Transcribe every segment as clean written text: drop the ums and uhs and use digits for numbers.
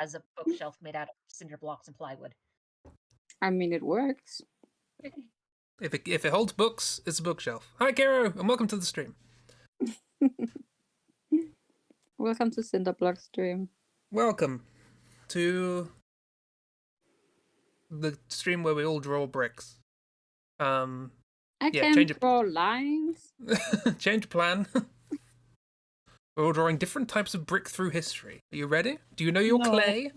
as a bookshelf made out of cinder blocks and plywood. I mean, it works. If it holds books, it's a bookshelf. Hi, Kero, and welcome to the stream. Welcome to Cinderblock stream. Welcome to the stream where we all draw bricks. I can draw lines. Change plan. We're all drawing different types of brick through history. Are you ready? Do you know your clay?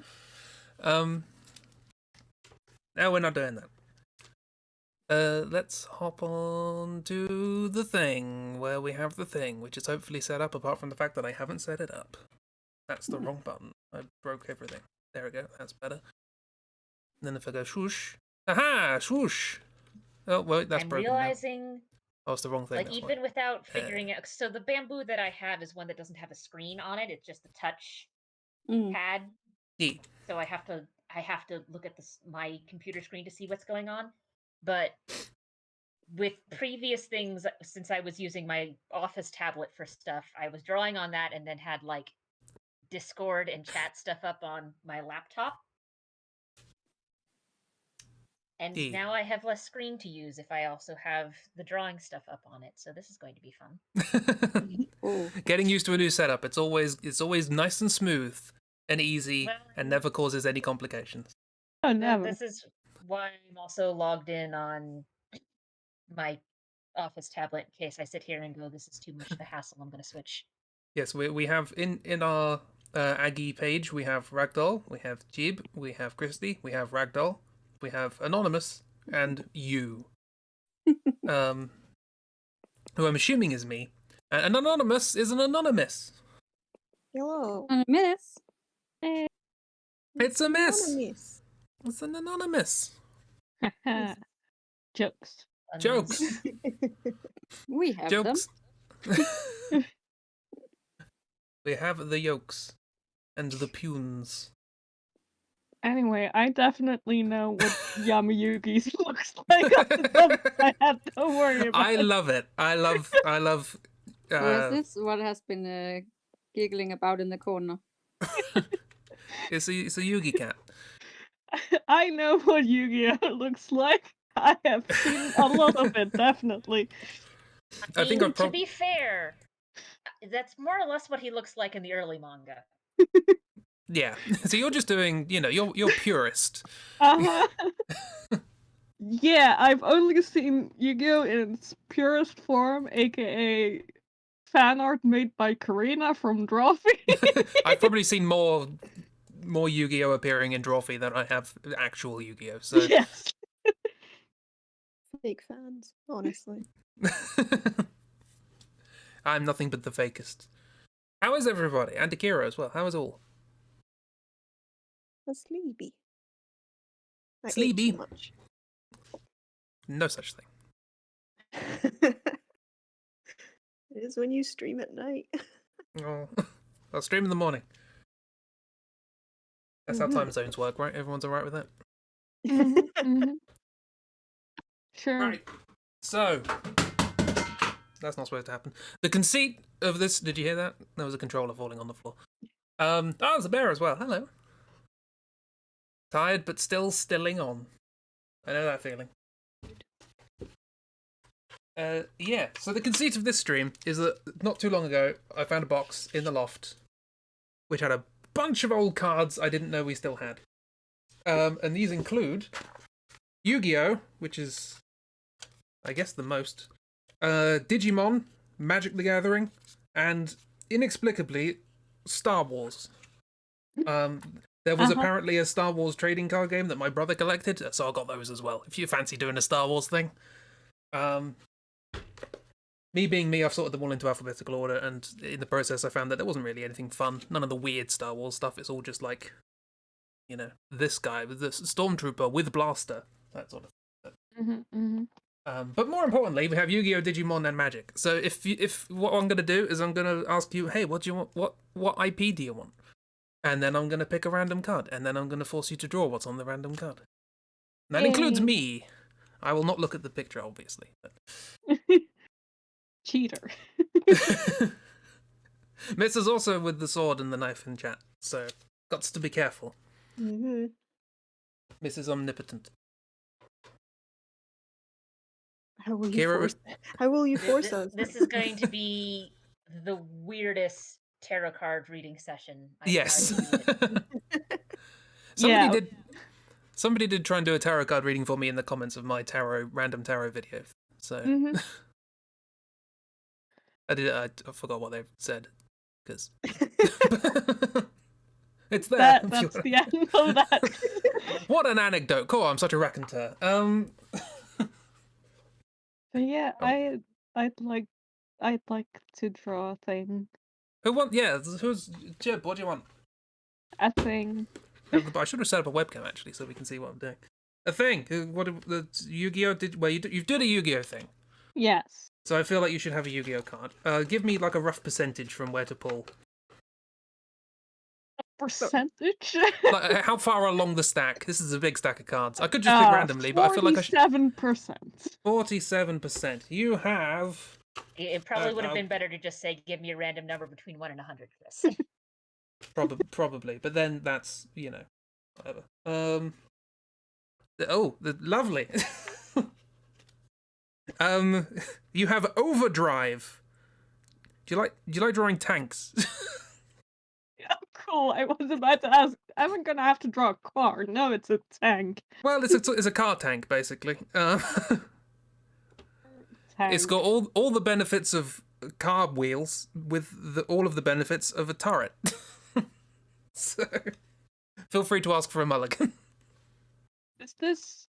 No, we're not doing that. Let's hop on to the thing where we have the thing, which is hopefully set up, apart from the fact that I haven't set it up. That's the wrong button. I broke everything. There we go. That's better. And then if I go swoosh. Aha! Swoosh! Oh, wait, that's broken. I'm realizing... Oh, it's the wrong thing. Like, even without figuring out... So the bamboo that I have is one that doesn't have a screen on it. It's just a touch pad. Yeah. So I have to look at my computer screen to see what's going on. But with previous things, since I was using my office tablet for stuff, I was drawing on that and then had, like, Discord and chat stuff up on my laptop. And now I have less screen to use if I also have the drawing stuff up on it. So this is going to be fun. Getting used to a new setup. It's always nice and smooth and easy and never causes any complications. Oh, never. This is why I'm also logged in on my office tablet in case I sit here and go, this is too much of a hassle, I'm going to switch. Yes, we have in our Aggie page, we have Ragdoll, we have Jib, we have Christy, we have Ragdoll, we have Anonymous, and you. Who I'm assuming is me. And Anonymous is an Anonymous. Hello. Anonymous. It's a miss. Anonymous. It's an Anonymous. Jokes. Jokes. We have Jokes. them. We have the yolks and the punes. Anyway, I definitely know what Yamayugi's looks like off the top of my head. Don't worry about I it. love it. I love. What is this? What has been giggling about in the corner? It's a Yugi cat. I know what Yu-Gi-Oh looks like. I have seen a lot of it, definitely. I think to be fair, that's more or less what he looks like in the early manga. Yeah. So you're just doing, you're purist. Uh-huh. Yeah, I've only seen Yu-Gi-Oh in its purest form, aka fan art made by Karina from Drawfee. I've probably seen more Yu-Gi-Oh appearing in Drawfee than I have actual Yu-Gi-Oh. So yes. Fake fans, honestly. I'm nothing but the fakest. How is everybody? And Akira as well. How is all? I'm sleepy. I ate Sleepy? too much. No such thing. It is when you stream at night. Oh, I'll stream in the morning. That's how time zones work, right? Everyone's alright with that? Sure. Right. So, that's not supposed to happen. The conceit of this, did you hear that? There was a controller falling on the floor. There's a bear as well. Hello. Tired, but still stilling on. I know that feeling. Yeah, so the conceit of this stream is that not too long ago, I found a box in the loft which had a bunch of old cards I didn't know we still had. And these include Yu-Gi-Oh, which is, I guess, the most, Digimon, Magic the Gathering, and inexplicably, Star Wars. There was apparently a Star Wars trading card game that my brother collected, so I got those as well, if you fancy doing a Star Wars thing. Me being me, I've sorted them all into alphabetical order, and in the process I found that there wasn't really anything fun. None of the weird Star Wars stuff. It's all just like, this guy with this stormtrooper with blaster, that sort of thing. But more importantly, we have Yu-Gi-Oh, Digimon, and Magic. So if what I'm going to do is I'm going to ask you, hey, what do you want? What IP do you want? And then I'm going to pick a random card, and then I'm going to force you to draw what's on the random card. And that includes me. I will not look at the picture, obviously. But... Cheater. Miss is also with the sword and the knife in chat, so Got to be careful. Mm-hmm. Mrs. Omnipotent. How will you Kira- force? How will you force This, us? this is going to be the weirdest tarot card reading session. Yes. Yeah. Somebody did try and do a tarot card reading for me in the comments of my random tarot video. So Mhm. I forgot what they said because it's there. That's the end of that. What an anecdote! Cool, I'm such a raconteur. But yeah, I'd like to draw a thing. Who's Jib? What do you want? A thing. I should have set up a webcam actually, so we can see what I'm doing. A thing. What the Yu-Gi-Oh did? Well, you did a Yu-Gi-Oh thing. Yes. So I feel like you should have a Yu-Gi-Oh card. Give me like a rough percentage from where to pull. Percentage. Like how far along the stack? This is a big stack of cards. I could just pick randomly, but I feel like I should. 47%. 47%. You have. It probably would have been better to just say, give me a random number between 1 and 100, Chris. Probably, but then that's whatever. Lovely. You have Overdrive. Do you like drawing tanks? Oh, cool. I was about to ask. Am I gonna have to draw a car? No, it's a tank. Well, it's a car tank basically. It's got all the benefits of car wheels with all of the benefits of a turret. So, feel free to ask for a mulligan. Is this?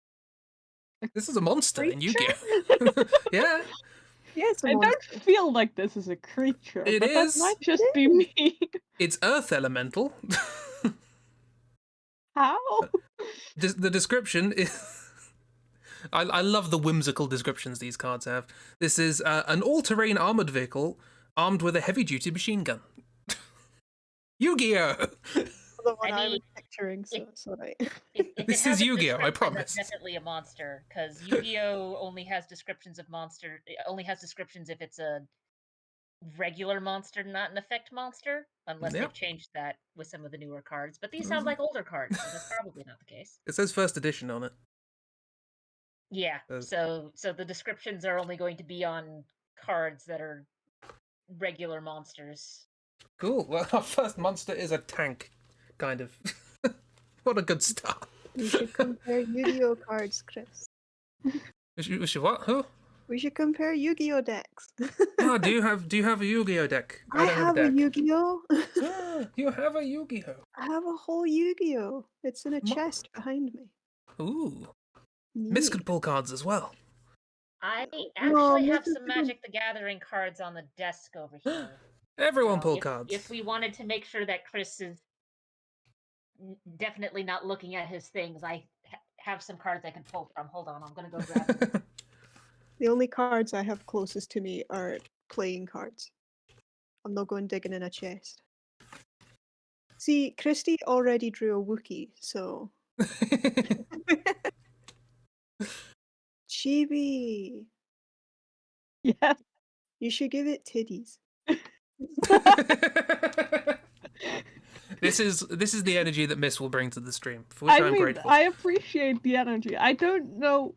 This is a monster in Yu-Gi-Oh. Yeah. Yes, I don't feel like this is a creature. It but is. That might just be me. It's Earth Elemental. How? The description is... I love the whimsical descriptions these cards have. This is an all-terrain armored vehicle armed with a heavy-duty machine gun. Yu-Gi-Oh! The one I I was mean, picturing, so it's alright. If This it is has a Yu-Gi-Oh, I description, promise. That's definitely a monster, because Yu-Gi-Oh only has descriptions of monster. It only has descriptions if it's a regular monster, not an effect monster, unless Yep. they've changed that with some of the newer cards. But these sound like older cards, so that's probably not the case. It says first edition on it. Yeah, There's- so the descriptions are only going to be on cards that are regular monsters. Cool. Well, our first monster is a tank, kind of. What a good start. We should compare Yu-Gi-Oh cards, Chris. We should what? Who? We should compare Yu-Gi-Oh decks. Oh, do you have a Yu-Gi-Oh deck? I don't have a deck. Yu-Gi-Oh. You have a Yu-Gi-Oh. I have a whole Yu-Gi-Oh. It's in a Ma- chest behind me. Ooh. Neat. Miss could pull cards as well. I No, actually have this is some good. Magic the Gathering cards on the desk over here. Everyone So pull if, cards. If we wanted to make sure that Chris is definitely not looking at his things, I have some cards I can pull from. Hold on, I'm gonna go grab them. The only cards I have closest to me are playing cards. I'm not going digging in a chest. See, Christy already drew a Wookiee, so... Chibi! Yes. You should give it titties. This is the energy that Miss will bring to the stream, for which I'm grateful. I appreciate the energy. I don't know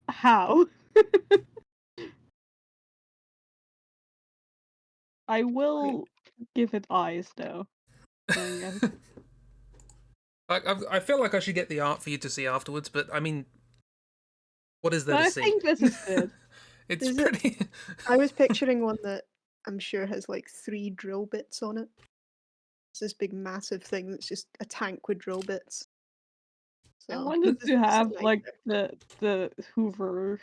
how. I will give it eyes, though. I feel like I should get the art for you to see afterwards, but I mean, what is there to see? I think this is good. It's Is pretty. I was picturing one that I'm sure has like 3 drill bits on it. It's this big massive thing that's just a tank with drill bits. I So, wanted this to is have nice. like the Hoover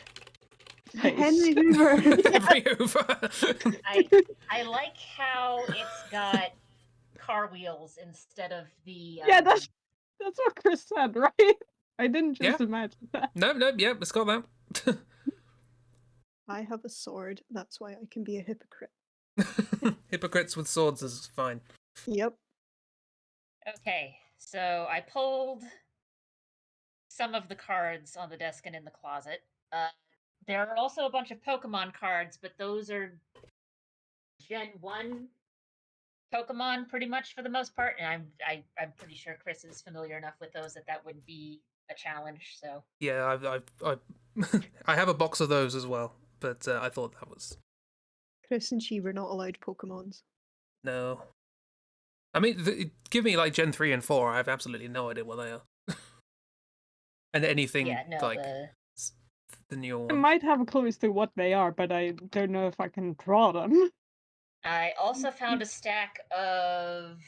face. Henry Hoover. Henry Hoover. I like how it's got car wheels instead of the. Yeah, that's what Chris said, right? I didn't just imagine that. No, yeah, it's got that. I have a sword, that's why I can be a hypocrite. Hypocrites with swords is fine. Yep. Okay, so I pulled some of the cards on the desk and in the closet. There are also a bunch of Pokemon cards, but those are Gen 1 Pokemon pretty much for the most part, and I'm pretty sure Chris is familiar enough with those that wouldn't be a challenge. So Yeah, I have a box of those as well, but I thought that was Chris and she were not allowed Pokemons. no. I mean, give me like Gen 3 and 4. I have absolutely no idea what they are. And anything yeah, no, like the newer I one. might have a clue as to what they are, but I don't know if I can draw them. I also found a stack of.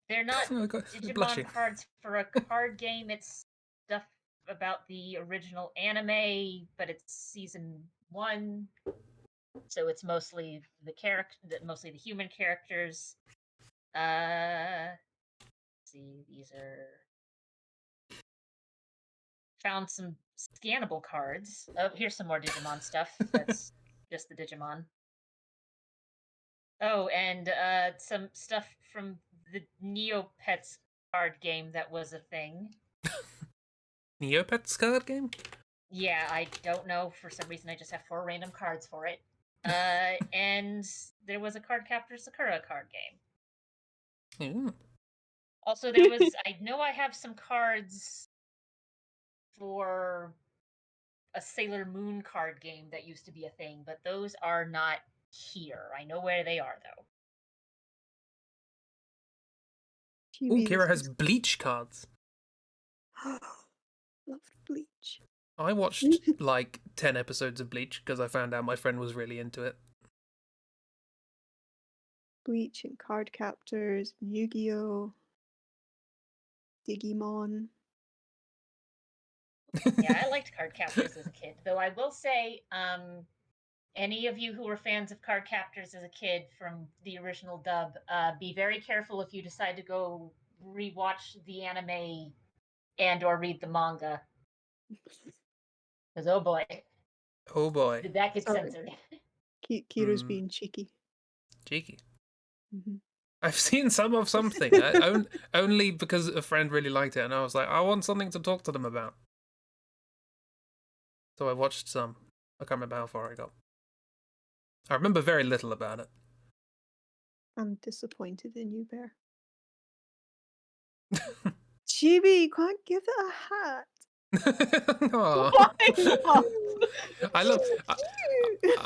They're not Oh, God, Digimon blushing. cards for a card game. It's stuff about the original anime, but it's season 1, so it's mostly mostly the human characters. Let's see, these are. Found some scannable cards. Oh, here's some more Digimon stuff. That's just the Digimon. Oh, and some stuff from the Neopets card game that was a thing. Neopets card game? Yeah, I don't know. For some reason, I just have 4 random cards for it. And there was a Card Captor Sakura card game. Ooh. Also, there was. I know I have some cards for a Sailor Moon card game that used to be a thing, but those are not here. I know where they are, though. Ooh, Chibi, Kira this has Bleach cards. loved Bleach. I watched like 10 episodes of Bleach because I found out my friend was really into it. Bleach and Card Captors, Yu-Gi-Oh, Digimon. Yeah, I liked Card Captors as a kid, though I will say, any of you who were fans of Card Captors as a kid from the original dub, be very careful if you decide to go rewatch the anime and or read the manga. Because, oh boy, Oh boy. did that get Sorry. censored. Kira's being cheeky. Cheeky. Hmm I've seen some of something, only because a friend really liked it, and I was like, I want something to talk to them about. So I watched some. I can't remember how far I got. I remember very little about it. I'm disappointed in you, Bear. Chibi, you can't give it a hat. Aw. Why not?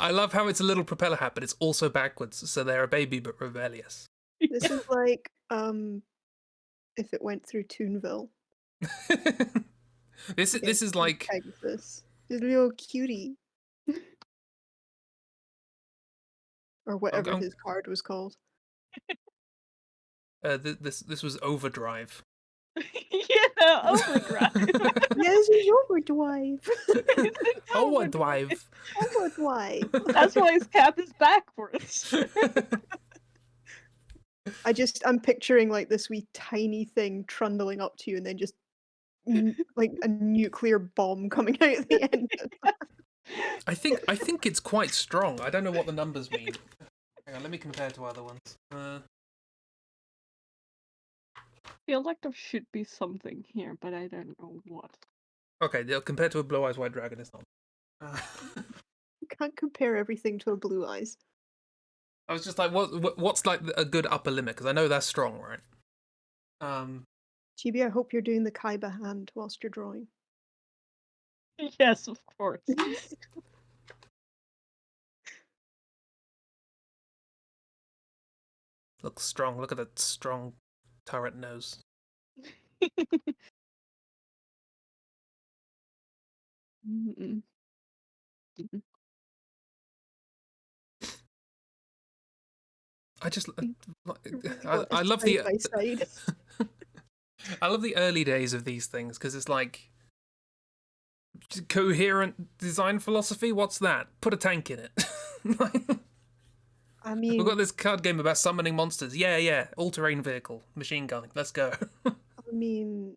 I love how it's a little propeller hat, but it's also backwards, so they're a baby but rebellious. This is like if it went through Toonville. This is like Pegasus. This little cutie. Or whatever his card was called. this was Overdrive. Yeah, overdrive. Yes, it's overdrive. Overdrive. Overdrive. That's why his cap is backwards. I'm picturing like this wee tiny thing trundling up to you and then just like a nuclear bomb coming out at the end. I think it's quite strong. I don't know what the numbers mean. Hang on, let me compare to other ones. I feel like there should be something here, but I don't know what. Okay, compared to a Blue Eyes White Dragon, it's not. You can't compare everything to a Blue Eyes. I was just like, what's like a good upper limit? Because I know that's strong, right? Chibi, I hope you're doing the Kaiba hand whilst you're drawing. Yes, of course. Looks strong. Look at that strong turret nose. Mm-mm. I just Got I this love side by side. I love the early days of these things because it's like coherent design philosophy. What's that? Put a tank in it. I mean, We've got this card game about summoning monsters. Yeah, all-terrain vehicle, machine gun. Let's go. I mean,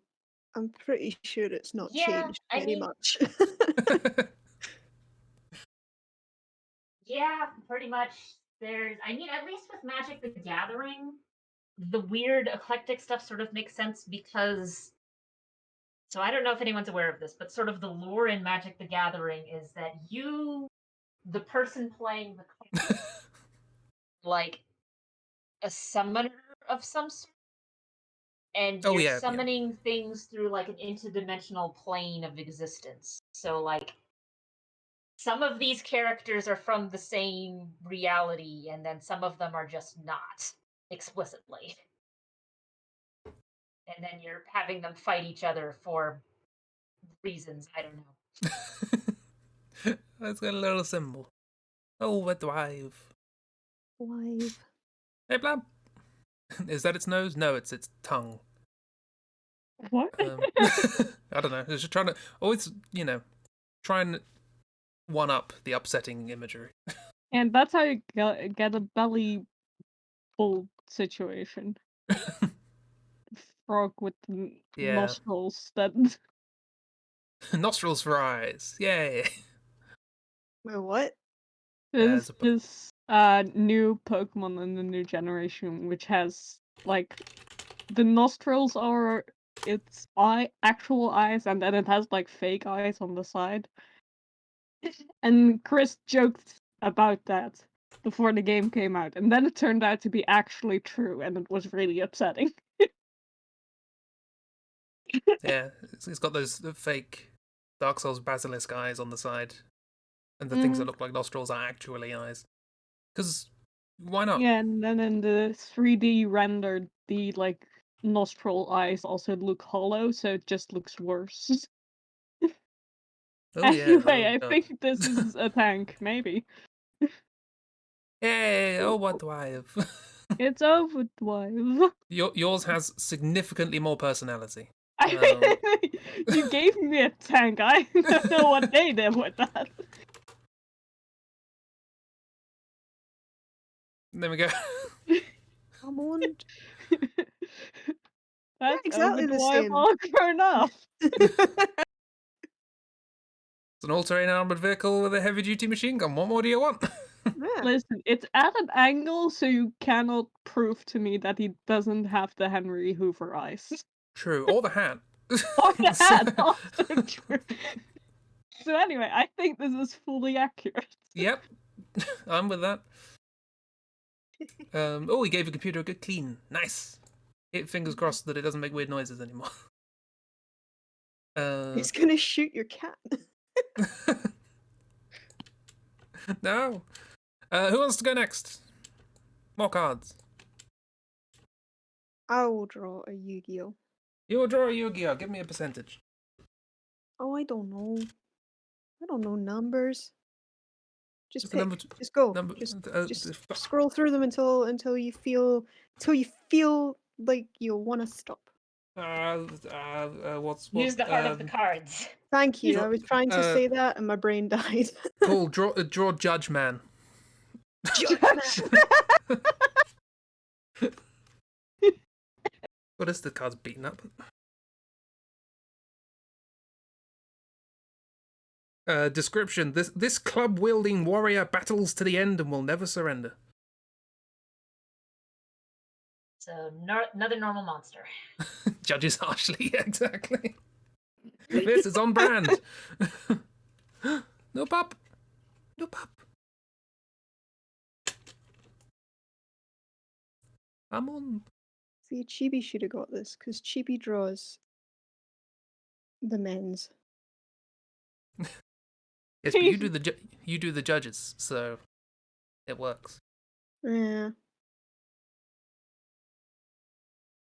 I'm pretty sure it's not Yeah, changed I very mean- much. Yeah, pretty much. I mean, at least with Magic the Gathering, the weird eclectic stuff sort of makes sense because. So I don't know if anyone's aware of this, but sort of the lore in Magic the Gathering is that you, the person playing the card, like, a summoner of some sort, and Oh, you're yeah. summoning things through like an interdimensional plane of existence. So like some of these characters are from the same reality, and then some of them are just not explicitly. And then you're having them fight each other for reasons I don't know. It's got a little symbol. Oh, a drive. Why? Hey, Blab. Is that its nose? No, it's its tongue. What? I don't know. It's just trying to always, try and one up the upsetting imagery. And that's how you get a belly full situation. Frog with Yeah. nostrils that. Nostrils for eyes. Yay. Wait, what? There's this new Pokemon in the new generation which has like the nostrils are its actual eyes, and then it has like fake eyes on the side. And Chris joked about that before the game came out, and then it turned out to be actually true, and it was really upsetting. Yeah, it's got those fake Dark Souls Basilisk eyes on the side, and the things that look like nostrils are actually eyes. Because why not? Yeah, and then in the 3D rendered, the like nostril eyes also look hollow, so it just looks worse. Oh, Anyway, yeah. I think this is a tank, maybe. Hey, oh, what do I have? It's overdrive. Yours has significantly more personality. You gave me a tank. I don't know what they did with that. There we go. Come on. That's exactly the overdrive same. awkward enough. It's an all-terrain armored vehicle with a heavy-duty machine gun. What more do you want? Yeah. Listen, it's at an angle, so you cannot prove to me that he doesn't have the Henry Hoover eyes. True, or the hat. Or the hat, also true. So anyway, I think this is fully accurate. Yep, I'm with that. Oh, he gave the computer a good clean. Nice. Fingers crossed that it doesn't make weird noises anymore. He's gonna shoot your cat. No. Who wants to go next? More cards. I will draw a Yu-Gi-Oh. You'll draw a Yu-Gi-Oh! Give me a percentage. Oh, I don't know. I don't know numbers. Just What's the pick. number Just go. number- Just scroll through them until you feel like you want to stop. What's Use the heart of the cards. Thank you. Draw- I was trying to say that and my brain died. Cool. Draw Judge Man. What is the card's beaten up? Description: This club-wielding warrior battles to the end and will never surrender. So another normal monster. Judges harshly, yeah, exactly. This is on brand. No pup. No pup. I'm on. See, Chibi should have got this because Chibi draws the men's. Yes, but you do the judges, so it works. Yeah.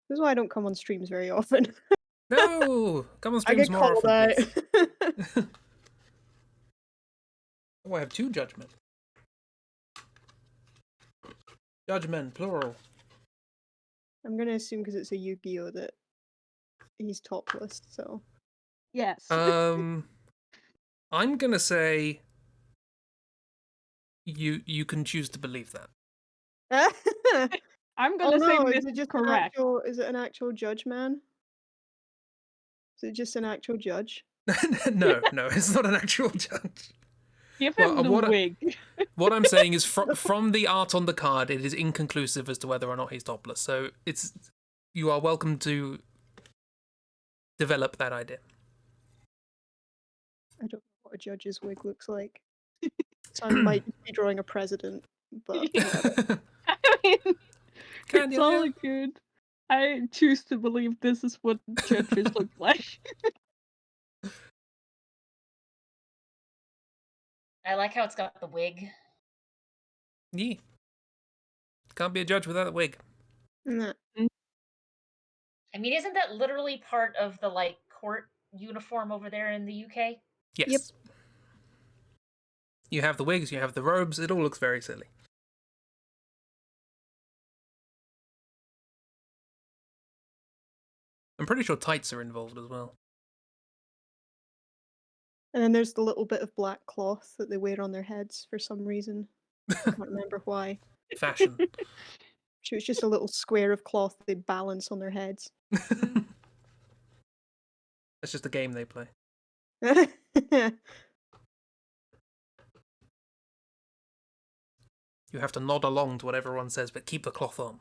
This is why I don't come on streams very often. No, come on I get streams more called often, out. please. Oh, I have two judgment. Judgment, plural. I'm gonna assume because it's a Yu-Gi-Oh that he's topless. So Yes. I'm gonna say you can choose to believe that. I'm gonna say no, this is it just correct. is it an actual judge man? Is it just an actual judge? No, it's not an actual judge. Give him Well, the wig. What I'm saying is, from the art on the card, it is inconclusive as to whether or not he's topless. So you are welcome to develop that idea. I don't know what a judge's wig looks like. So I might be drawing a president, but I mean, Can It's you? all Yeah? good. I choose to believe this is what judges look like. I like how it's got the wig. Yeah. Can't be a judge without a wig. Nah. I mean, isn't that literally part of the like court uniform over there in the UK? Yes. Yep. You have the wigs, you have the robes, it all looks very silly. I'm pretty sure tights are involved as well. And then there's the little bit of black cloth that they wear on their heads for some reason. I can't remember why. Fashion. So it's just a little square of cloth they balance on their heads. That's just a game they play. You have to nod along to what everyone says, but keep the cloth on.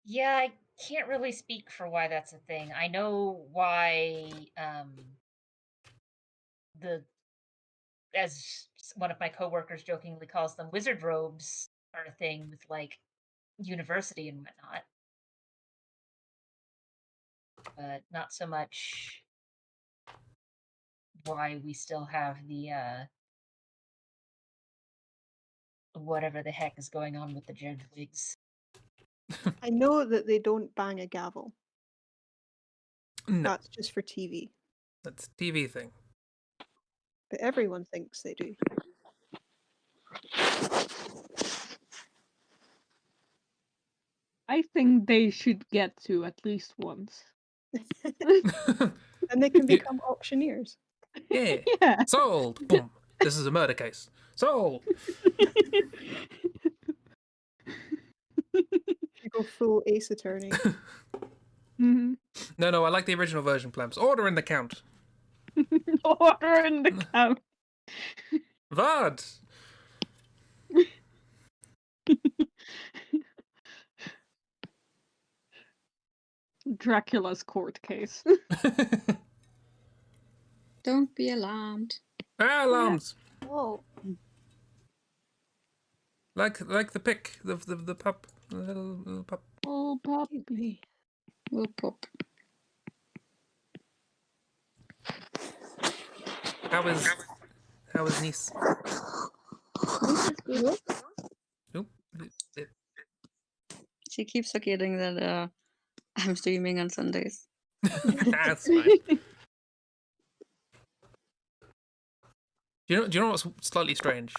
Yeah, I can't really speak for why that's a thing. I know why the as one of my coworkers jokingly calls them wizard robes are a thing with like university and whatnot. But not so much why we still have the whatever the heck is going on with the judge wigs. I know that they don't bang a gavel. No, That's just for TV. that's a TV thing. But everyone thinks they do. I think they should get to at least once. And they can You- become auctioneers. Yeah. Yeah. Sold. Boom. This is a murder case. Sold. You go full Ace Attorney. Mhm. No, I like the original version, Plumps. Order in the count. Order in the count. Vad. Dracula's court case. Don't be alarmed. Alarms. Oh. Like the pick, the pup, the little pup. Oh, puppy. Whoop whoop. How is niece? Oop. She keeps forgetting that I'm streaming on Sundays. That's fine. Do you know what's slightly strange?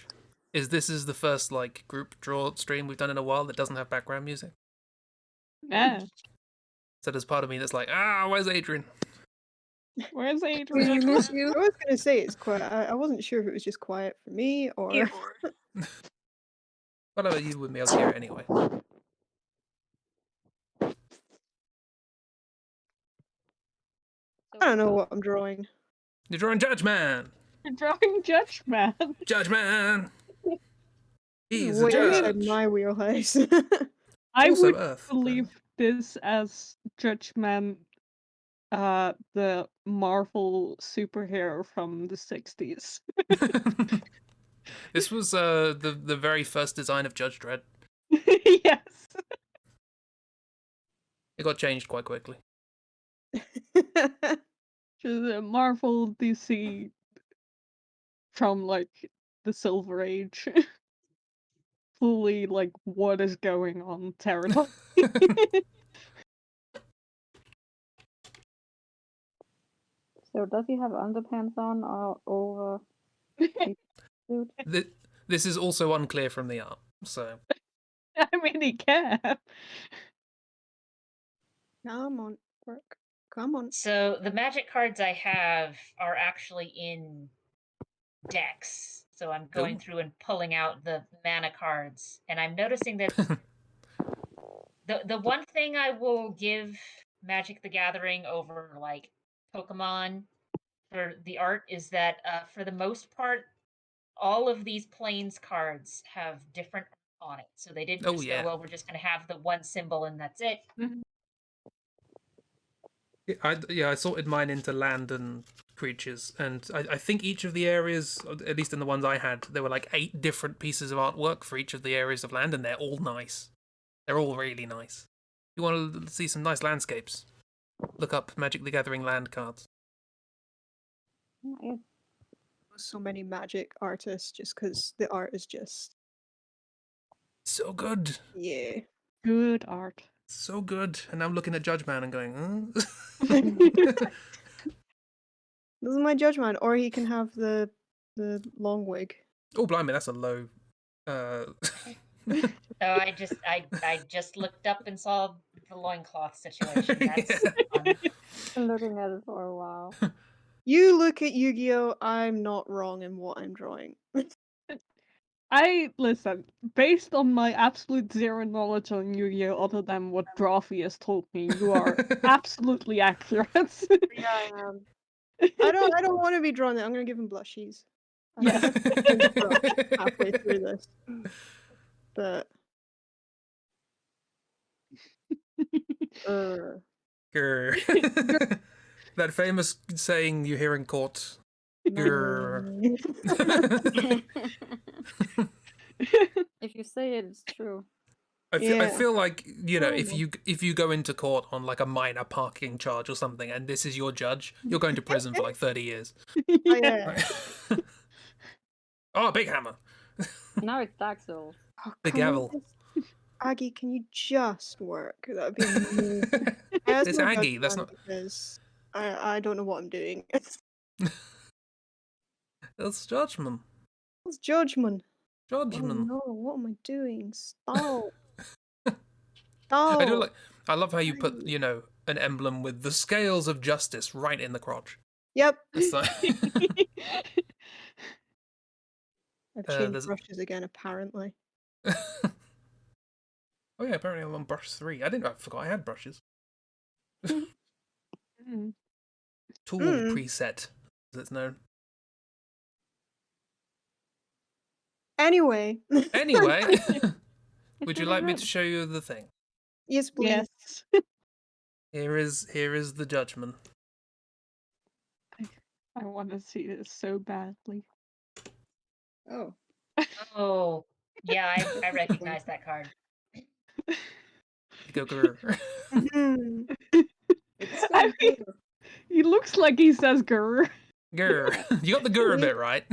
This is the first like group draw stream we've done in a while that doesn't have background music. Yeah. So there's part of me that's like, where's Adrian? Where's We Adrian? miss you. I was going to say it's quiet. I wasn't sure if it was just quiet for me or... Whatever, you with me, I'll hear it anyway. I don't know what I'm drawing. You're drawing Judge Man. You're drawing Judge Man. Judge Man. He's a Way outside judge. my wheelhouse. I Also would Earth. believe this as Judge Man, the Marvel superhero from the 60s. This was the very first design of Judge Dredd. Yes. It got changed quite quickly. Just a Marvel DC from like the Silver Age. Fully like what is going on territory. So does he have underpants on or over? This is also unclear from the art, so... I mean, he can. Come on, work. Come on. So the magic cards I have are actually in decks. So I'm going through and pulling out the mana cards, and I'm noticing that the one thing I will give Magic the Gathering over like Pokemon for the art is that for the most part, all of these planes cards have different art on it. So they didn't just go, well, we're just going to have the one symbol and that's it. I sorted mine into land and creatures, and I think each of the areas, at least in the ones I had, there were like 8 different pieces of artwork for each of the areas of land, and they're all nice. They're all really nice. If you want to see some nice landscapes, look up Magic the Gathering land cards. Yeah. So many Magic artists just because the art is just So good. yeah. Good art. So good. And I'm looking at Judge Man and going, This is my judgment. Or he can have the long wig. oh, blimey, that's a low. So I just looked up and saw the loincloth situation. That's fun. Been looking at it for a while. You look at Yu-Gi-Oh! I'm not wrong in what I'm drawing. Listen, based on my absolute zero knowledge on Yu-Gi-Oh! Other than what Drawfee has told me, you are absolutely accurate. Yeah, I am. I don't want to be drawn. I'm gonna give him blushies. I Yeah. have to change brush halfway through this. But Grr. That famous saying you hear in court. Grr. If you say it, it's true. I Yeah. feel like, you know, if Horrible. you go into court on like a minor parking charge or something, and this is your judge, you're going to prison for like 30 years. Oh, yeah. Oh, big hammer. Now it's Dark Souls. Oh, The come on, gavel. this- Aggie, can you just work? That'd be amazing. As It's my Aggie, that's judgment, not- because I don't know what I'm doing. That's judgment. It's judgment. Oh Judgment. no, what am I doing? Stop. Stop. I love how you put, you know, an emblem with the scales of justice right in the crotch. Yep. It's like I've changed there's- brushes again, apparently. Oh yeah, apparently I'm on brush 3. I forgot I had brushes. Mm. Tool Mm. preset, as it's known. Anyway. Anyway, would you like me to show you the thing? Yes, please. Yes. Here is the judgment. I want to see this so badly. Oh. Oh, yeah, I recognize that card. Go grr. Mhm. It's I so mean- good. He looks like he says grr. Grr. You got the grr bit right.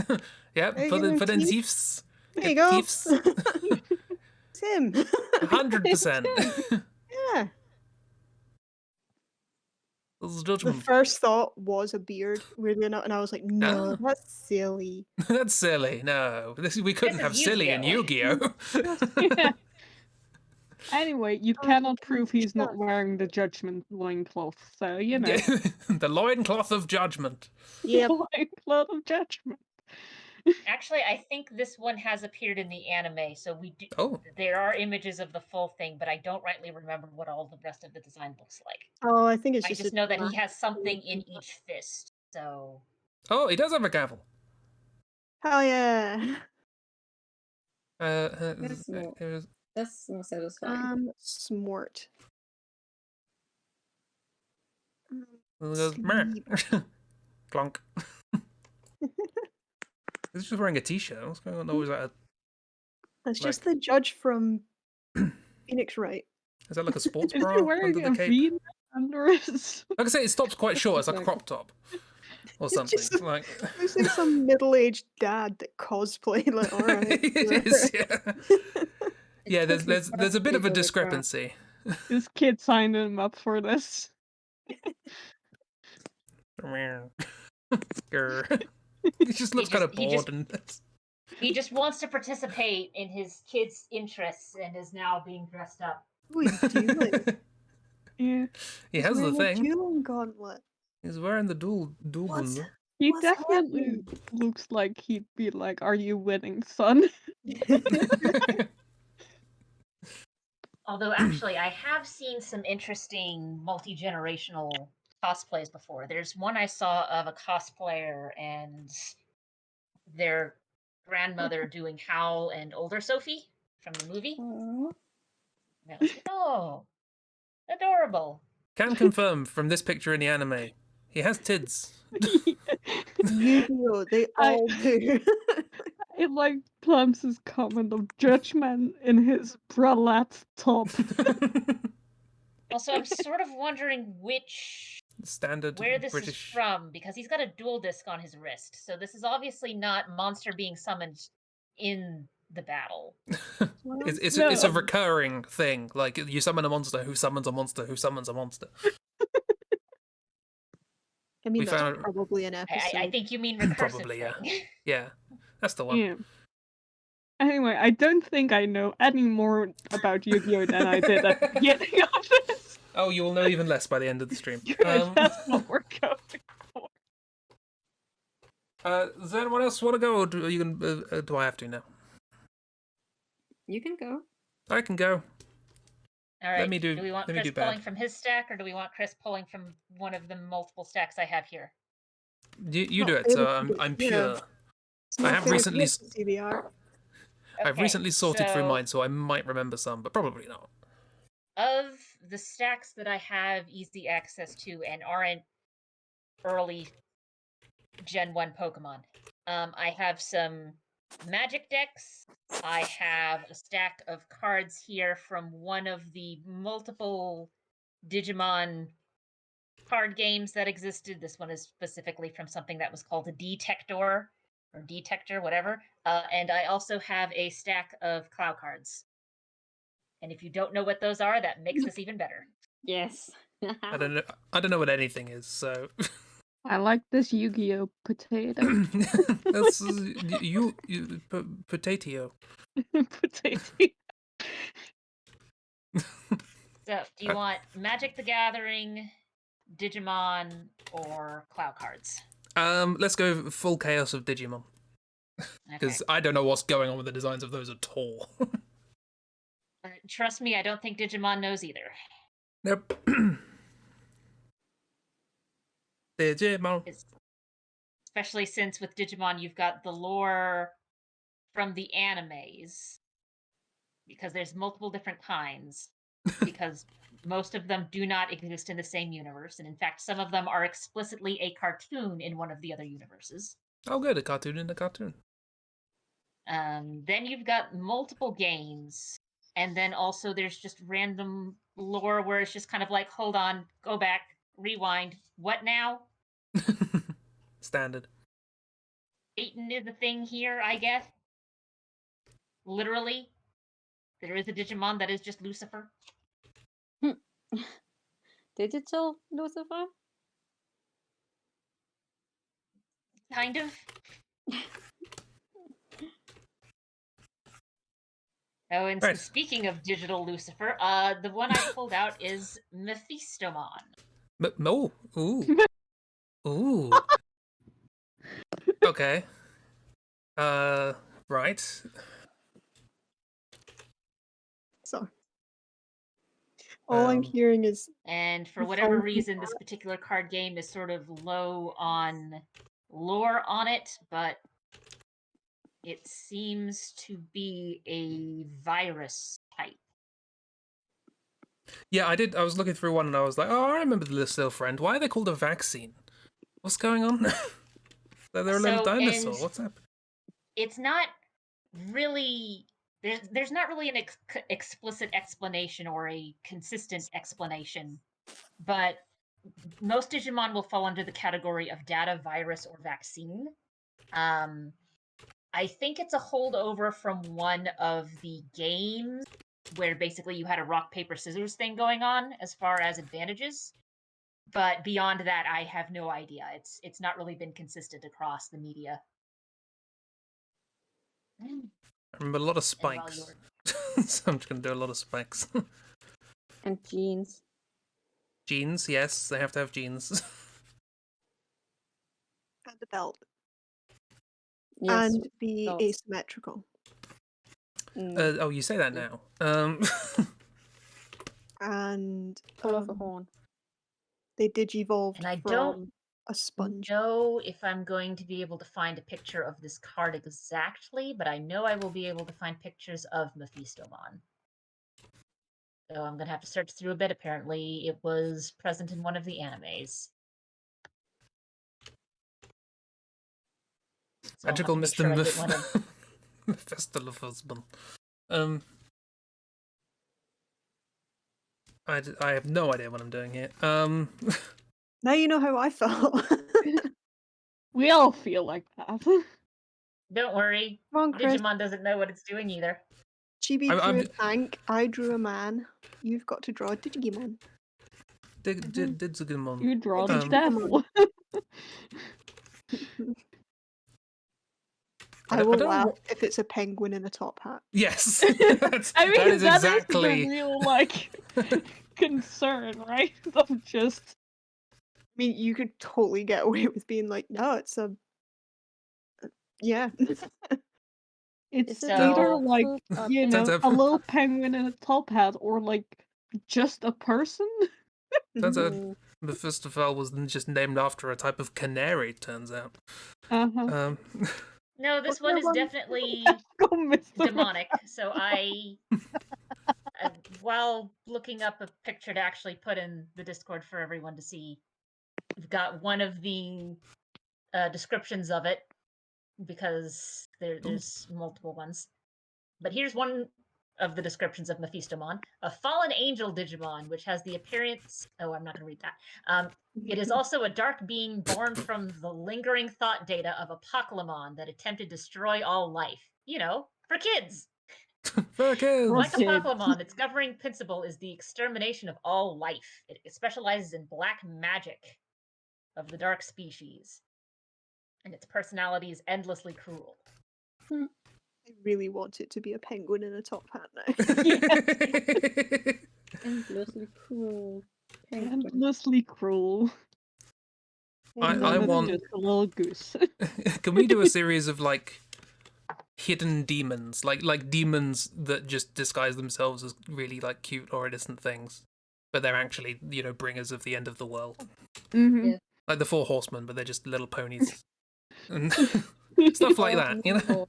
Yep, Are you put giving in teeth? teeths. There you go. Teeths. It's him. 100%. Yeah. This is The judgment. first thought was a beard, weirdly enough, and I was like, no, Ah. that's silly. That's silly. No, we couldn't is have silly in Yu-Gi-Oh. Yu-Gi-Oh. Yeah. Anyway, you Oh, cannot okay, prove he's not sure. wearing the judgment loincloth, so you know. The loincloth of judgment. Yep. Loincloth of judgment. Actually, I think this one has appeared in the anime, so we do. Oh, There are images of the full thing, but I don't rightly remember what all the rest of the design looks like. Oh, I think it's I just. just a know that he black has something in thing. each fist. So oh, he does have a gavel. Hell yeah. That's more- Here's- That's more satisfying. Smart. there's- meh. Sleep. Clonk. He's just wearing a t-shirt. What's going on? Oh, is that That's Like- just the judge from Phoenix Wright. like a sports Is bra he wearing under a the cape? V under his? Like I say, it stops quite short. It's like a Like- crop top or It's something. just- Like Looks like some middle-aged dad that cosplayed. Like, all right. it is. Yeah. Yeah. It took me There's a bit of a 5 days to grab. discrepancy. His kid signed him up for this. Grr. He just looks kind of he just- bored and. he just wants to participate in his kids' interests and is now being dressed up. What are you doing? Yeah. He has the Wearing a thing. dueling gauntlet. He's wearing the dual What's- one. He What's definitely happening? looks like he'd be like, "Are you winning, son?" Although actually, I have seen some interesting multi-generational cosplays before. There's one I saw of a cosplayer and their grandmother doing Howl and older Sophie from the movie. Aw. And I was like, oh, adorable. Can confirm from this picture in the anime, he has tidds. Yu-Gi-Oh! They I- all do. It like plumps his comment of judgment in his bralette top. Also, I'm sort of wondering Standard where this British. is from, because he's got a dual disc on his wrist. So this is obviously not monster being summoned in the battle. It's No. a recurring thing. Like you summon a monster who summons a monster who summons a monster. I mean, We that's found- probably an episode. I think you mean recursive Probably, yeah. thing. Yeah, that's the one. Yeah. Anyway, I don't think I know any more about Yu-Gi-Oh than I did at the beginning of this. Oh, you will know even less by the end of the stream. Good, that's what we're going for. Does anyone else want to go, or do I have to now? You can go. I can go. All right. me do- we want let me Chris do bad. pulling from his stack, or do we want Chris pulling from one of the multiple stacks I have here? You Not do it. fair So to I'm do- I'm yeah. pure. It's not I have fair to recently get to see the art. I've Okay, recently sorted through so mine, so I might remember some, but probably not. Of the stacks that I have easy access to and aren't early Gen 1 Pokemon, I have some magic decks. I have a stack of cards here from one of the multiple Digimon card games that existed. This one is specifically from something that was called a Detector or Detector, whatever. And I also have a stack of Clow cards. And if you don't know what those are, that makes this even better. Yes. I don't know what anything is, so I like this Yu-Gi-Oh potato. that's potato. Potato. So, do you want Magic the Gathering, Digimon, or Clow cards? Let's go full chaos of Digimon, Okay. because I don't know what's going on with the designs of those at all. Trust me, I don't think Digimon knows either. Nope. Digimon. Especially since with Digimon, you've got the lore from the animes, because there's multiple different kinds, because most of them do not exist in the same universe, and in fact, some of them are explicitly a cartoon in one of the other universes. Oh, good, a cartoon in a cartoon. Then you've got multiple games, and then also there's just random lore where it's just kind of like, hold on, go back, rewind, what now? Standard. Satan is a thing here, I guess. Literally. There is a Digimon that is just Lucifer. Digital Lucifer? Kind of. Oh, and Right. speaking of digital Lucifer, the one I pulled out is Mephistomon. No. Ooh. Ooh. Okay. Right. So, all I'm hearing is And for The whatever phone reason, this particular card game is sort of low on lore on it, but it seems to be a virus type. Yeah, I was looking through one and I was like, oh, I remember the little friend. Why are they called a vaccine? What's going on? They're a little So, dinosaur. and What's happening? it's not really there's not really an explicit explanation or a consistent explanation, but most Digimon will fall under the category of data, virus, or vaccine. I think it's a holdover from one of the games where basically you had a rock paper scissors thing going on as far as advantages, but beyond that I have no idea. It's not really been consistent across the media. I remember a lot of And while you spikes. were So I'm just going to do a lot of spikes. And jeans. Jeans, yes, they have to have jeans. and the belt Yes. and the belt. asymmetrical. Oh, you say that now. And Pull off a horn. they digivolved And I from don't a sponge. know if I'm going to be able to find a picture of this card exactly, but I know I will be able to find pictures of Mephistomon. So I'm going to have to search through a bit. Apparently, it was present in one of the animes. So I'll have Magical to make Mr. sure I get one of. Mephistophelsman. I have no idea what I'm doing here. Now you know how I felt. We all feel like that. Don't worry, Come on, Chris. Digimon doesn't know what it's doing either. Chibi I'm- drew I'm- a tank. I drew a man. You've got to draw a Digimon. Digimon. You draw the Digimon. devil. I I will don't know laugh what- if it's a penguin in a top hat. Yes, I mean, that is the exactly. real, like, concern, right? Of just... I mean, you could totally get away with being like, no, it's a... Yeah. It's Is it either, So- like, you Turns know, out- a little penguin in a top hat, or, like, just a person. Turns out Mhm. Mephistophel was just named after a type of canary. Turns out. Uh-huh. No, this What's one that is one? definitely Go, Mr. demonic. So while looking up a picture to actually put in the Discord for everyone to see, we've got one of the descriptions of it because there's multiple ones. But here's one of the descriptions of Mephistomon: a fallen angel Digimon, which has the appearance. Oh, I'm not going to read that. It is also a dark being born from the lingering thought data of a Pokemon that attempted to destroy all life. You know, for kids. For kids. Like a kids. Pokemon, its governing principle is the extermination of all life. It specializes in black magic of the dark species, and its personality is endlessly cruel. I really want it to be a penguin in a top hat now. Endlessly cruel. Penguin. Endlessly cruel. I And then it's want- just a little goose. Can we do a series of like hidden demons, like demons that just disguise themselves as really like cute or innocent things, but they're actually, you know, bringers of the end of the world, Mm-hmm. Yeah. like the Four Horsemen, but they're just little ponies and stuff like that. You know,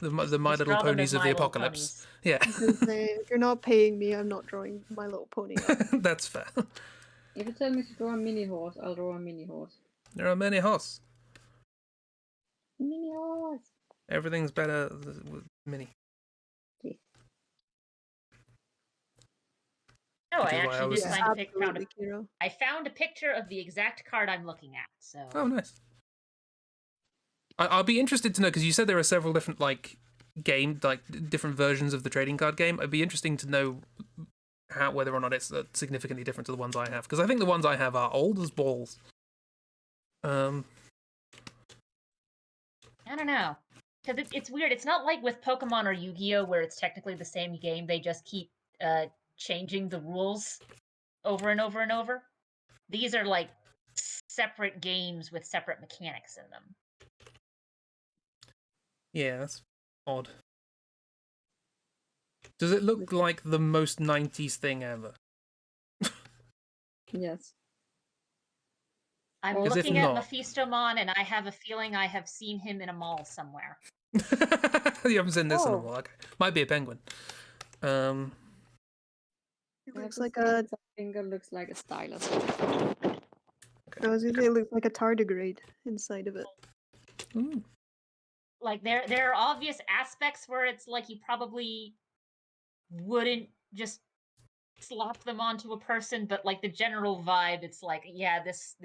the My Just Little draw them Ponies as of My the Little Apocalypse. Ponies. Yeah, If you're not paying me, I'm not drawing My Little Pony up. that's fair. If you tell me to draw a mini horse, I'll draw a mini horse. There are many horse. Mini horse. Everything's better with mini. Yes. Oh, Which I is why I actually was- did Yeah, find absolutely, Kiro. I found a picture of the exact card I'm looking at. So Oh, nice. I'll be interested to know, because you said there are several different different versions of the trading card game. It'd be interesting to know whether or not it's significantly different to the ones I have, because I think the ones I have are old as balls. I don't know, because it's weird. It's not like with Pokemon or Yu-Gi-Oh, where it's technically the same game. They just keep changing the rules over and over and over. These are like separate games with separate mechanics in them. Yeah, that's odd. Does it look like the most 90s thing ever? Yes. I'm Because if looking at not- Mephistomon, and I have a feeling I have seen him in a mall somewhere. You haven't seen this in a Oh. while. Okay. Might be a penguin. It I have looks to like say a... that finger looks like a stylus. I was gonna say it looks like a tardigrade inside of it. Ooh. Like there are obvious aspects where it's like you probably wouldn't just slap them onto a person, but like the general vibe, it's like, yeah, this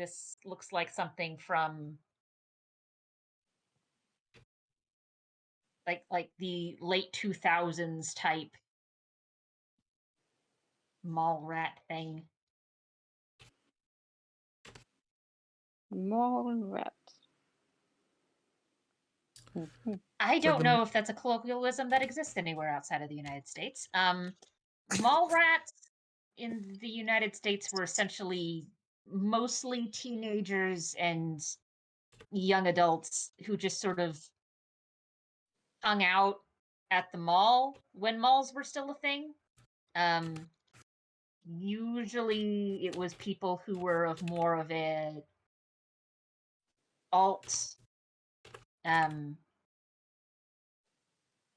looks like something from like the late 2000s type mall rat thing. Mall rat. Mhm. I like don't the- know if that's a colloquialism that exists anywhere outside of the United States. Mall rats in the United States were essentially mostly teenagers and young adults who just sort of hung out at the mall when malls were still a thing. Usually it was people who were of more of a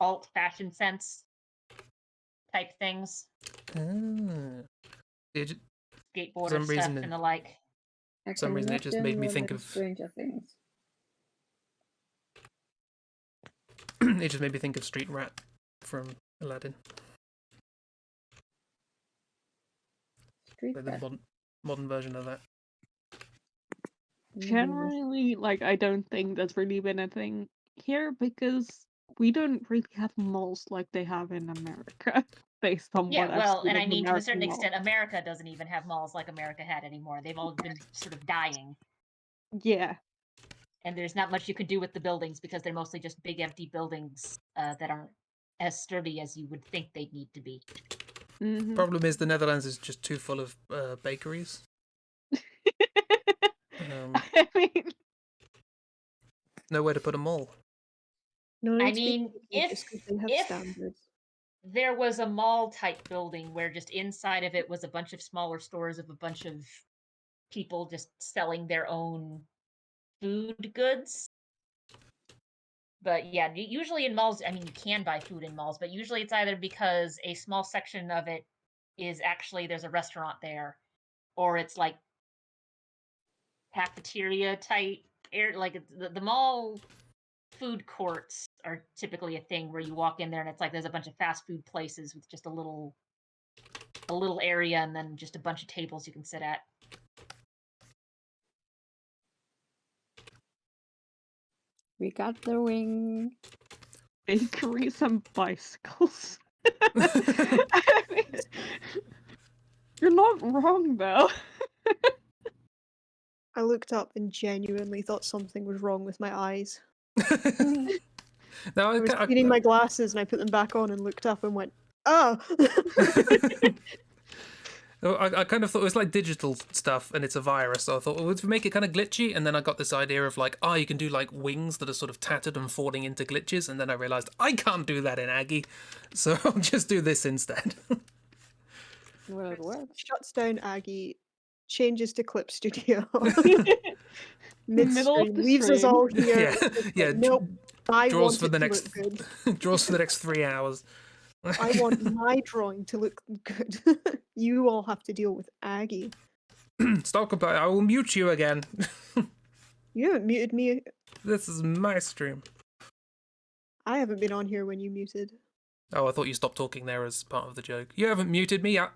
alt fashion sense type things, Ah. It ju- skateboarder some stuff reason and the like. I some reason it cannot just made me generally think of- Stranger Things. It just made me think of Street Rat from Aladdin. Street The rat. modern version of that. Generally, like, I don't think that's really been a thing here because we don't really have malls like they have in America, based on Yeah, what I've well, seen and I of mean, to a certain American malls. extent, America doesn't even have malls like America had anymore. They've all been sort of dying. Yeah. And there's not much you can do with the buildings because they're mostly just big empty buildings that aren't as sturdy as you would think they'd need to be. Mhm. Problem is the Netherlands is just too full of bakeries. I mean, Nowhere to put them all. No I need to be mean, picky just 'cause they have if standards. there was a mall type building where just inside of it was a bunch of smaller stores of a bunch of people just selling their own food goods. But yeah, usually in malls, I mean, you can buy food in malls, but usually it's either because a small section of it is actually there's a restaurant there, or it's like cafeteria type air. Like the mall food courts are typically a thing where you walk in there and it's like there's a bunch of fast food places with just a little area and then just a bunch of tables you can sit at. We got the wing. bakeries and bicycles. I mean, you're not wrong, though. I looked up and genuinely thought something was wrong with my eyes. Now I was cleaning my glasses and I put them back on and looked up and went, oh! I kind of thought it was like digital stuff and it's a virus, so I thought, well, let's make it kind of glitchy, and then I got this idea of like, you can do like wings that are sort of tattered and falling into glitches, and then I realised I can't do that in Aggie, so I'll just do this instead. Well, it works. Shuts down Aggie, changes to Clip Studio. Middle of Midstream, the leaves us stream. all here. Yeah, It's yeah, like, nope, I draws want for it the to next look good. draws for the next 3 hours. I want my drawing to look good. You all have to deal with Aggie. Stop complaining. I will mute you again. You haven't muted me. This is my stream. I haven't been on here when you muted. Oh, I thought you stopped talking there as part of the joke. You haven't muted me yet.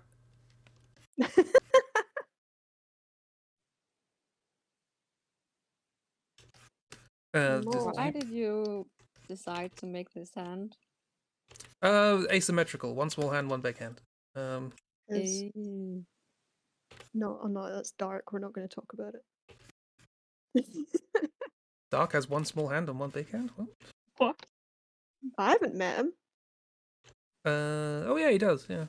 Why did you decide to make this hand? Asymmetrical. One small hand, one big hand. Is- No, oh no, that's dark. We're not going to talk about it. Dark has one small hand and one big hand. What? What? I haven't met him. Oh yeah, he does. Yeah.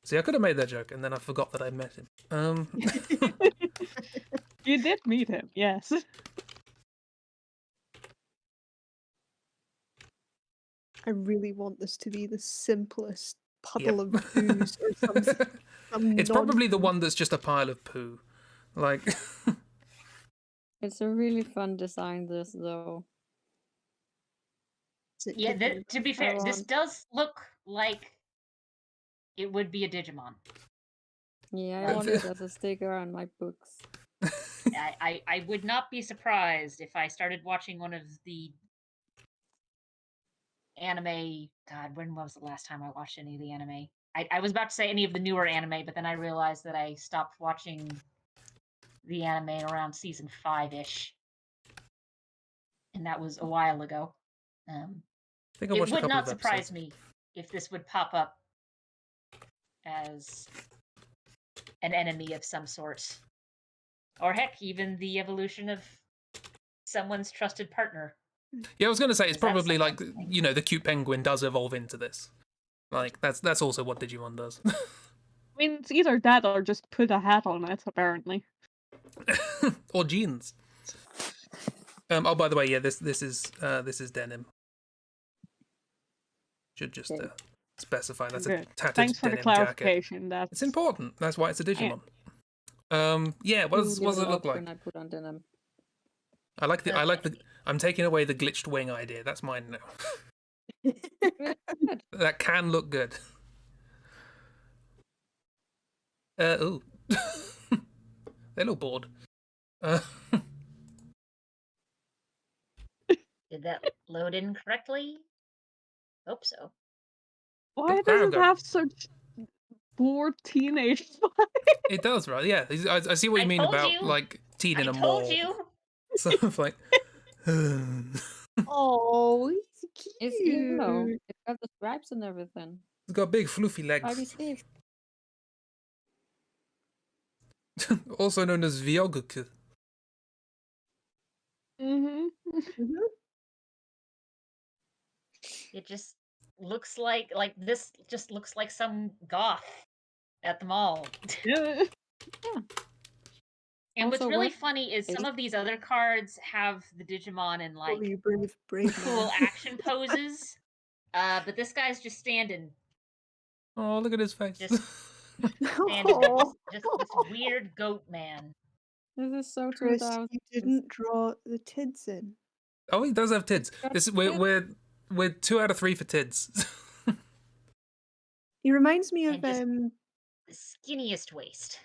See, I could have made that joke, and then I forgot that I met him. You did meet him, yes. I really want this to be the simplest puddle of booze or something. It's probably the one that's just a pile of poo. Like. It's a really fun design, this though. Yeah, to be fair, this does look like it would be a Digimon. Yeah, I want it as a sticker on my books. I would not be surprised if I started watching one of the anime. God, when was the last time I watched any of the anime? I was about to say any of the newer anime, but then I realized that I stopped watching the anime around season 5-ish. And that was a while ago. I think I it watched a would couple not of surprise episodes. me if this would pop up as an enemy of some sort. Or heck, even the evolution of someone's trusted partner. Yeah, I was going to say it's Is that probably like, something? you know, the cute penguin does evolve into this. Like that's also what Digimon does. I mean, it's either that or just put a hat on it, apparently. Or jeans. Oh, by the way, yeah, this is denim. Should just specify that's Good. a tattered Thanks for the denim jacket. clarification. That's It's important. That's why it's a Digimon. Yeah. What does it look like? When I put on denim. I like the. I'm taking away the glitched wing idea. That's mine now. That can look good. Ooh. They look bored. Did that load in correctly? Hope so. Why does it have such poor teenage vibe? It does, right? Yeah, I see what you mean told about you. like teen in I a told mall. you. Sort of like. Oh, he's cute. It's emo. It's got the stripes and everything. It's got big fluffy Party legs. sleeves. Also known as Vyoguku. Mm-hmm. It just looks like this just looks like some goth at the mall. Yeah. And what's Also, really what funny is some is- of these other cards have the Digimon in Oh, like you brave cool man. action poses. But this guy's just standing, Oh, look at his face. Just- standing there, Oh, just this weird goat man. This is so Chris, 2000. you didn't draw the tidds in. Oh, he does have tids. got This tids. we're 2 out of 3 for tids. He reminds me of And just- The skinniest waist.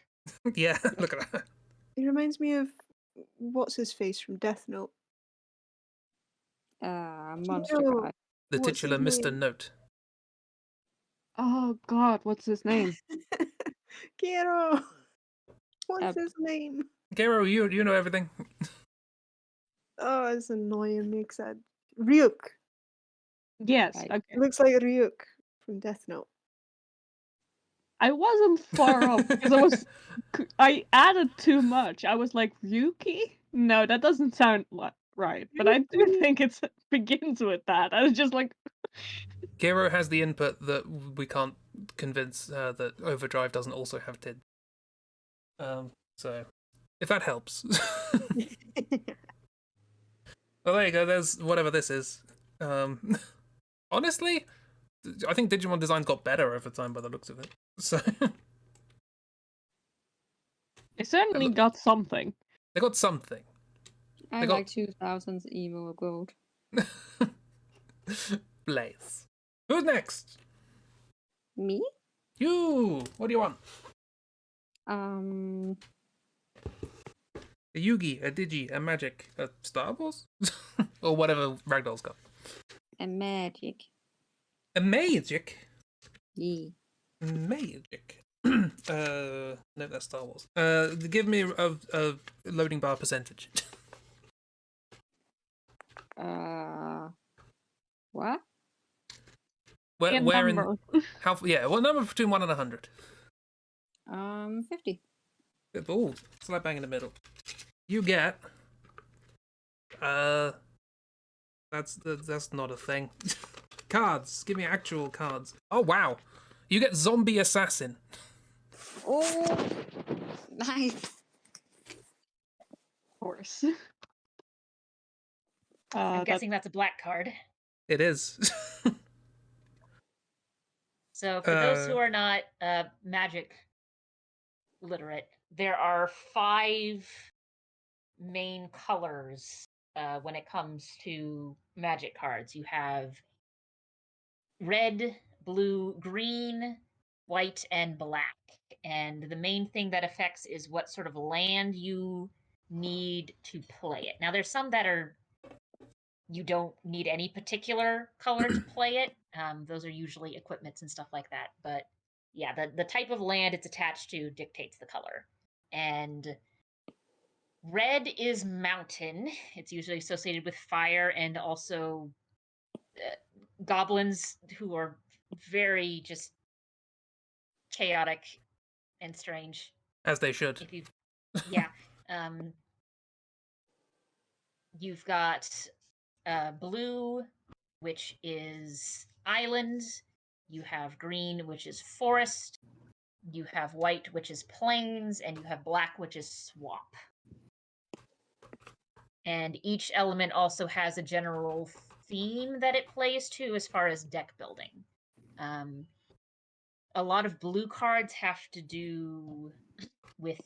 Yeah, look at that. he reminds me of what's his face from Death Note. Monster Kiro. guy. The What's titular his Mr. name? Note. Oh God, what's his name? Kiro. What's his name? Gero, you know everything. Oh, it's annoying me because Ryuk. Yes. Right. Okay. It looks like Ryuk from Death Note. I wasn't far off because I added too much. I was like Ryuki. No, that doesn't sound right. But I do think it begins with that. I was just like, Gero has the input that we can't convince that Overdrive doesn't also have tid. So if that helps. Well, there you go. There's whatever this is. Honestly, I think Digimon designs got better over time by the looks of it. So I certainly got something. they got something. I They got- like 2000s emo gold. Blaze. Who's next? Me? You. What do you want? A Yugi, a Digi, a Magic, a Star Wars, or whatever Ragdoll's got. A magic. A Magic. Yeah. Magic. No, that's Star Wars. Give me a loading bar percentage. What? Where in Number. how? Yeah, what number between 1 and 100? 50. Oh, slap bang in the middle. You get. That's not a thing. Cards. Give me actual cards. Oh wow, you get Zombie Assassin. Oh, nice. Of course. I'm guessing that's a black card. It is. So for those who are not magic literate, there are 5 main colors when it comes to magic cards. You have red, blue, green, white, and black. And the main thing that affects is what sort of land you need to play it. Now, there's some that are you don't need any particular color to play it. Those are usually equipments and stuff like that. But yeah, the type of land it's attached to dictates the color. And red is mountain. It's usually associated with fire and also goblins who are very just chaotic and strange. As they should. If you, yeah, you've got blue, which is island. You have green, which is forest. You have white, which is plains, and you have black, which is swamp. And each element also has a general theme that it plays to as far as deck building. A lot of blue cards have to do with...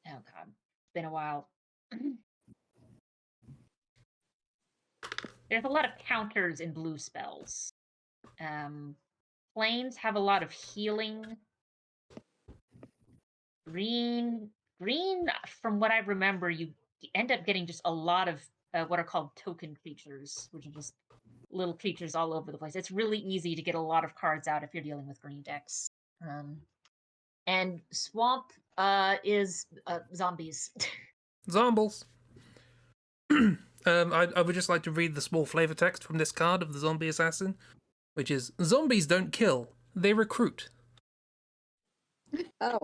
Oh god, it's been a while. There's a lot of counters in blue spells. Plains have a lot of healing. Green, from what I remember, you end up getting just a lot of what are called token creatures, which are just little creatures all over the place. It's really easy to get a lot of cards out if you're dealing with green decks. And Swamp is zombies. Zombies. I would just like to read the small flavor text from this card of the zombie assassin, which is, zombies don't kill, they recruit. Oh,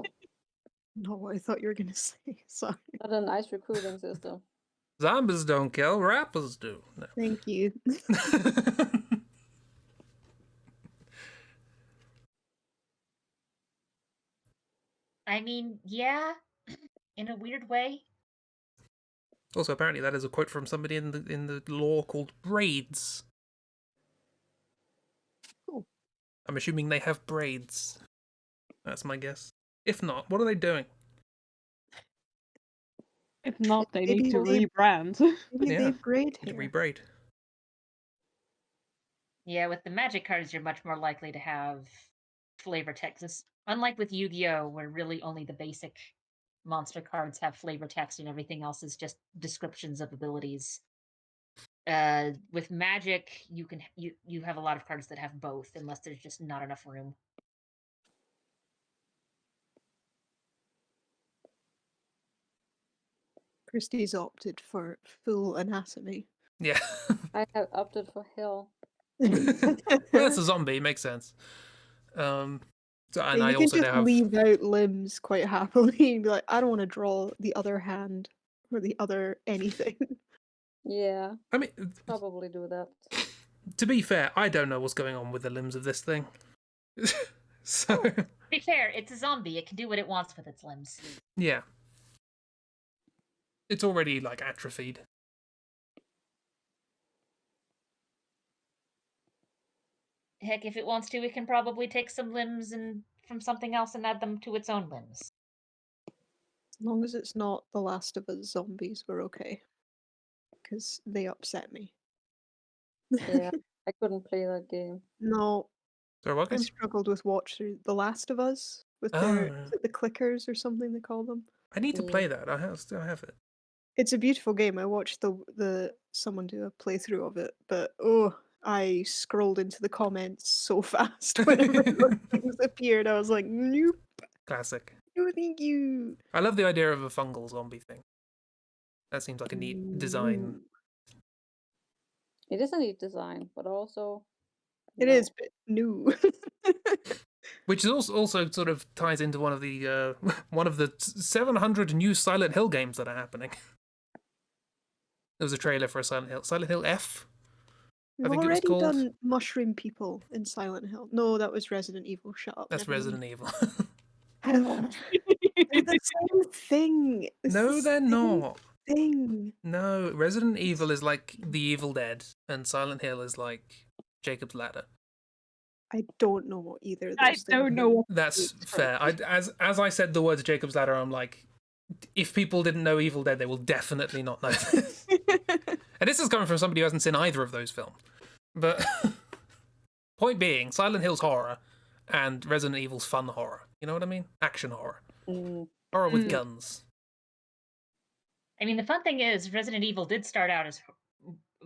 Not what I thought you were gonna say. Sorry. what a nice recruiting system. Zombies don't kill, rappers do. No. Thank you. I mean, yeah, in a weird way. Also, apparently that is a quote from somebody in the lore called braids. Cool. I'm assuming they have braids. That's my guess. If not, what are they doing? If not, they Maybe need to they- rebrand. Maybe Yeah. they've braid Need to hair. rebraid. Yeah, with the magic cards, you're much more likely to have flavor text. Unlike with Yu-Gi-Oh, where really only the basic monster cards have flavor text and everything else is just descriptions of abilities. With Magic, you have a lot of cards that have both, unless there's just not enough room. Christie's opted for full anatomy. Yeah. I have opted for Hill. Well, that's a zombie, makes sense. So, and you I can also just now have... leave out limbs quite happily and be like, I don't want to draw the other hand or the other anything. Yeah, I mean, probably do that. to be fair, I don't know what's going on with the limbs of this thing. So, To be fair, it's a zombie. It can do what it wants with its limbs. yeah. It's already, like, atrophied. Heck, if it wants to, it can probably take some limbs and from something else and add them to its own limbs. As long as it's not The Last of Us zombies, we're okay. Because they upset me. Yeah, I couldn't play that game. No, Sorry, what I game? struggled with watching The Last of Us with Oh, their yeah. is it the clickers or something they call them. I need to Yeah. play that. I still have it. It's a beautiful game. I watched the someone do a playthrough of it, but oh, I scrolled into the comments so fast whenever those things appeared. I was like, nope, Classic. no, thank you. I love the idea of a fungal zombie thing. That seems like a neat design. It is a neat design, but also It no. is, but no. Which is also sort of ties into one of the 700 new Silent Hill games that are happening. There was a trailer for a Silent Hill F. We've think it was already called- done mushroom people in Silent Hill. No, that was Resident Evil. Shut up. That's never Resident Evil. mind. They're the same thing. It's No, the they're same not. thing. No, Resident Evil is like The Evil Dead, and Silent Hill is like Jacob's Ladder. I don't know what either of those I things don't know are. what That's it's fair. As I said the words Jacob's Ladder, I'm like, if people didn't know Evil Dead, they will definitely not know this. And this is coming from somebody who hasn't seen either of those films. But point being, Silent Hill's horror and Resident Evil's fun horror. You know what I mean? Action horror. Mm, Horror with Mm. guns. I mean, the fun thing is, Resident Evil did start out as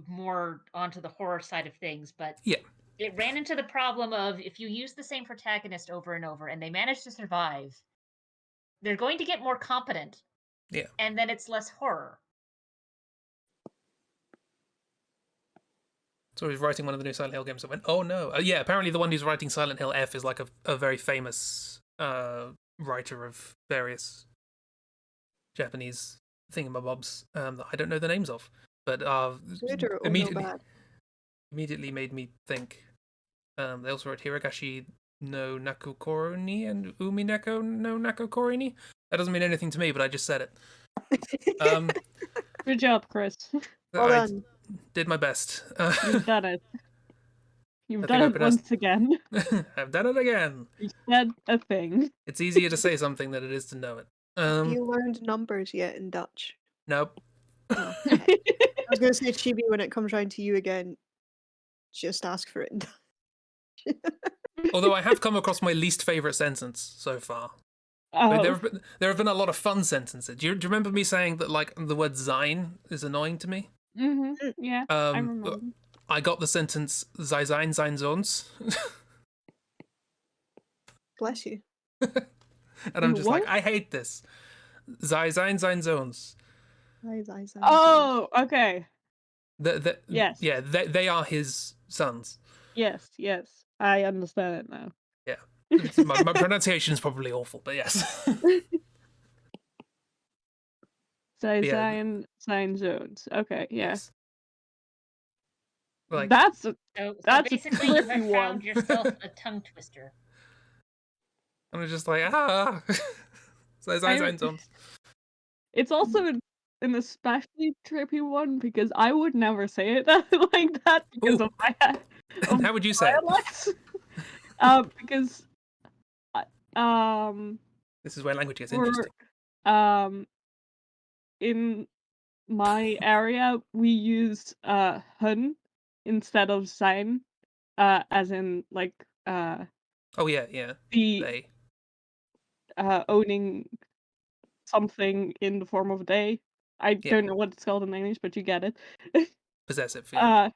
more onto the horror side of things, but Yeah. it ran into the problem of if you use the same protagonist over and over and they manage to survive, they're going to get more competent. Yeah. And then it's less horror. So he's writing one of the new Silent Hill games. I went, oh no. Yeah, apparently the one who's writing Silent Hill F is like a very famous writer of various Japanese thingamabobs that I don't know the names of. But Good or no bad? immediately made me think. They also wrote Hiragashi no Nakukoroni and Umi Neko no Nakukorini. That doesn't mean anything to me, but I just said it. Good job, Chris. Well I done. did my best. You've done it. You've I done think it I once again. I've done it again. You said a thing. It's easier to say something than it is to know it. Have you learned numbers yet in Dutch? Nope. No. I was going to say, Chibi, when it comes round to you again, just ask for it in Dutch. Although I have come across my least favourite sentence so far. Oh, But there have been a lot of fun sentences. Do you remember me saying that like the word "sein" is annoying to me? Yeah, I Um, remember. I got the sentence "Sei sein Zones," Bless you. and I'm You just like, what? I hate this. Sei sein Zones. Eyes. Oh, okay. Yes. Yeah, they are his sons. Yes. I understand it now. Yeah, my pronunciation is probably awful, but yes. But yeah, Sign zones. Okay, yeah. yes. Like That's a So That's a basically, you trippy have found one. yourself a tongue twister. I'm just like Sei I- sein Zones. It's also an especially trippy one because I would never say it like that because Ooh. of my of How would you say it? dialects. Because This is where language gets for interesting. in my area we use hun instead of sein, as in like Oh yeah. the They. owning something in the form of they. I Yeah. don't know what it's called in English, but you get it. Possessive. Yeah.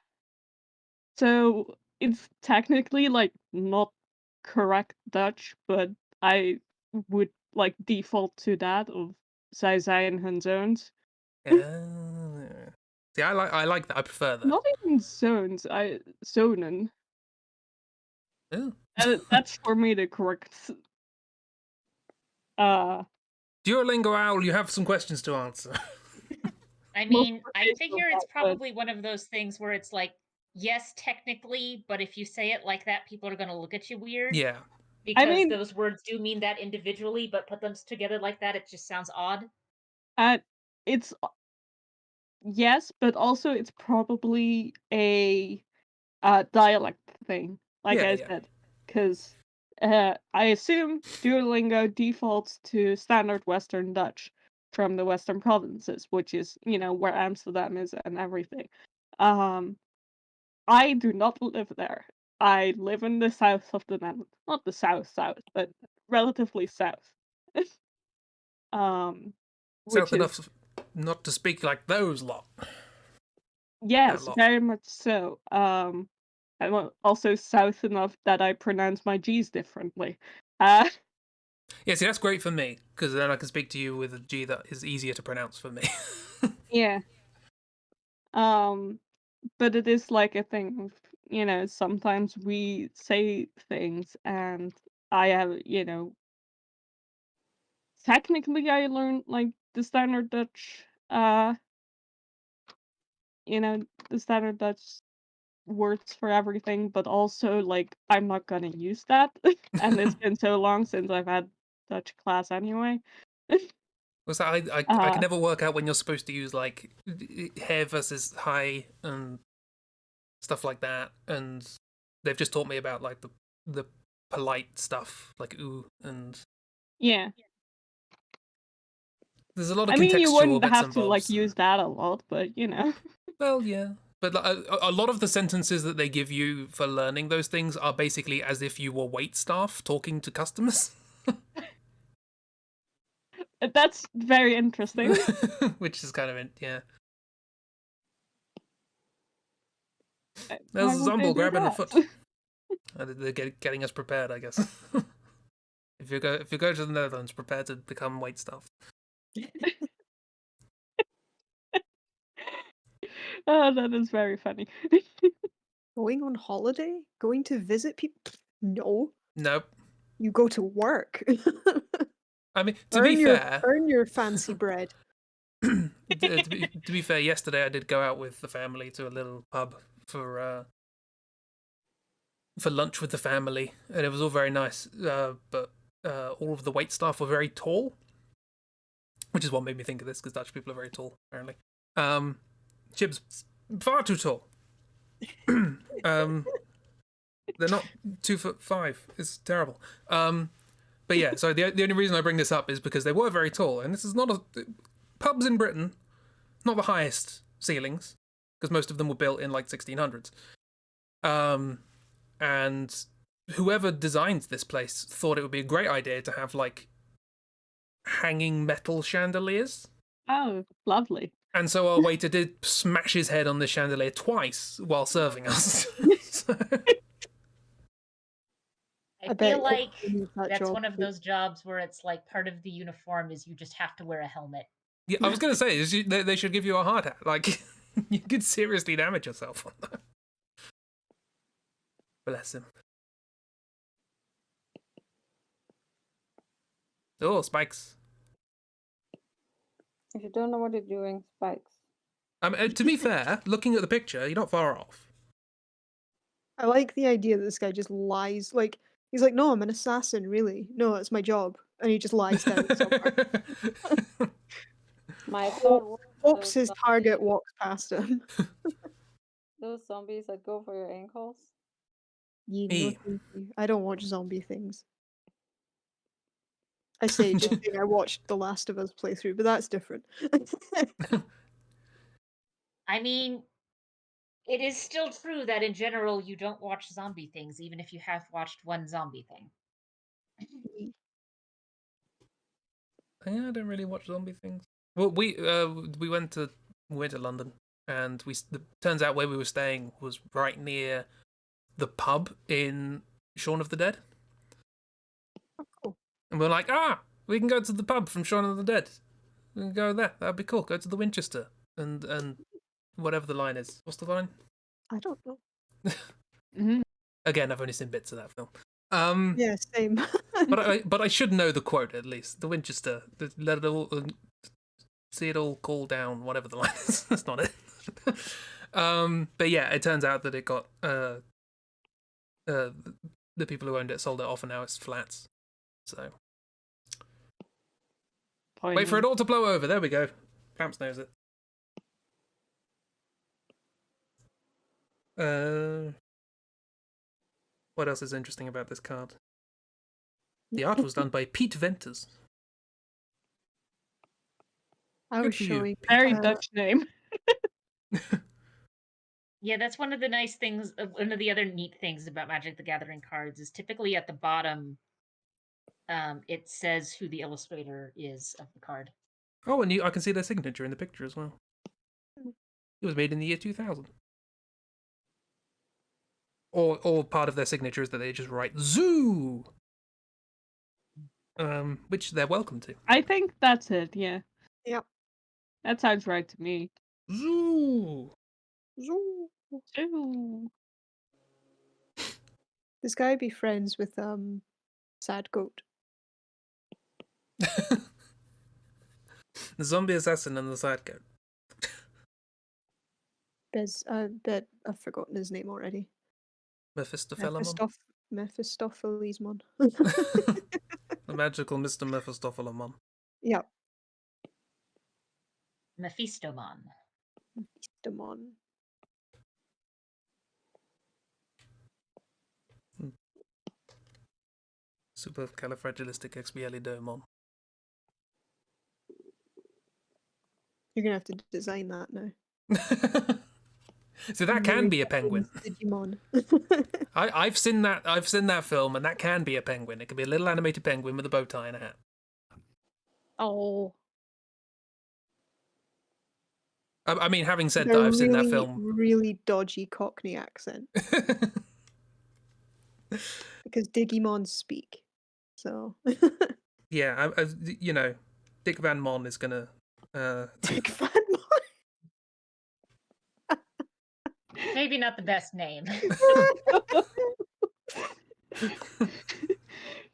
So it's technically like not correct Dutch, but I would like default to that of zij and hun zoons. See, I like that. I prefer that. Not even zoons, zonen. Ooh. That's for me the correct. Duolingo Owl, you have some questions to answer. I mean, I Multiplication figure of it's that, but- probably one of those things where it's like, yes, technically, but if you say it like that, people are going to look at you weird. Yeah. Because mean- those words do mean that individually, but put them together like that, it just sounds odd. It's yes, but also it's probably a dialect thing, like I Yeah. said, because I assume Duolingo defaults to standard Western Dutch from the Western provinces, which is where Amsterdam is and everything. I do not live there. I live in the south of the Netherlands, not the south, but relatively south. Which South enough not to speak like those lot. yes, lot. very much so. I'm also south enough that I pronounce my G's differently. Yeah, see, that's great for me, because then I can speak to you with a G that is easier to pronounce for me. Yeah. But it is like a thing of, sometimes we say things and I have, technically I learned like the standard Dutch, the standard Dutch words for everything, but also like I'm not gonna use that. And it's been so long since I've had Dutch class anyway. So I can never work out when you're supposed to use like hair versus high and stuff like that, and they've just taught me about like the polite stuff like ooh, and Yeah. there's a lot of I mean, you contextual wouldn't bits have and to like bobs. use that a lot, but Well, yeah. But like, a lot of the sentences that they give you for learning those things are basically as if you were wait staff talking to customers. That's very interesting. Which is kind of yeah. Why There's would they Zumble do grabbing a that? foot. They're getting us prepared, I guess. If you go to the Netherlands, prepare to become wait staff. Oh, that is very funny. Going on holiday? Going to visit people? No. Nope. You go to work. I mean, to be fair, earn your fancy bread. to be fair, yesterday I did go out with the family to a little pub for lunch with the family, and it was all very nice. But all of the wait staff were very tall, which is what made me think of this because Dutch people are very tall, apparently. Chib's far too tall. They're not 2'5". It's terrible. But yeah, so the only reason I bring this up is because they were very tall, and this is not pubs in Britain, not the highest ceilings, because most of them were built in like 1600s. And whoever designed this place thought it would be a great idea to have like hanging metal chandeliers. Oh, lovely. And so our waiter did smash his head on the chandelier twice while serving us. So- I bet feel like Courtney needs that that's job one of too. those jobs where it's like part of the uniform is you just have to wear a helmet. Yeah, I was going to say, they should give you a hard hat. Like, you could seriously damage yourself on that. Bless him. Oh, spikes. If you don't know what you're doing, spikes. To be fair, looking at the picture, you're not far off. I like the idea that this guy just lies. Like, he's like, no, I'm an assassin, really. No, it's my job. And he just lies down somewhere. My thought was Hopes those his target zombies, walks past him. those zombies that go for your ankles. No, Me. thank you. I don't watch zombie things. I say, just saying I watched The Last of Us playthrough, but that's different. I mean, it is still true that in general you don't watch zombie things, even if you have watched one zombie thing. Yeah, I don't really watch zombie things. Well, we went to London, and turns out where we were staying was right near the pub in Shaun of the Dead. Oh, cool. And we're like, we can go to the pub from Shaun of the Dead. We can go there. That'd be cool. Go to the Winchester and whatever the line is. What's the line? I don't know. Mhm. Again, I've only seen bits of that film. Yeah, same. But I should know the quote at least. The Winchester. Let it all see it all cool down. Whatever the line is. That's not it. But yeah, it turns out that it got the people who owned it sold it off, and now it's flats. So wait for it all to blow over. There we go. Clamps knows it. What else is interesting about this card? The art was done by Pete Venters. I Good was for you. showing Very Dutch name. Yeah, that's one of the nice things. One of the other neat things about Magic the Gathering cards is typically at the bottom, it says who the illustrator is of the card. Oh, and I can see their signature in the picture as well. It was made in the year 2000. Or part of their signature is that they just write zoo, which they're welcome to. I think that's it, yeah. Yep. That sounds right to me. Zoo. Ooh. This guy be friends with Sad Goat. The zombie assassin and the sidecoat. Bet I've forgotten his name already. Mephistophelemon. Mephistopheles-mon. The magical Mr. Mephistophelemon. Yep. Mephistomon. Demon. Supercalifragilisticexpialidocious. You're gonna have to design that now. So that can be a penguin. Digimon. I've seen that. I've seen that film, and that can be a penguin. It can be a little animated penguin with a bow tie and a hat. Oh. I mean, having said With that, a I've seen that really, film. really dodgy Cockney accent because Digimons speak. So Yeah, you know, Dick Van Mon is gonna. Dick Van Maybe not the best name.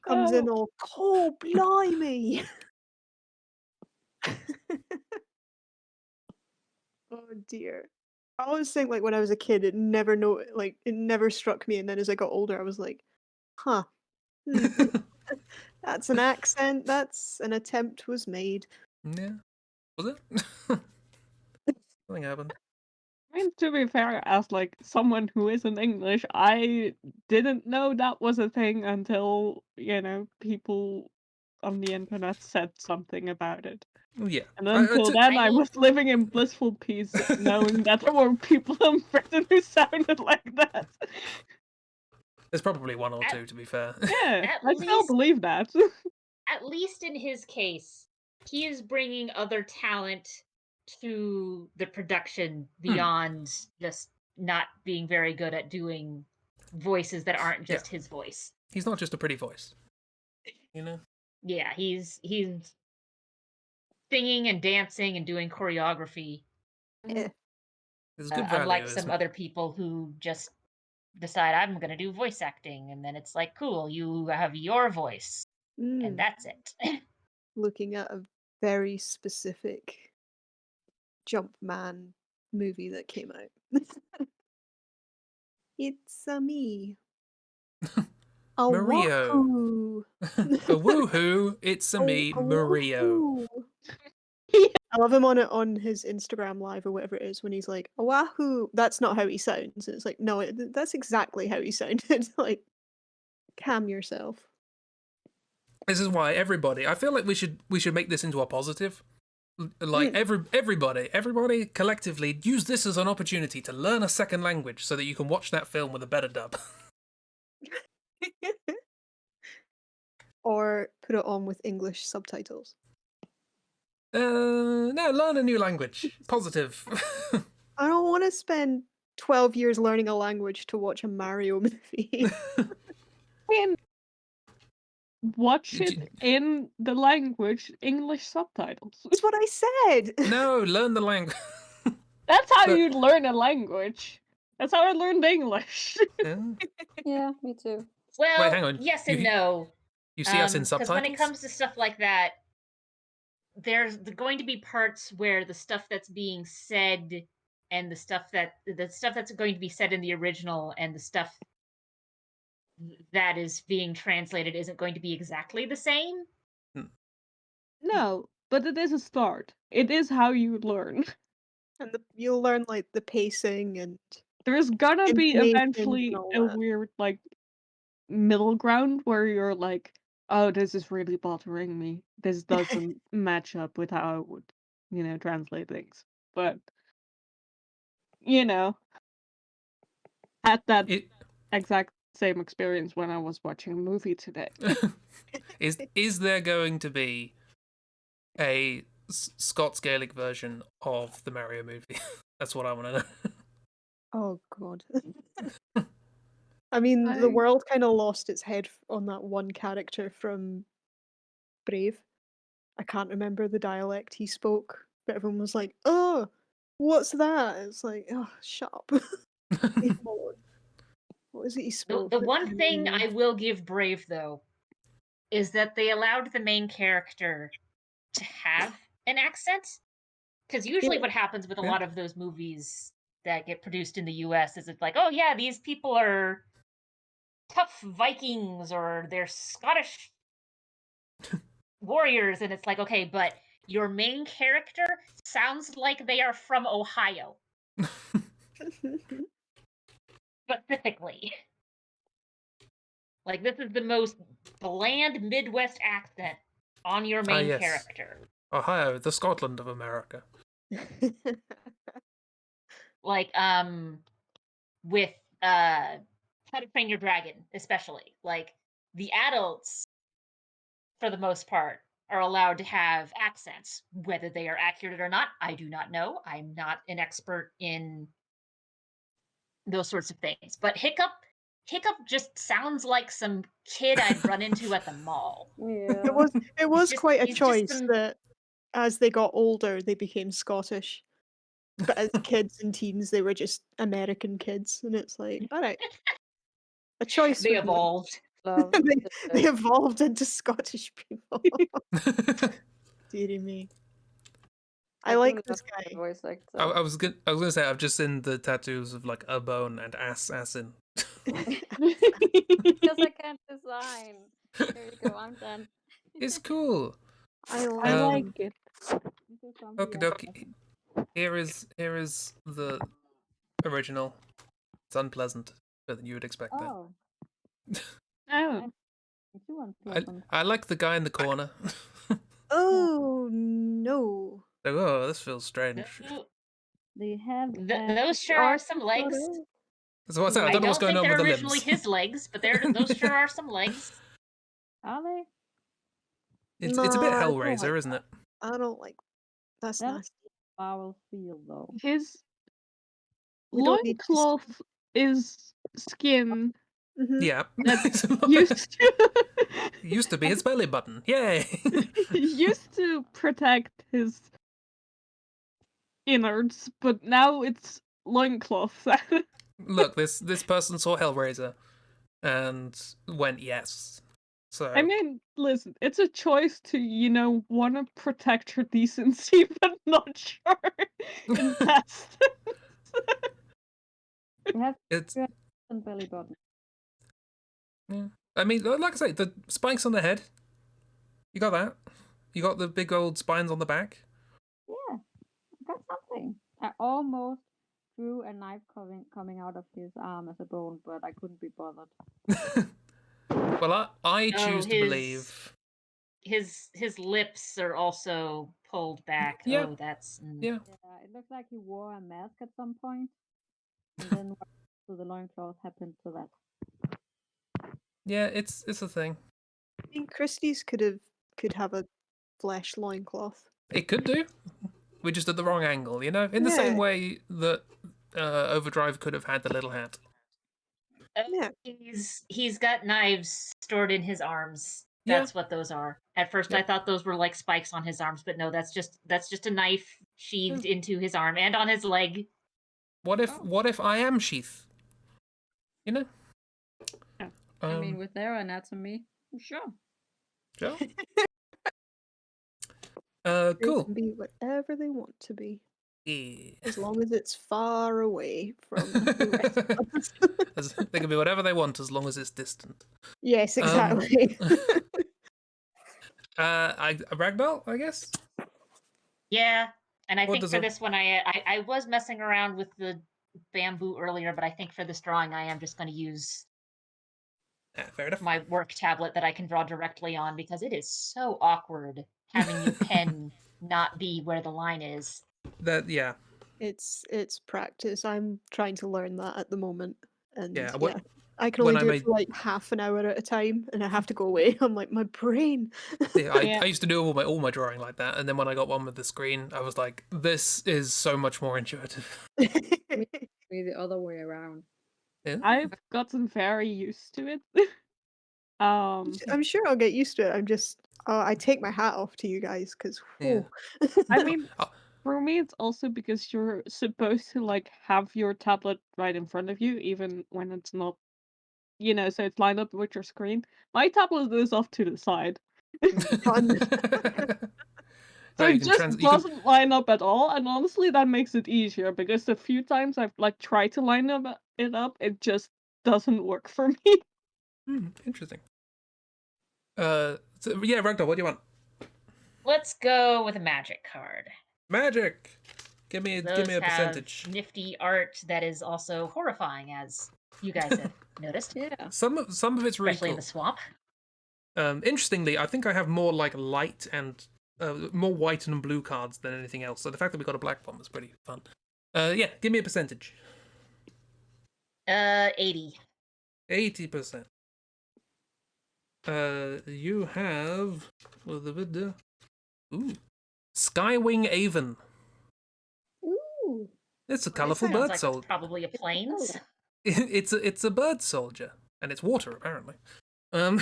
comes in all, oh blimey. Oh dear. I always think like when I was a kid, it never struck me, and then as I got older, I was like, huh. That's an accent. That's an attempt was made. Yeah, was it? Something happened. I mean, to be fair, as like someone who isn't English, I didn't know that was a thing until, people on the internet said something about it. Yeah. And until then, I I mean- was living in blissful peace, knowing that there were people in Britain who sounded like that. There's probably one or two, to be fair. Yeah, At I still least- believe that. At least in his case, he is bringing other talent to the production beyond just not being very good at doing voices that aren't just his voice. He's not just a pretty voice, you know. Yeah, he's singing and dancing and doing choreography. Yeah. There's good value. Unlike some other people who just decide I'm going to do voice acting, and then it's like, cool, you have your voice, and that's it. Looking at a very specific Jumpman movie that came out. It's me. A Mario. wahoo. A woohoo! It's a me, Mario. wahoo. I love him on his Instagram live or whatever it is when he's like, wahoo. That's not how he sounds. It's like, no, that's exactly how he sounded. Like, calm yourself. This is why everybody. I feel like we should make this into a positive. Like everybody collectively use this as an opportunity to learn a second language so that you can watch that film with a better dub. Or put it on with English subtitles. No, learn a new language. Positive. I don't want to spend 12 years learning a language to watch a Mario movie. Watch it in the language English subtitles. That's what I said. No, learn the language. That's how you learn a language. That's how I learned English. Yeah, me too. Well, wait, hang on. Yes and no. You see us in subtitles? Because when it comes to stuff like that, there's going to be parts where the stuff that's being said and the stuff that's going to be said in the original and the stuff that is being translated isn't going to be exactly the same. No, but it is a start. It is how you learn. And you'll learn like the pacing and there's gonna be intonations eventually and all a that. weird like middle ground where you're like, oh, this is really bothering me. This doesn't match up with how I would, translate things. But had that exact same experience when I was watching a movie today. Is there going to be a Scots Gaelic version of the Mario movie? That's what I want to know. Oh god. I mean, the world kind of lost its head on that one character from Brave. I can't remember the dialect he spoke, but everyone was like, "Oh, what's that?" It's like, "Oh, shut up." What is it he spoke? The one thing I will give Brave, though, is that they allowed the main character to have an accent. Because usually what happens with a lot of those movies that get produced in the US is it's like, oh yeah, these people are tough Vikings or they're Scottish warriors, and it's like, okay, but your main character sounds like they are from Ohio. Specifically. Like, this is the most bland Midwest accent on your main character. Ohio, the Scotland of America. Like, with How to Train Your Dragon, especially. Like, the adults, for the most part, are allowed to have accents. Whether they are accurate or not, I do not know. I'm not an expert in those sorts of things. But Hiccup just sounds like some kid I'd run into at the mall. Yeah. It was quite a choice that as they got older they became Scottish. But as kids and teens they were just American kids, and it's like, alright. A choice. They evolved. They evolved into Scottish people. Dearie me. I like this guy. Voice actor. I was gonna say I've just seen the tattoos of like a bone and assassin. Because I can't design. There you go. I'm done. It's cool. I like it. Okie dokie. Here is the original. It's unpleasant, but you would expect Oh. Oh. I like the guy in the corner. Oh no. Oh, this feels strange. They have those sure are some legs. So what's that? I don't know what's going on with the limbs. I don't think they're originally his legs, but those sure are some legs. Are they? It's a bit Hellraiser, isn't it? I don't like. That's nasty. foul feel though. His We don't need to loincloth is skin Mhm. Yeah. that It's a lot- used to It used to be his belly button. Yay! used to protect his innards, but now it's loincloth. Look, this person saw Hellraiser and went yes. So I mean, listen, it's a choice to, want to protect your decency, but not sure in that sense. We have it's some belly button. yeah. I mean, like I say, the spikes on the head. You got that. You got the big old spines on the back. Yeah, I got something. I almost drew a knife coming out of his arm as a bone, but I couldn't be bothered. Well, I Oh, choose to believe. his lips are also pulled back. Yeah. Oh, that's Yeah. Yeah, it looked like he wore a mask at some point, and then what to the loincloth happened to that. Yeah, it's a thing. I mean, Christie's could have a flesh loincloth. It could do. We're just at the wrong angle, you know? In the same Yeah. way that Overdrive could have had the little hat. Yeah. He's got knives stored in his arms. Yeah. That's what those are. At first, Yep. I thought those were like spikes on his arms, but no, that's just a knife sheathed into his arm and on his leg. What if I am Sheath? You know? Yeah. I mean, with their anatomy, sure. Sure. They Cool. can be whatever they want to be, Yeah. as long as it's far away from the rest of us. They can be whatever they want as long as it's distant. Yes, exactly. Ragdoll, I guess. Yeah, and I What think does for a- this one, I was messing around with the bamboo earlier, but I think for this drawing, I am just going to use Fair enough. my work tablet that I can draw directly on because it is so awkward having your pen not be where the line is. Yeah. It's practice. I'm trying to learn that at the moment, and Yeah, I can when only I do made- it for like half an hour at a time, and I have to go away. I'm like, my brain. Yeah, I Yeah. used to do all my drawing like that, and then when I got one with the screen, I was like, this is so much more intuitive. Be the other way around. Yeah. I've gotten very used to it. I'm sure I'll get used to it. I'm just, I take my hat off to you guys because, Yeah. I mean, Oh. for me, it's also because you're supposed to like have your tablet right in front of you, even when it's not, so it's lined up with your screen. My tablet is off to the side, fun. so Oh, you it can just you can- doesn't line up at all. And honestly, that makes it easier because the few times I've like tried to line it up, it just doesn't work for me. Interesting. So, yeah, Ragdoll, what do you want? Let's go with a magic card. Magic. Give me Those a have percentage. nifty art that is also horrifying, as you guys have noticed, Yeah. Some of it's really especially in cool. the swamp. Interestingly, I think I have more like light and more white and blue cards than anything else. So the fact that we got a black one was pretty fun. Yeah, give me a percentage. 80. 80%. You have Skywing Avon. Ooh. It's a What is colourful that? Sounds bird like soldier. it's probably a plains. It's a bird soldier, and it's water apparently. Oh.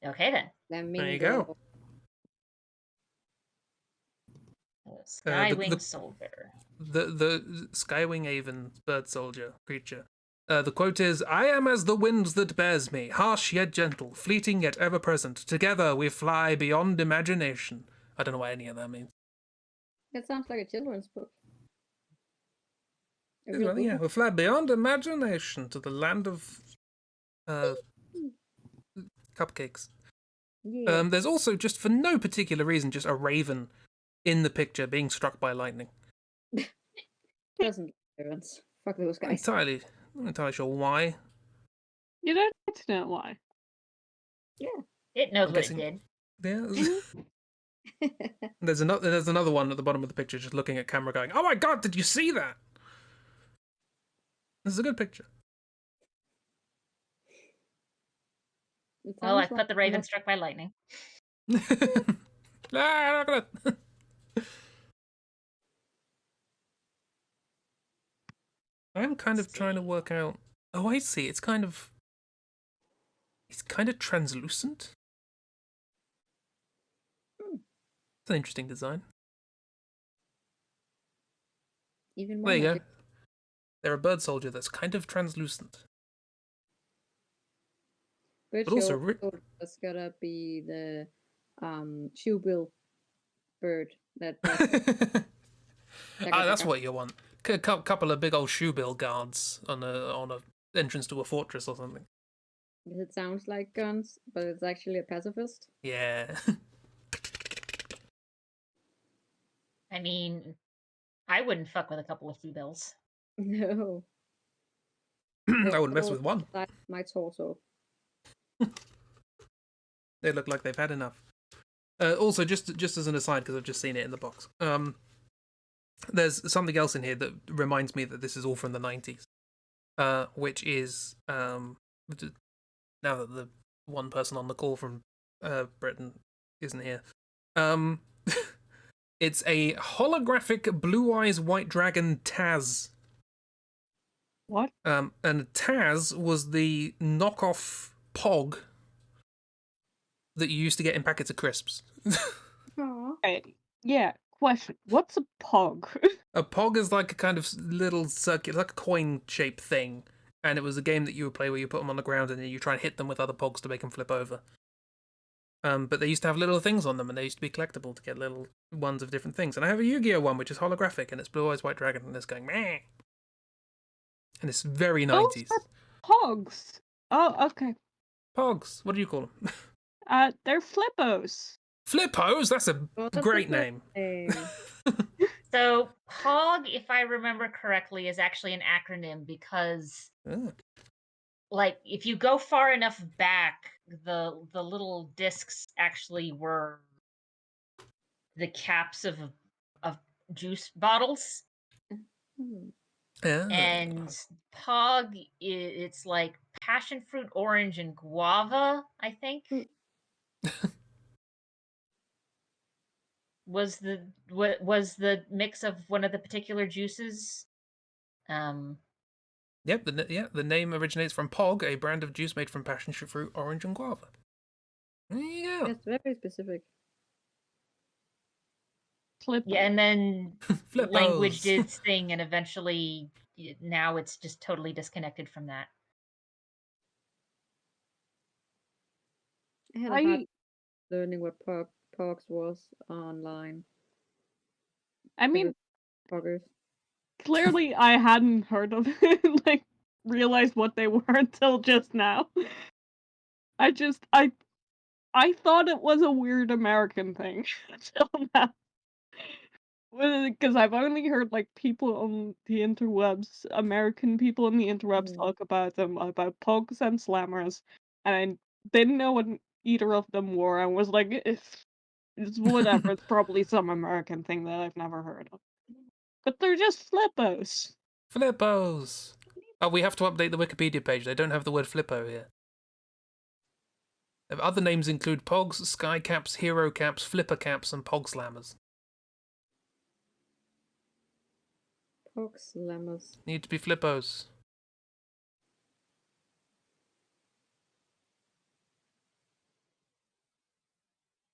Okay then. There you go. Skywing Soldier. The Skywing Avon bird soldier creature. The quote is, "I am as the wind that bears me, harsh yet gentle, fleeting yet ever present. Together we fly beyond imagination." I don't know what any of that means. That sounds like a children's book. Well, yeah, we fly beyond imagination to the land of cupcakes. Yeah. There's also, just for no particular reason, just a raven in the picture being struck by lightning. Doesn't make a difference. Fuck those Not guys. entirely sure why. You don't need to know why. It knows I'm what guessing- it Yeah. There's another one at the bottom of the picture just looking at camera going, "Oh my god, did you see that?" This is a good picture. Well, I've put the raven struck by lightning. Ah, look at it. I'm kind of trying to work out. Oh, I see. It's kind of translucent. It's an interesting design. Even more There you go. magic. They're a bird soldier that's kind of translucent. But also it's gotta be the shoebill bird. That's what you want. A couple of big old shoebill guards on a entrance to a fortress or something. It sounds like guns, but it's actually a pacifist. Yeah. I mean, I wouldn't fuck with a couple of shoebills. No. I wouldn't mess with one. My torso. They look like they've had enough. Also, just as an aside, because I've just seen it in the box, there's something else in here that reminds me that this is all from the 90s, which is, now that the one person on the call from Britain isn't here, it's a holographic Blue Eyes White Dragon Taz. What? And Taz was the knockoff Pog that you used to get in packets of crisps. Okay. Yeah. Question. What's a pog? A Pog is like a kind of little circular, like a coin-shaped thing, and it was a game that you would play where you put them on the ground and then you try and hit them with other Pogs to make them flip over. But they used to have little things on them, and they used to be collectible to get little ones of different things. And I have a Yu-Gi-Oh one which is holographic, and it's Blue Eyes White Dragon, and it's going meh. And it's very 90s. Those are pogs. Oh, okay. Pogs. What do you call them? They're flippos. Flippos? That's a great name. So POG, if I remember correctly, is actually an acronym because, like, if you go far enough back, the little discs actually were the caps of juice bottles. And POG, it's like passion fruit, orange, and guava, I think. was the mix of one of the particular juices. Yep, the name originates from Pog, a brand of juice made from passion fruit, orange, and guava. Yeah. It's very specific. Yeah, and then Flippos. language did its thing, and eventually now it's just totally disconnected from that. I had a hard learning what pogs was online. I mean, poggers. Clearly I hadn't heard of it, like, realized what they were until just now. I thought it was a weird American thing until now. Because I've only heard, like, people on the interwebs, American people on the interwebs talk about them, about pogs and slammers, and I didn't know what either of them were, and was like, it's whatever, it's probably some American thing that I've never heard of. But they're just flippos. Flippos! Oh, we have to update the Wikipedia page. They don't have the word flippo here. Other names include Pogs, Sky Caps, Hero Caps, Flipper Caps, and Pog Slammers. Pog Slammers. Need to be flippos.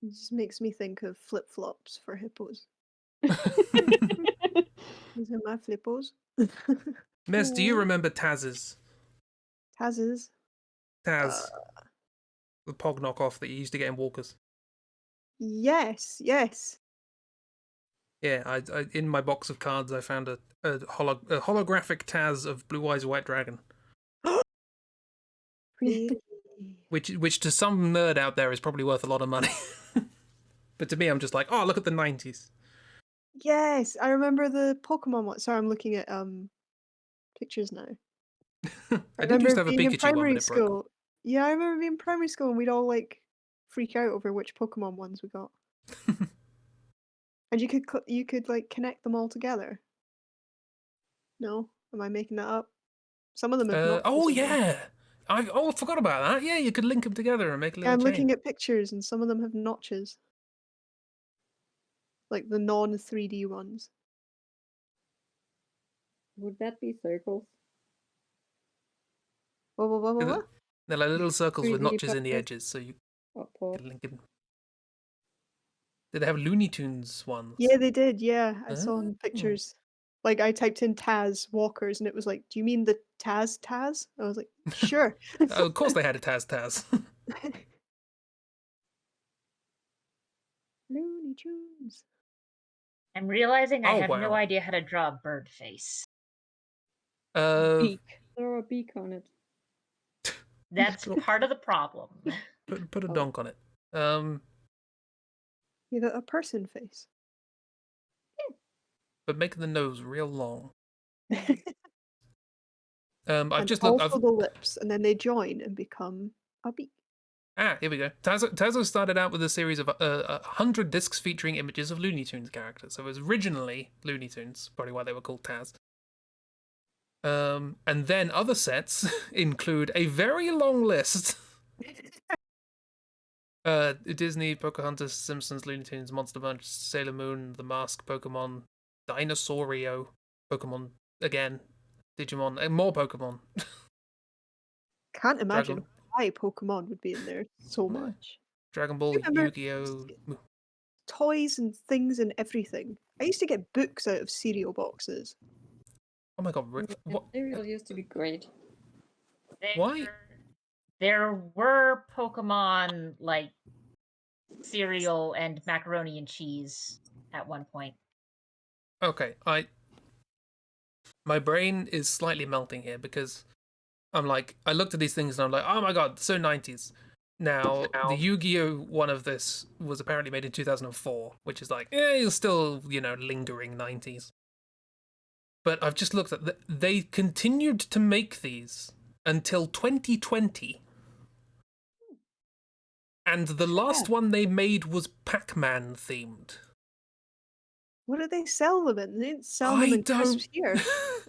It just makes me think of flip-flops for hippos. These are my flippos. Mess, do you remember Taz's? Taz's? Taz. The Pog knockoff that you used to get in Walkers. Yes. Yeah, I in my box of cards I found a holographic Taz of Blue Eyes White Dragon. Which to some nerd out there is probably worth a lot of money. But to me, I'm just like, oh, look at the 90s. Yes, I remember the Pokemon one. Sorry, I'm looking at pictures now. I did used to have a being in Pikachu one, primary but it broke. school. Yeah, I remember being in primary school and we'd all like freak out over which Pokemon ones we got. And you could like connect them all together. No, am I making that up? Some of them have not. Oh yeah, I forgot about that. Yeah, you could link them together and make a little I'm chain. looking at pictures and some of them have notches. like the non-3D ones. Would that be circles? What? They're like little circles with 3D notches in the puppets? edges, so you Oh, Paul. can link it. Did they have Looney Tunes ones? Yeah, they did. Yeah, I saw in Oh. pictures. Like I typed in Taz walkers, and it was like, "Do you mean the Taz Taz?" I was like, "Sure." Oh, of course they had a Taz. Looney Tunes. I'm realizing I Oh, have no wow. idea how to draw a bird face. Beak. Throw a beak on it. That's part of the problem. Put a Oh. donk on it. You got a person face. But make the nose real long. And I've just looked. also the lips, and then they join and become a beak. Here we go. Tazo started out with a series of 100 discs featuring images of Looney Tunes characters. So it was originally Looney Tunes, probably why they were called Taz. And then other sets include a very long list. Disney, Pocahontas, Simpsons, Looney Tunes, Monster Munch, Sailor Moon, The Mask, Pokemon, Dinosaurio, Pokemon again, Digimon, and more Pokemon. Can't imagine Dragon- why Pokemon would be in there so Yeah. much. Dragon Ball, remember- Yu-Gi-Oh! Toys and things and everything. I used to get books out of cereal boxes. Oh my god, what? Cereal used to be great. Why? There were Pokemon like cereal and macaroni and cheese at one point. Okay, my brain is slightly melting here because I'm like, I looked at these things and I'm like, oh my god, so 90s. Now, the Yu-Gi-Oh! One of this was apparently made in 2004, which is like, it's still, lingering 90s. But I've just looked at they continued to make these until 2020. And the last one they made was Pac-Man themed. What did they sell them in? They didn't sell them in crisps here.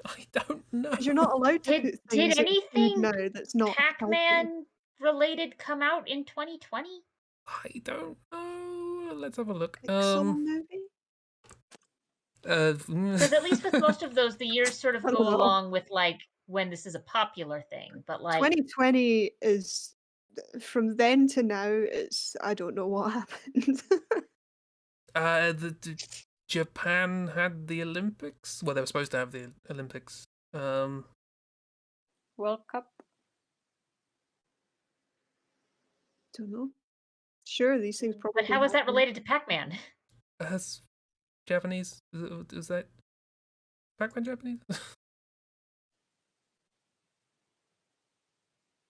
I don't know. Because you're not allowed to Did put things in food anything now that's not healthy. Pac-Man related come out in 2020? I don't know. Let's have a look. Pixel movie? Because at least with most of those, the years sort of I go don't know. along with like when this is a popular thing. But like 2020 is from then to now. It's I don't know what happened. the Japan had the Olympics. Well, they were supposed to have the Olympics. World Cup. Don't know. Sure, these things probably. but how is that happen. related to Pac-Man? Has Japanese? Is that Pac-Man Japanese?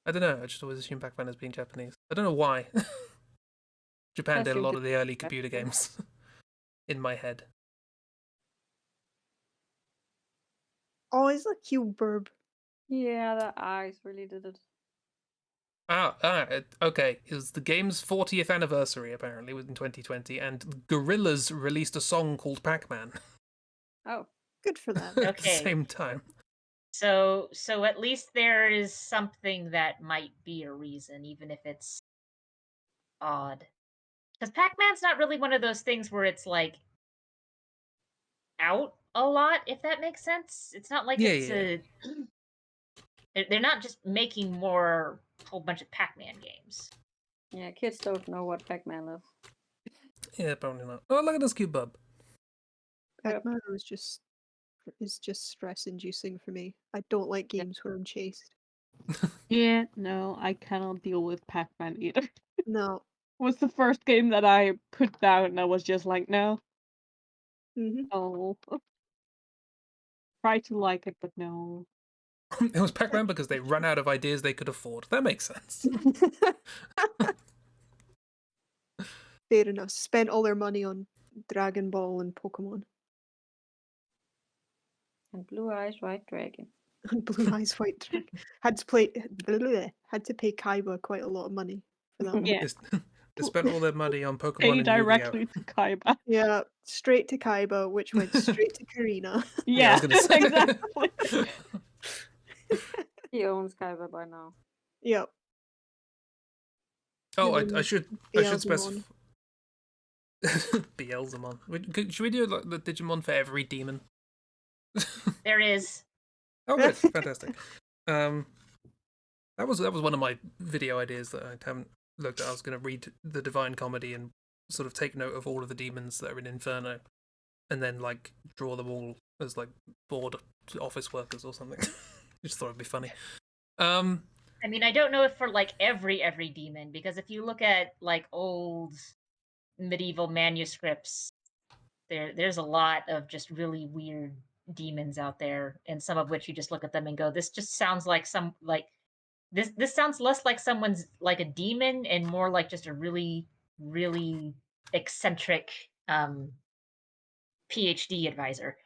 I don't know. I just always assume Pac-Man as being Japanese. I don't know why. Japan I did a assumed lot it of the early was computer Japanese. games in my head. Oh, it's a cute burb. Yeah, the eyes really did it. Okay. It was the game's 40th anniversary, apparently, in 2020, and Gorillaz released a song called Pac-Man Oh, Good for them. at the Okay. same time. So at least there is something that might be a reason, even if it's odd. Because Pac-Man's not really one of those things where it's like out a lot, if that makes sense. It's not like Yeah. they're not just making more whole bunch of Pac-Man games. yeah, kids don't know what Pac-Man is. Yeah, probably not. Oh, look at this cute bub. Pac-Man is just stress inducing for me. I don't like games where I'm chased. Yeah, no, I cannot deal with Pac-Man either. No. Was the first game that I put down and I was just like, no. Hmm. Oh. Try to like it, but no. It was Pac-Man because they ran out of ideas they could afford. That makes sense. Fair enough. Spent all their money on Dragon Ball and Pokemon. And Blue Eyes White Dragon. And Blue Eyes White Dragon. Had to pay Kaiba quite a lot of money for that one. Yeah, They spent all their money on Pokemon pay and Yu-Gi-Oh. directly to Kaiba. Yeah, straight to Kaiba, which went straight to Karina. Yeah, I Yeah, was gonna say. exactly. He owns Kaiba by now. Yep. Oh, And I then should Beelzebub. specify. Beelzemon. Should we do like the Digimon for every demon? There is. Oh, good, fantastic. That was one of my video ideas that I haven't looked at. I was going to read the Divine Comedy and sort of take note of all of the demons that are in Inferno, and then like draw them all as like bored office workers or something. Just thought it'd be funny. I mean, I don't know if for like every demon, because if you look at like old medieval manuscripts, there's a lot of just really weird demons out there, and some of which you just look at them and go, this just sounds like some like this sounds less like someone's like a demon and more like just a really eccentric PhD advisor.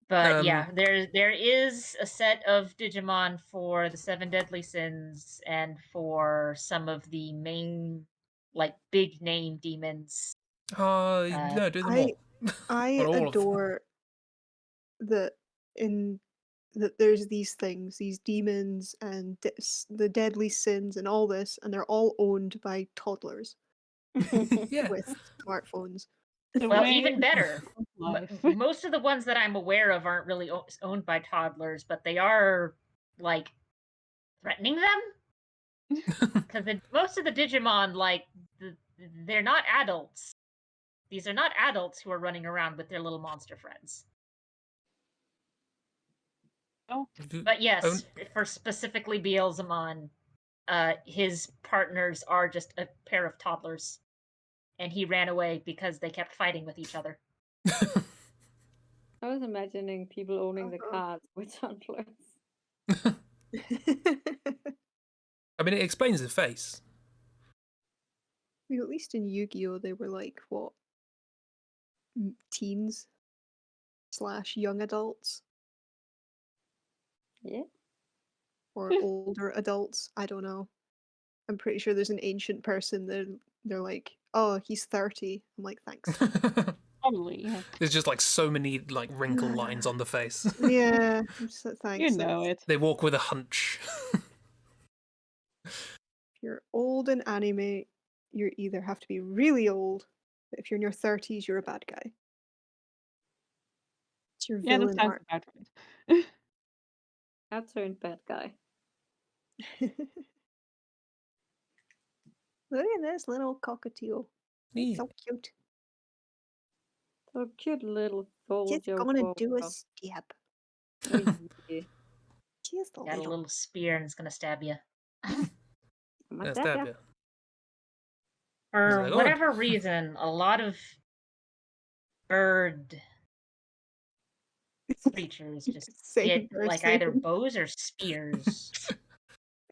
But yeah, there is a set of Digimon for the 7 Deadly Sins and for some of the main like big name demons. No, do them all. I Not all of them. adore that there's these things, these demons and the deadly sins and all this, and they're all owned by toddlers Yeah. with smartphones. Well, even better. Most of the ones that I'm aware of aren't really owned by toddlers, but they are like threatening them. Because most of the Digimon, like, they're not adults. These are not adults who are running around with their little monster friends. Oh. But yes, for specifically Beelzemon, his partners are just a pair of toddlers. And he ran away because they kept fighting with each other. I was imagining people owning the cards with toddlers. I mean, it explains the face. I mean, at least in Yu-Gi-Oh, they were like what, teens / young adults. Yeah. Or older adults. I don't know. I'm pretty sure there's an ancient person that they're like, oh, he's 30. I'm like, thanks. Probably, yeah. There's just like so many like wrinkle lines on the face. Yeah, so thanks. You know it. They walk with a hunch. If you're old in anime, you either have to be really old, but if you're in your 30s, you're a bad guy. It's your Yeah, that villain sounds arc. about right. I turned bad guy. Look at this little cockatiel. Yeah. So cute. So cute little soldier. Just gonna do a stab. Yeah. Just a Got a little. little spear and it's gonna stab you. Stab you. For like, whatever reason, a lot of bird creatures just Same get like person. either bows or spears.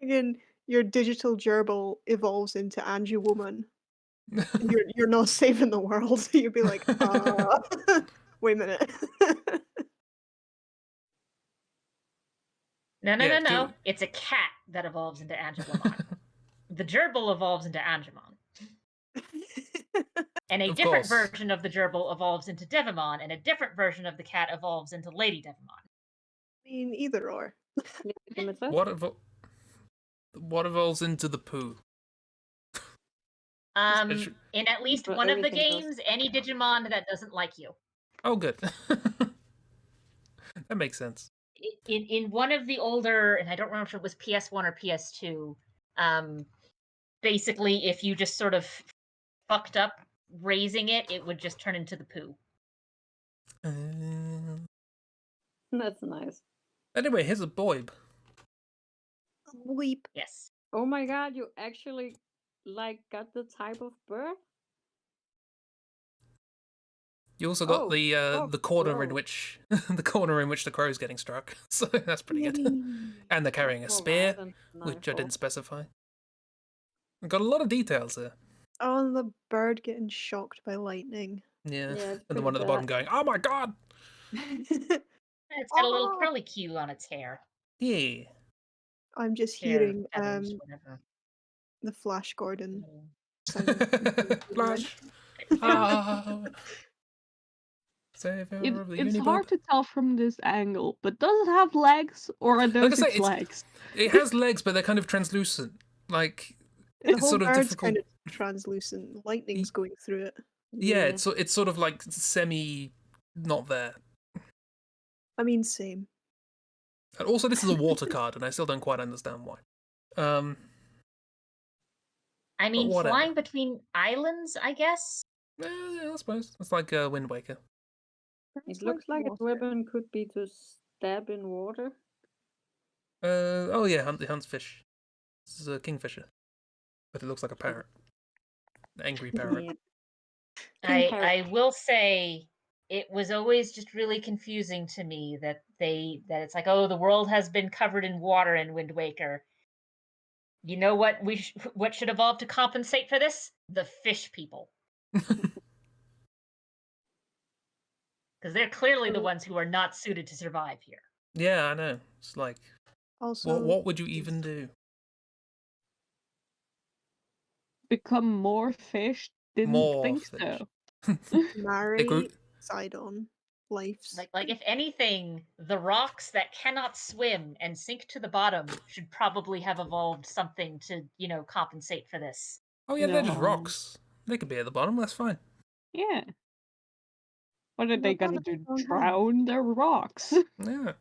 Again, your digital gerbil evolves into Angie Woman. You're not saving the world. You'd be like, wait a minute. No. It's a cat that evolves into Angelomon. The gerbil evolves into Angemon. And a different version of the gerbil evolves into Devimon, and a different version of the cat evolves into Lady Devimon. I mean, either or. What evolves into the poo? In at least one of the games, any Digimon that doesn't like you. Oh, good. That makes sense. In one of the older, and I don't remember if it was PS1 or PS2, basically, if you just sort of fucked up raising it, it would just turn into the poo. That's nice. Anyway, here's a boib. Weep. Yes. Oh my god, you actually like got the type of bird? You also got the corner in which the crow's getting struck, so that's pretty good. And they're carrying a spear, which I didn't specify. We've got a lot of details there. Oh, and the bird getting shocked by lightning. Yeah, it's and the one at the bottom going, "Oh my god!" It's got a little curly Q on its hair. Yeah. I'm just hearing the Flash Gordon sound. Flash. It's hard to tell from this angle, but does it have legs, or are those its legs? It has legs, but they're kind of translucent. Like, the it's whole sort of bird's difficult. kind of translucent. Lightning's going through it. Yeah, it's sort of like semi not there. I mean, same. And also, this is a water card, and I still don't quite understand why. I mean, whatever. flying between islands, I guess. Yeah, I suppose it's like Wind Waker. It looks like its weapon could be to stab in water. Oh yeah, he hunts fish. This is a kingfisher, but it looks like a parrot, an angry parrot. Yeah. I will say it was always just really confusing to me that it's like, oh, the world has been covered in water in Wind Waker. You know what what should evolve to compensate for this? The fish people. Because they're clearly the ones who are not suited to survive here. Yeah, I know. It's like, Also, what would you even do? Become more fish? Didn't More think fish. so. marry Sidon. Life's Like if anything, the rocks that cannot swim and sink to the bottom should probably have evolved something to, compensate for this. Oh yeah, they're just No. rocks. They could be at the bottom. That's fine. Yeah. What are they gonna do? don't know. Drown their rocks? Yeah.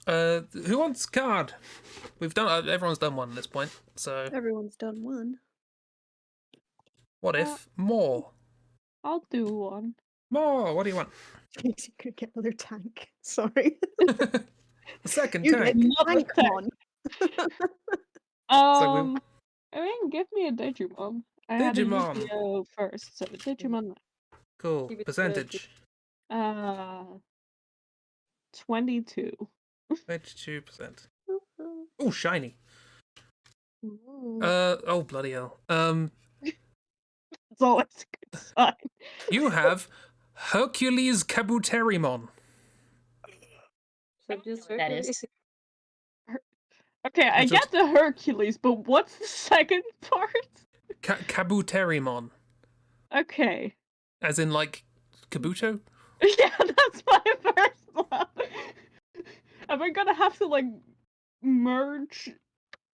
Who wants card? We've done. Everyone's done one at this point. So Everyone's done one. what if more? I'll do one. More. What do you want? You could get another tank. Sorry. The second You tank. get Another tank tank. one. I mean, give me a Digimon. I had a Digimon. Yu-Gi-Oh first, so Digimon. Cool. Keep it Percentage. 22. 22%. Oh, shiny. Ooh. Oh bloody hell. It's always a good sign. You have Hercules Kabuterimon. So just That is. Okay, I Which get the Hercules, but what's the second part? Kabuterimon. Okay. As in, like, Kabuto? Yeah, that's my first one. Am I gonna have to, like, merge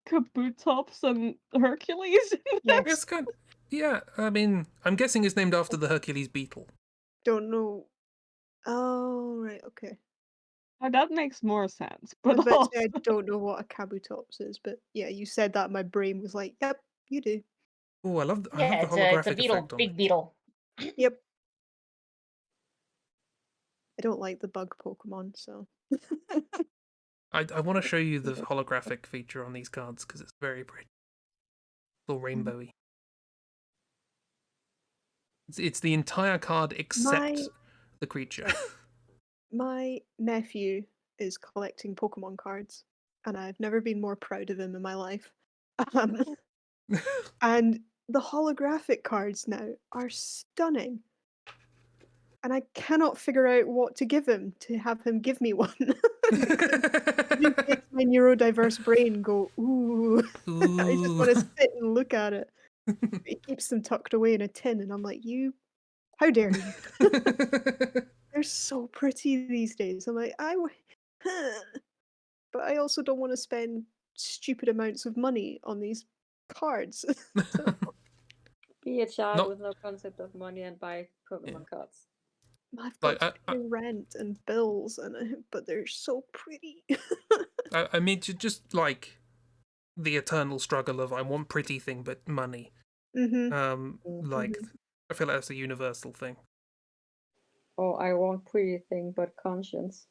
Kabutops and Hercules? Yes. It's kind yeah, I mean, I'm guessing it's named after the Hercules beetle. Don't know. Oh, right, okay. Oh, that makes more sense, I was but about also... to say I don't know what a Kabutops is, but yeah, you said that, my brain was like, yep, you do. Oh, I love the Yeah, it's holographic a beetle, effect on big it. beetle. Yep. I don't like the bug Pokemon, so. I want to show you the holographic feature on these cards because it's very pretty. It's all rainbowy. It's the entire card except the creature. My nephew is collecting Pokemon cards, and I've never been more proud of him in my life. And the holographic cards now are stunning. And I cannot figure out what to give him to have him give me one. It just makes my neurodiverse brain go, ooh. I just want to sit and look at it. He keeps them tucked away in a tin, and I'm like, how dare you? They're so pretty these days. I'm like, but I also don't want to spend stupid amounts of money on these cards. So, Be a child Not- with no concept of money and buy Pokemon cards. I've Like, got to pay rent and bills, but they're so pretty. I mean, just like the eternal struggle of I want pretty thing but money. Like I feel like that's a universal thing. Oh, I want pretty thing, but conscience.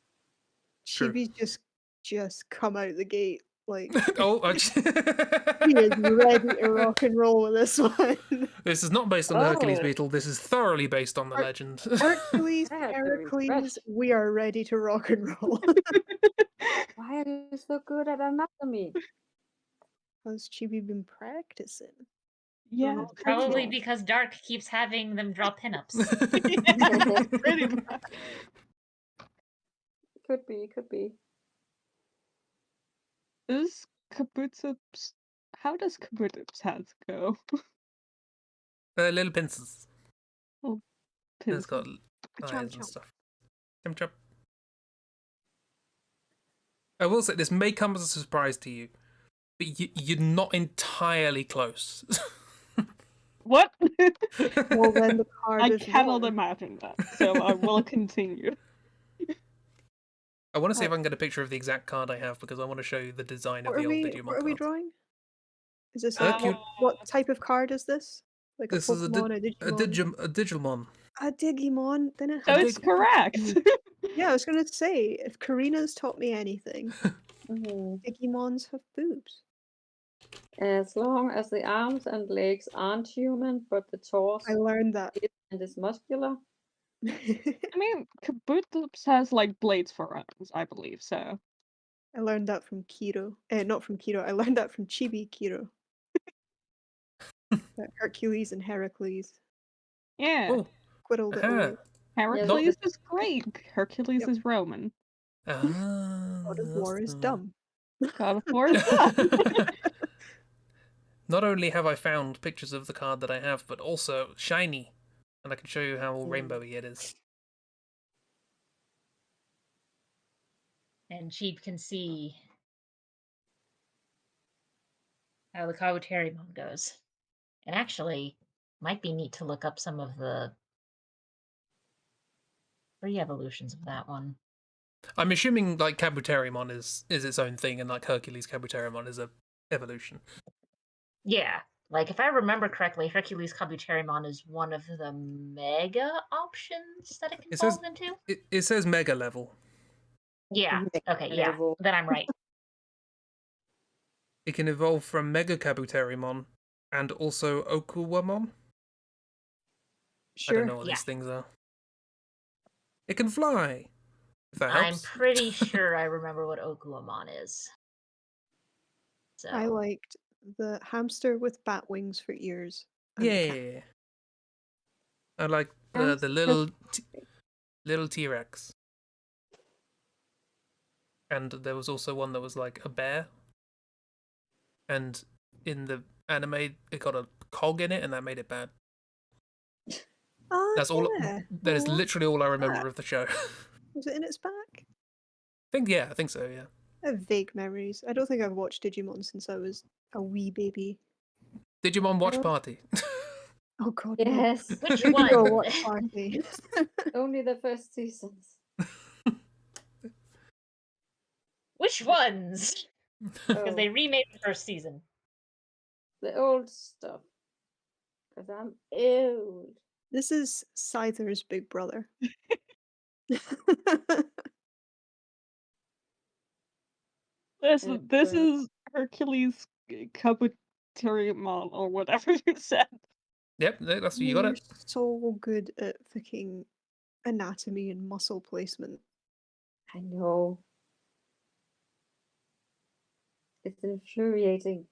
True. Chibi's just come out the gate like Oh, he is ready to rock and roll with this one. this is not based on the Hercules Oh. beetle. This is thoroughly based on the legend. Hercules, I had to Heracles, refresh. we are ready to rock and roll. Why are you so good at anatomy? Has Chibi been practicing? Yeah, not Probably Pokemon. because Dark keeps having them draw pinups. pretty much. Could be. Is Kabutops... How does Kabutops' hands go? Little pincers. Oh, It's got pincers. eyes Chomp and chomp. stuff. Chomp chomp. I will say this may come as a surprise to you. but you're not entirely close. What? Well, then the card I is cannot wrong. imagine that, so I will continue. I want to see if I can get a picture of the exact card I have because I want to show you the design of the old Digimon What are we cards. drawing? Is this Hercule- what type of card is this? Like a This is Pokemon, a Digimon? a Digimon. A Digimon? Then it So has it's to be- correct. Yeah, I was gonna say, if Karina's taught me anything, Mhm. Digimons have boobs. As long as the arms and legs aren't human, but the torso I learned that. and is muscular. I mean, Kabutops has like blades for arms, I believe. So I learned that from Kiro. Not from Kiro. I learned that from Chibi Kiro. Hercules and Heracles yeah, Oh, quiddled it aha. away. Heracles is Greek. Hercules Yep. is Roman. God of War is dumb. God of War is done. Not only have I found pictures of the card that I have, but also shiny, and I can show you how rainbowy it is. And Cheap can see how the Kabuterimon goes. And actually, might be neat to look up some of the free evolutions of that one. I'm assuming like Kabuterimon is its own thing, and like Hercules Kabuterimon is a evolution. Yeah, like if I remember correctly, Hercules Kabuterimon is one of the mega options that it can It says evolve into. it says mega level. Yeah. Okay. Yeah. Level. Then I'm right. It can evolve from Mega Kabuterimon and also Okuwamon. I don't Sure. know what Yeah. these things are. It can fly. If that I'm helps. pretty sure I remember what Okuamon is. So I liked the hamster with bat wings for ears. and the cat. Yeah. I like Hamster the little T-Rex. And there was also one that was like a bear. And in the anime, it got a cog in it, and that made it bad. Oh, That's all. yeah. That is Oh, literally all I remember of the show. was it in its back? I think so. Yeah. I have vague memories. I don't think I've watched Digimon since I was a wee baby. Digimon Watch Oh. Party. Oh god, Yes. which no. We could go one? watch party. Only the first seasons. Which ones? Because Oh, they remade the first season. the old stuff. Because I'm old. This is Scyther's big brother. This is Hercules Kabuterimon or whatever you said. Yep, that's you got You're it. so good at fucking anatomy and muscle placement. I know. It's infuriating.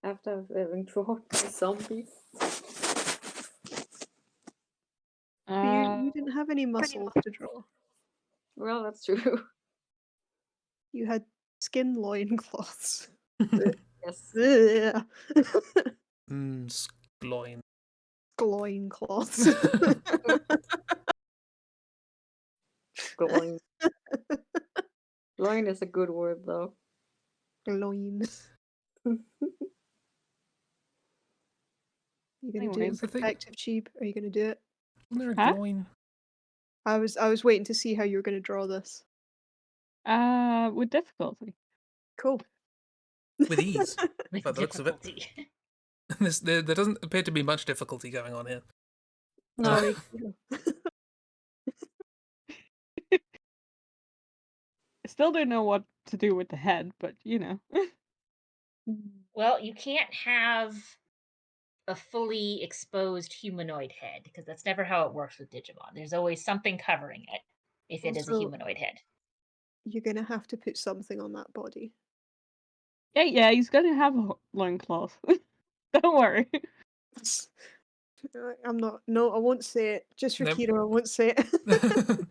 After having drawn the zombie. But you didn't have any muscles to draw. Well, that's true. You had skin loincloths. Yes. Ugh. Skloin. Loincloths. Glowing. Glowing is a good word, though. Loin. You gonna do Anyways. it protective cheap? Are you gonna do it? They're Huh? glowing. I was waiting to see how you were gonna draw this. With difficulty. Cool. With ease. With By the looks of it. difficulty. There doesn't appear to be much difficulty going on here. No. Sorry. I still don't know what to do with the head, but you know. Well, you can't have a fully exposed humanoid head because that's never how it works with Digimon. There's always something covering it if it is a Also- humanoid head. You're gonna have to put something on that body. Yeah, he's gonna have a loincloth. Don't worry. I'm not. No, I won't say it. Just for Nope. Kiro, I won't say it.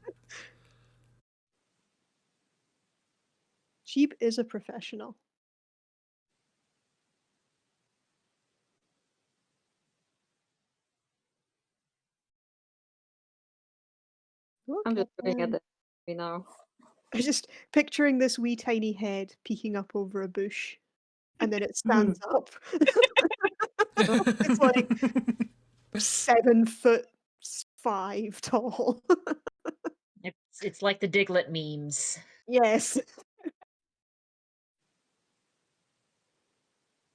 Sheep is a professional. I'm just Okay. looking at the movie now. I just picturing this wee tiny head peeking up over a bush, and then it stands up. It's like 7'5" tall. It's like the Diglett memes. Yes.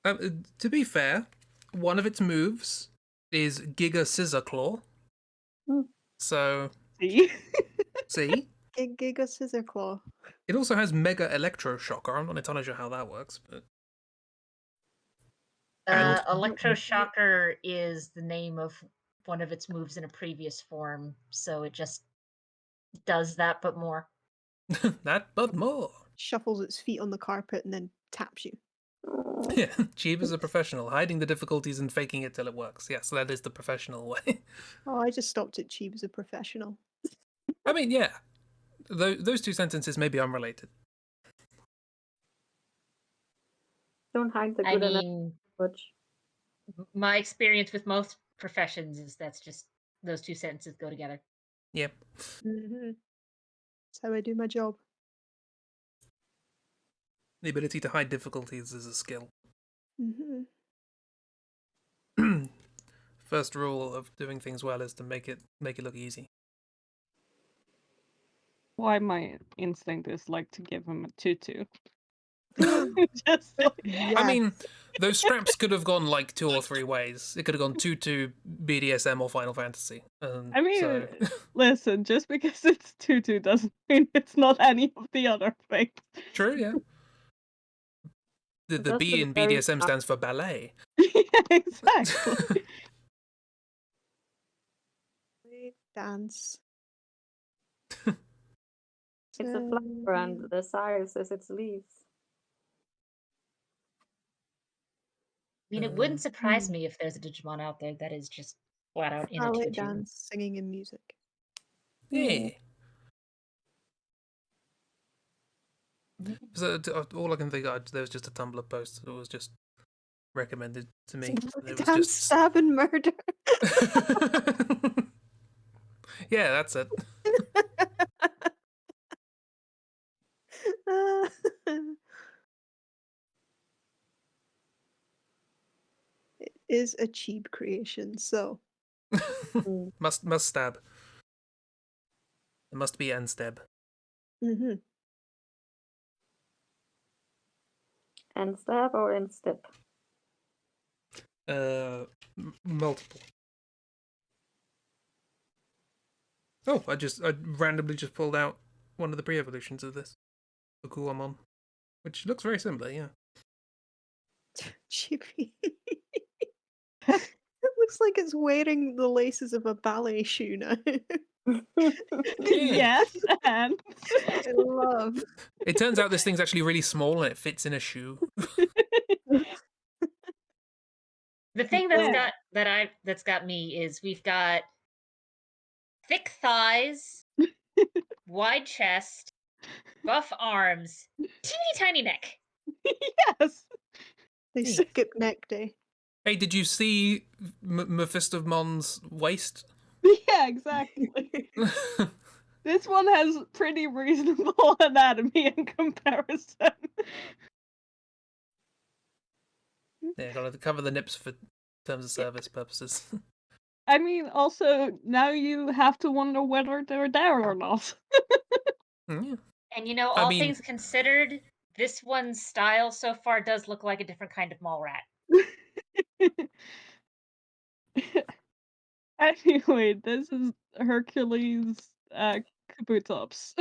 To be fair, one of its moves is Giga Scissor Claw. So, See? see? Giga Scissor Claw. It also has Mega Electroshocker. I'm not entirely sure how that works, but... And- Electroshocker is the name of one of its moves in a previous form, so it just does that, but more. That, but more. Shuffles its feet on the carpet and then taps you. Yeah, Chib is a professional, hiding the difficulties and faking it till it works. Yes, that is the professional way. Oh, I just stopped at Cheeb as a professional. I mean, yeah. Those two sentences may be unrelated. Don't hide the I good enough mean, much. my experience with most professions is that's just those two sentences go together. Yep. Mm-hmm. That's how I do my job. The ability to hide difficulties is a skill. Mm-hmm. First rule of doing things well is to make it look easy. Why my instinct is like to give him a tutu. Just like, Yes. I mean, those straps could have gone like 2 or 3 ways. It could have gone tutu, BDSM, or Final Fantasy. I mean, so... listen, just because it's tutu doesn't mean it's not any of the other things. True, yeah. The That's B a in very BDSM stands for ballet. Yeah, exactly. Dance. It's a flower and the size is its leaves. I mean, it wouldn't surprise me if there's a Digimon out there that is just flat out in a Ballet, tutu. dance, singing, and music. Yeah. So, all I can think of, there was just a Tumblr post that was just recommended to me. It was Dance, stab, and murder. Yeah, that's it. It is a cheap creation, so must stab. It must be and stab. mm-hmm. And stab or in step? Multiple. Oh, I randomly just pulled out one of the pre-evolutions of this, Okuamon, which looks very similar. Yeah. Chibi. It looks like it's wearing the laces of a ballet shoe now. Yes, and I love. It turns out this thing's actually really small and it fits in a shoe. The thing that's got me is we've got thick thighs, wide chest, buff arms, teeny tiny neck. yes. They skip neck day. Hey, did you see Mephistomon's waist? Yeah, exactly. This one has pretty reasonable anatomy in comparison. Yeah, gotta cover the nips for terms of service purposes. I mean, also, now you have to wonder whether they're there or not. Yeah. And you know, I all mean- things considered, this one's style so far does look like a different kind of mall rat. Anyway, this is Hercules Kabutops.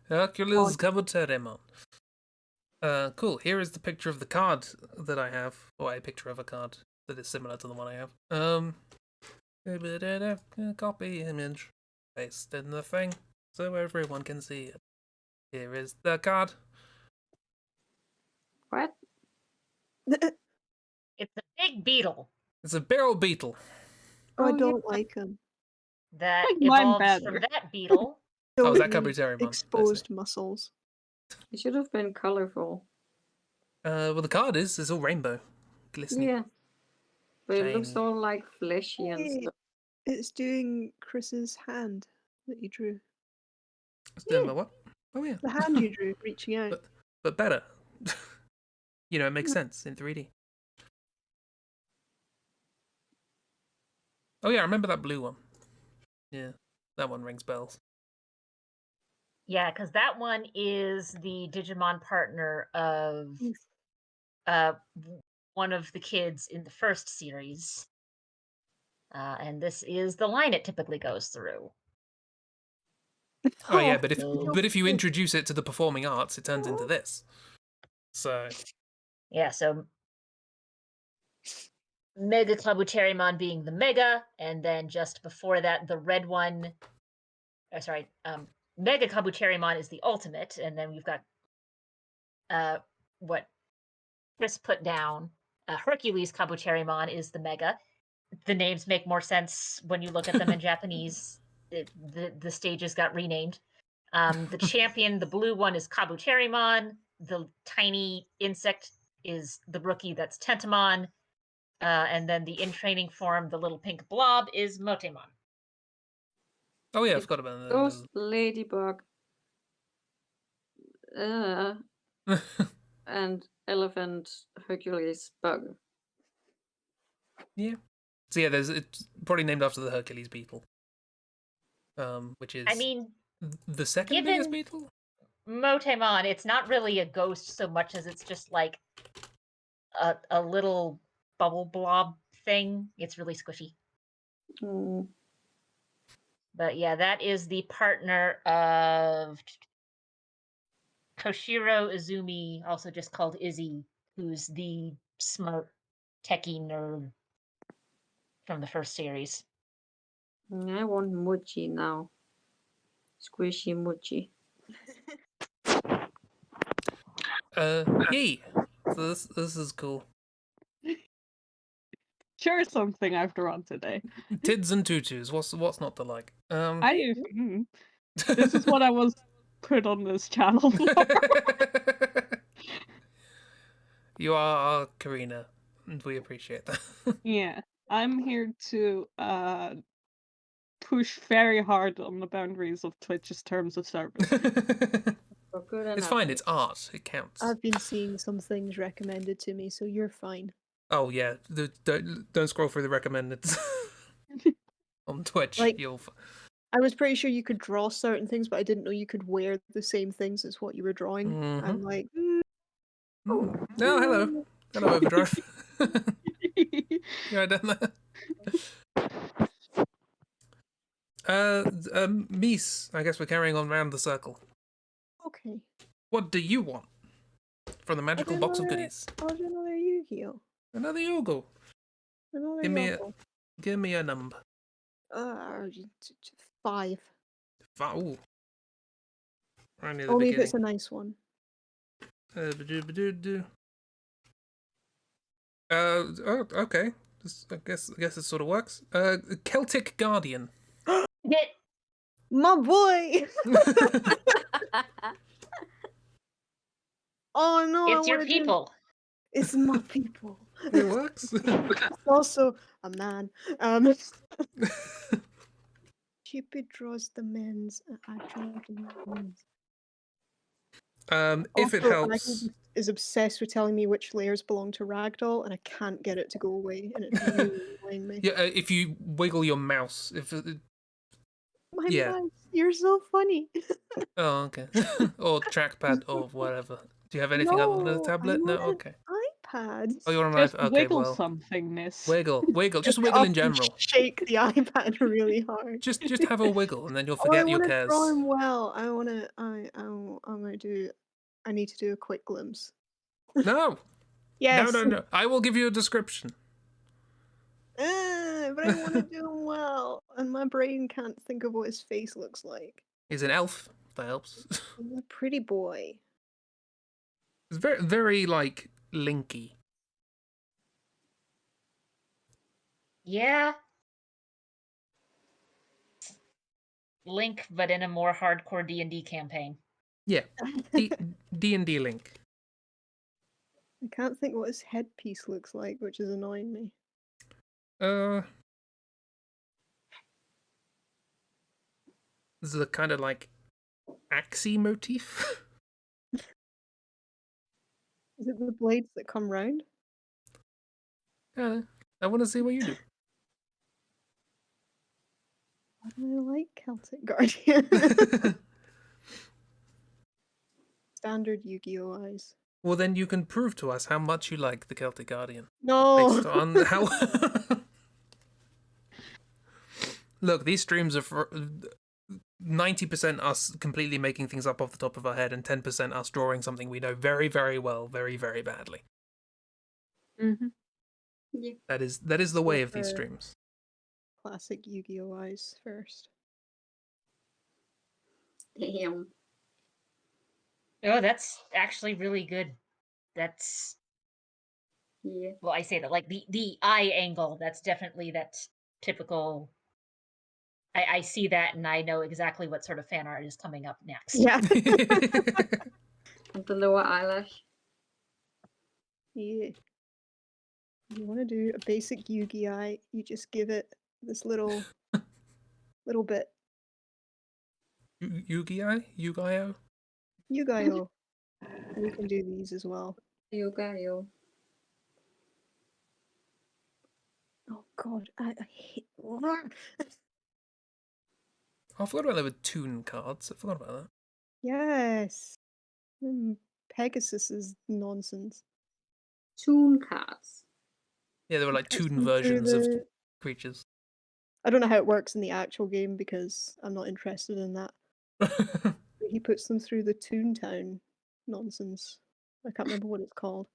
Hercules Kabuterimon. Cool. Here is the picture of the card that I have, or a picture of a card that is similar to the one I have. Copy image, paste in the thing so everyone can see it. Here is the card. What? It's a big beetle It's a barrel beetle. Oh, I Oh, don't yeah. like them. that Like mine evolves from better. that beetle. Oh, is that Totally Kabuterimon? exposed muscles. It should have been colorful. Well, the card is. It's all rainbow, glistening. Yeah. But it looks Shiny. all like fleshy and Hey, stuff. it's doing Chris's hand that you drew. Yeah. What? Oh yeah. The hand you drew reaching out. But better. You know, it makes sense in 3D. Oh yeah, I remember that blue one. Yeah, that one rings bells. Yeah, because that one is the Digimon partner of one of the kids in the first series. And this is the line it typically goes through. Oh yeah, but if you introduce it to the performing arts, it turns into this. So yeah, so Mega Kabuterimon being the Mega, and then just before that, the red one. Mega Kabuterimon is the ultimate, and then we've got what Chris put down. Hercules Kabuterimon is the Mega. The names make more sense when you look at them in Japanese. The stages got renamed. The champion, the blue one, is Kabuterimon. The tiny insect is the rookie, that's Tentamon. And then the in training form, the little pink blob, is Motemon. oh yeah, I forgot about that. Ghost ladybug and elephant Hercules bug. Yeah. So yeah, it's probably named after the Hercules beetle. Which is the second biggest beetle? Motemon, it's not really a ghost so much as it's just like a little bubble blob thing. It's really squishy. Mm. But yeah, that is the partner of Koshiro Izumi, also just called Izzy, who's the smart techie nerd from the first series. I want mochi now. Squishy mochi. Yay. So this is cool. Sure, something I've drawn today. Tidds and tutus. What's not to like? This is what I was put on this channel for. You are our Karina, and we appreciate that. Yeah, I'm here to push very hard on the boundaries of Twitch's terms of service. It's fine. It's art. It counts. I've been seeing some things recommended to me, so you're fine. Oh yeah, don't scroll through the recommended on Twitch. Like, I was pretty sure you could draw certain things, but I didn't know you could wear the same things as what you were drawing. Mm-hmm. I'm like, oh, hello, Overdrive. Yeah, I done that. Mies, I guess we're carrying on round the circle. Okay. What do you want from the magical box of goodies? I'll do another Yu-Gi-Oh. Another Yugo. Give me a number. 5. Ooh. Right near the Only beginning. if it's a nice one. Okay. I guess it sort of works. Celtic Guardian. My boy! Oh no! It's your people. It's my people. It works. It's also a man. Cupid draws the men's. I draw the men's. If it helps, is obsessed with telling me which layers belong to Ragdoll, and I can't get it to go away, and it's really annoying me. Yeah, if you wiggle your mouse, Mouse, you're so funny. Oh, okay. Or trackpad or whatever. Do you have anything other than a tablet? No, okay. iPad. Oh, you're on Just iPad. Okay, wiggle well, something, miss. Wiggle. Just wiggle in general. Shake the iPad really hard. Just have a wiggle, and then you'll forget your cares. I want to draw him well. I need to do a quick glimpse. No. Yes. No. I will give you a description. But I want to do him well, and my brain can't think of what his face looks like. He's an elf. That helps. He's a pretty boy. It's very, very like linky. Yeah. Link, but in a more hardcore D&D campaign. Yeah. D&D Link. I can't think what his headpiece looks like, which is annoying me. This is a kind of like axie motif. Is it the blades that come round? I want to see what you do. Why do I like Celtic Guardian? Standard Yu-Gi-Oh eyes. Well, then you can prove to us how much you like the Celtic Guardian. No. Based on how. Look, these streams are for 90% us completely making things up off the top of our head, and 10% us drawing something we know very, very well, very, very badly. Mm-hmm. Yeah. That is the way of these For streams. Classic Yu-Gi-Oh eyes first. Damn. Oh, that's actually really good. That's Yeah. well, I say that like the eye angle. That's definitely that's typical. I see that and I know exactly what sort of fan art is coming up next. Yeah. And the lower eyelash. Yeah. You want to do a basic Yugi eye, you just give it this little bit. Yu-Gi-Oh? Yu-Gi-Oh? Yu-Gi-Oh! And you can do these as well. Yoga, yo. Oh god, I hate... I forgot about there were Toon cards. I forgot about that. Yes! Pegasus is nonsense. Toon cards. Yeah, there were like Puts Toon them through versions of the- creatures. I don't know how it works in the actual game because I'm not interested in that. But he puts them through the Toontown nonsense. I can't remember what it's called.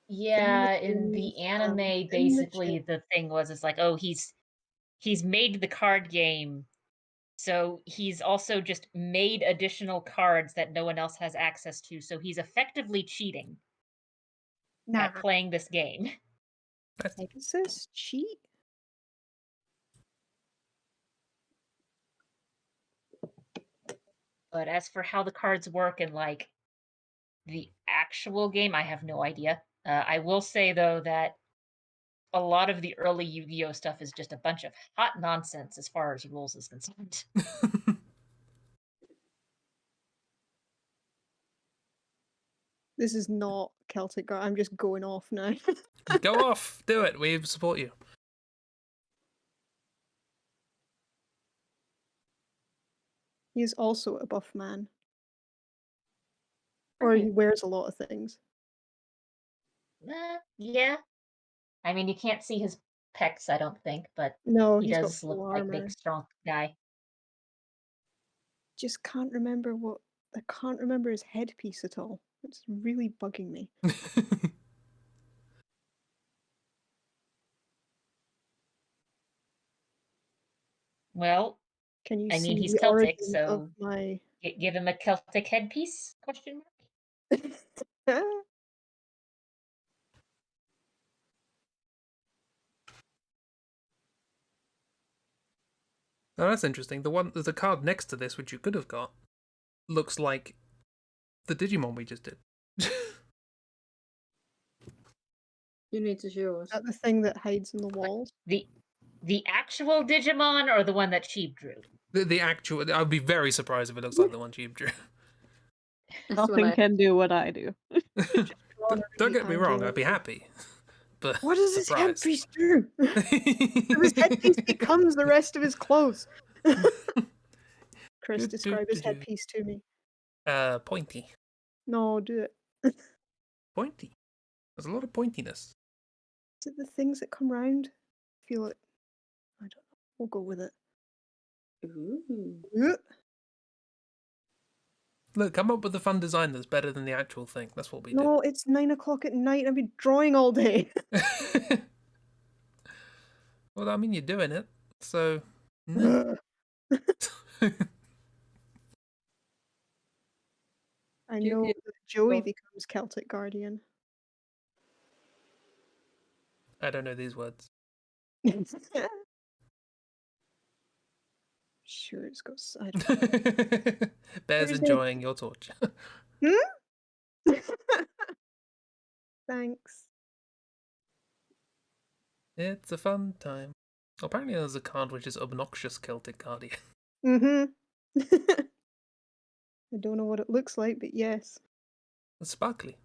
Yeah, in the Things, anime, in the basically the thing was it's like, oh, he's made the card game, so he's also just made additional cards that no one else has access to. So he's effectively cheating at playing this game. Pegasus cheat? But as for how the cards work in like the actual game, I have no idea. I will say though that a lot of the early Yu-Gi-Oh stuff is just a bunch of hot nonsense as far as rules is concerned. This is not Celtic Guard. I'm just going off now. Go off, do it. We support you. He is also a buff man. Or he wears a lot of things. Yeah. I mean, you can't see his pecs, I don't think, but No, he he's got does look full like a armor. big, strong guy. Just can't remember what... I can't remember his headpiece at all. It's really bugging me. Well, Can you I see mean, he's the Celtic, origin so of my... give him a Celtic headpiece? Question mark. Oh, that's interesting. The card next to this, which you could have got, looks like the Digimon we just did. You need to show us. Is that the thing that hides in the walls? The actual Digimon or the one that Sheep drew? The actual. I'd be very surprised if it looks like the one you drew. Nothing can do what I do. Don't get me wrong. I'd be happy. But What does his surprised. headpiece do? So his headpiece becomes the rest of his clothes. Chris, describe his headpiece to me. Pointy. No, do it. Pointy. There's a lot of pointiness. Is it the things that come round? I feel it. I don't know. We'll go with it. Ooh. Look, come up with a fun design that's better than the actual thing. That's what we do. No, it's 9 o'clock at night. I've been drawing all day. Well, I mean, you're doing it, so. I know that Joey becomes Celtic Guardian. I don't know these words. Sure, it's got side. Bear's enjoying your torture. Thanks. It's a fun time. Apparently, there's a card which is obnoxious Celtic Guardian. Mm-hmm. I don't know what it looks like, but yes. It's sparkly.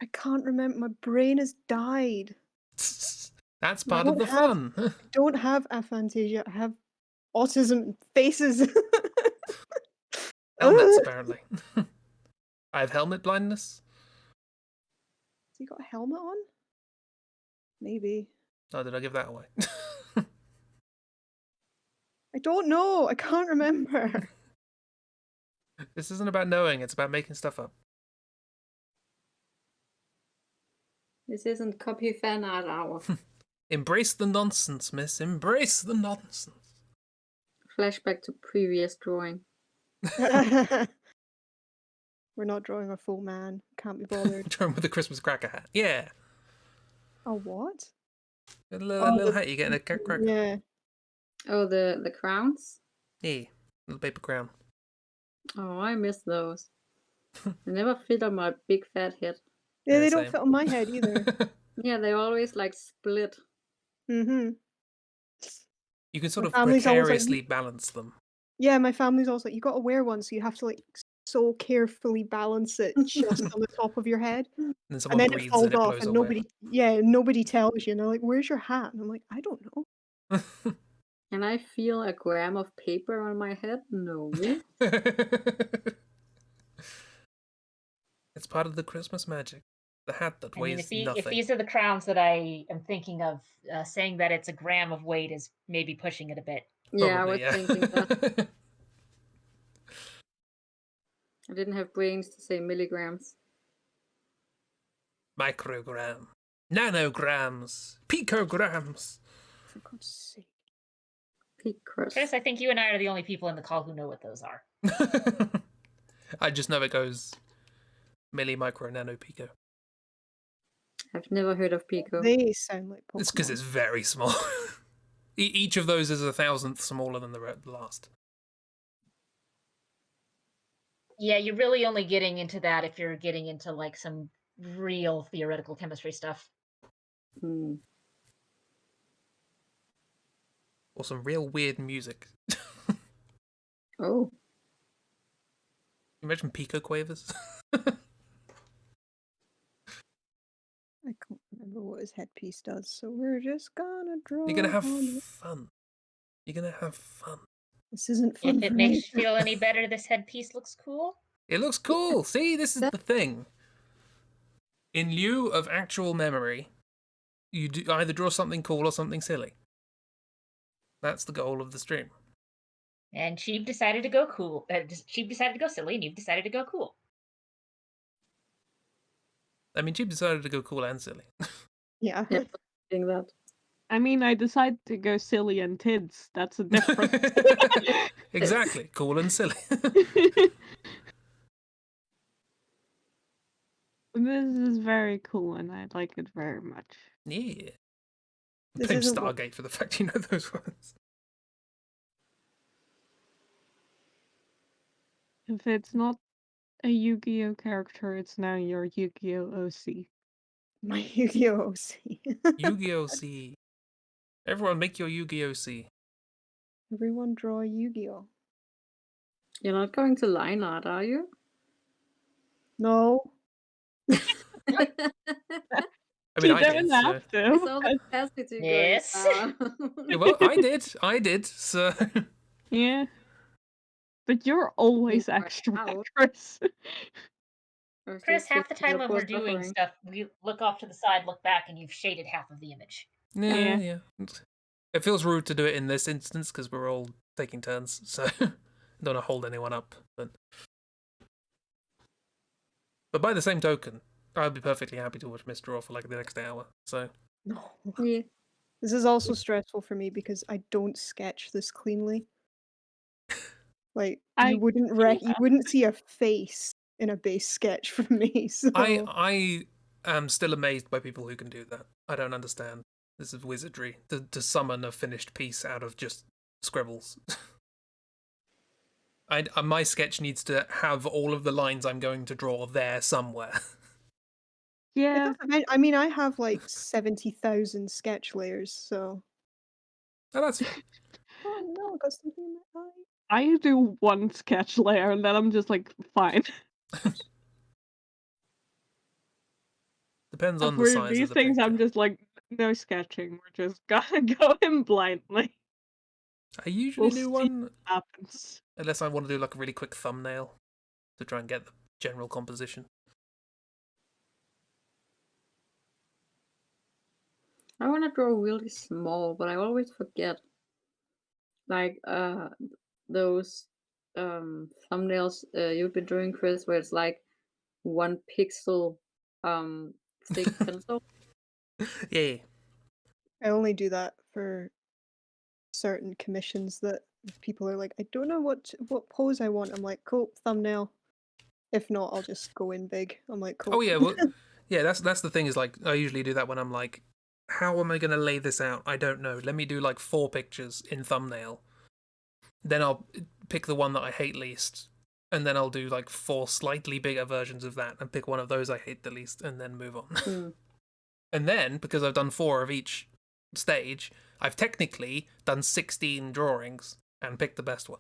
I can't remember. My brain has died. That's part of the don't fun. Don't have aphantasia. I have autism and faces. Helmets, Ugh. apparently. I have helmet blindness. Has he got a helmet on? Maybe. Oh, did I give that away? I don't know. I can't remember. This isn't about knowing, it's about making stuff up. This isn't copy fan art hour. Embrace the nonsense, miss. Embrace the nonsense. Flashback to previous drawing. We're not drawing a full man. Can't be bothered. Drawing with a Christmas cracker hat. Yeah. A what? A little hat you get in a cracker. Yeah. Oh, the crowns? Yeah. Little paper crown. Oh, I miss those. They never fit on my big fat head. Yeah, Yeah, they don't same. fit on my head either. Yeah, they always like split. Mm-hmm. You can sort My of family's always like, precariously balance them. Yeah, my family's also like, you got to wear one, so you have to like so carefully balance it just on the top of your head, And then and someone then it breathes falls and it off, blows and away. nobody tells you, and they're like, "Where's your hat?" And I'm like, "I don't know." Can I feel a gram of paper on my head? No. It's part of the Christmas magic. The hat that I mean, weighs if nothing. these are the crowns that I am thinking of, saying that it's a gram of weight is maybe pushing it a bit. Yeah, I Probably, was thinking that. I didn't have brains to say milligrams. Microgram. Nanograms. Picograms. For God's sake. Peak crust. Chris, I think you and I are the only people in the call who know what those are. I just know it goes milli, micro, nano, pico. I've never heard of Pico. They sound like Pokemon. It's because it's very small. Each of those is 1,000th smaller than the last. Yeah, you're really only getting into that if you're getting into like some real theoretical chemistry stuff. Hmm. Or some real weird music. Oh. Imagine pico quavers. I can't remember what his headpiece does, so we're just gonna draw. You're gonna have on it. fun. You're gonna have fun. This isn't fun If it for makes me. you feel any better, this headpiece looks cool. It looks cool. See, this is the thing. In lieu of actual memory, you do either draw something cool or something silly. That's the goal of the stream. And Chib decided to go cool. Chib decided to go silly, and you've decided to go cool. I mean, Chib decided to go cool and silly. Yeah. Yeah, saying that. I mean, I decided to go silly and tidds. That's a difference. Exactly, cool and silly. This is very cool, and I like it very much. Yeah. This Blame isn't what- Stargate for the fact you know those words. If it's not a Yu-Gi-Oh character, it's now your Yu-Gi-Oh OC. My Yu-Gi-Oh! OC. Yu-Gi-Oh! C. Everyone make your Yu-Gi-Oh! C. Everyone draw a Yu-Gi-Oh! You're not going to line art, are you? No. I mean, You I don't did. have So. I to. saw the capacity Yes. going Yeah, well, I did. So. Yeah. But you're always You are extra, out. Chris. Chris, half the time when we're doing stuff, we look off to the side, look back, and you've shaded half of the image. Yeah. It feels rude to do it in this instance because we're all taking turns, so I don't want to hold anyone up. But by the same token, I'd be perfectly happy to watch Miss Draw for like the next hour. So No. Yeah. This is also stressful for me because I don't sketch this cleanly. Like I you wouldn't see a face in a base sketch from me. So I am still amazed by people who can do that. I don't understand. This is wizardry to summon a finished piece out of just scribbles. My sketch needs to have all of the lines I'm going to draw there somewhere. Yeah. I mean, I have like 70,000 sketch layers, so Oh, that's fine. Oh no, I got something in my eye. I do one sketch layer and then I'm just like, fine. Depends on the For size these of the things, picture. I'm just like, no sketching. We're just gonna go in blindly. I usually We'll do see one what happens. unless I want to do like a really quick thumbnail to try and get the general composition. I want to draw really small, but I always forget. Like those thumbnails you've been doing, Chris, where it's like 1 pixel thick pencil. Yeah. I only do that for certain commissions that people are like, I don't know what pose I want. I'm like, cool, thumbnail. If not, I'll just go in big. I'm like, cool. Oh yeah, well, yeah. That's the thing is like I usually do that when I'm like, how am I going to lay this out? I don't know. Let me do like 4 pictures in thumbnail. Then I'll pick the one that I hate least, and then I'll do like 4 slightly bigger versions of that, and pick one of those I hate the least, and then move on. And then because I've done 4 of each stage, I've technically done 16 drawings and picked the best one.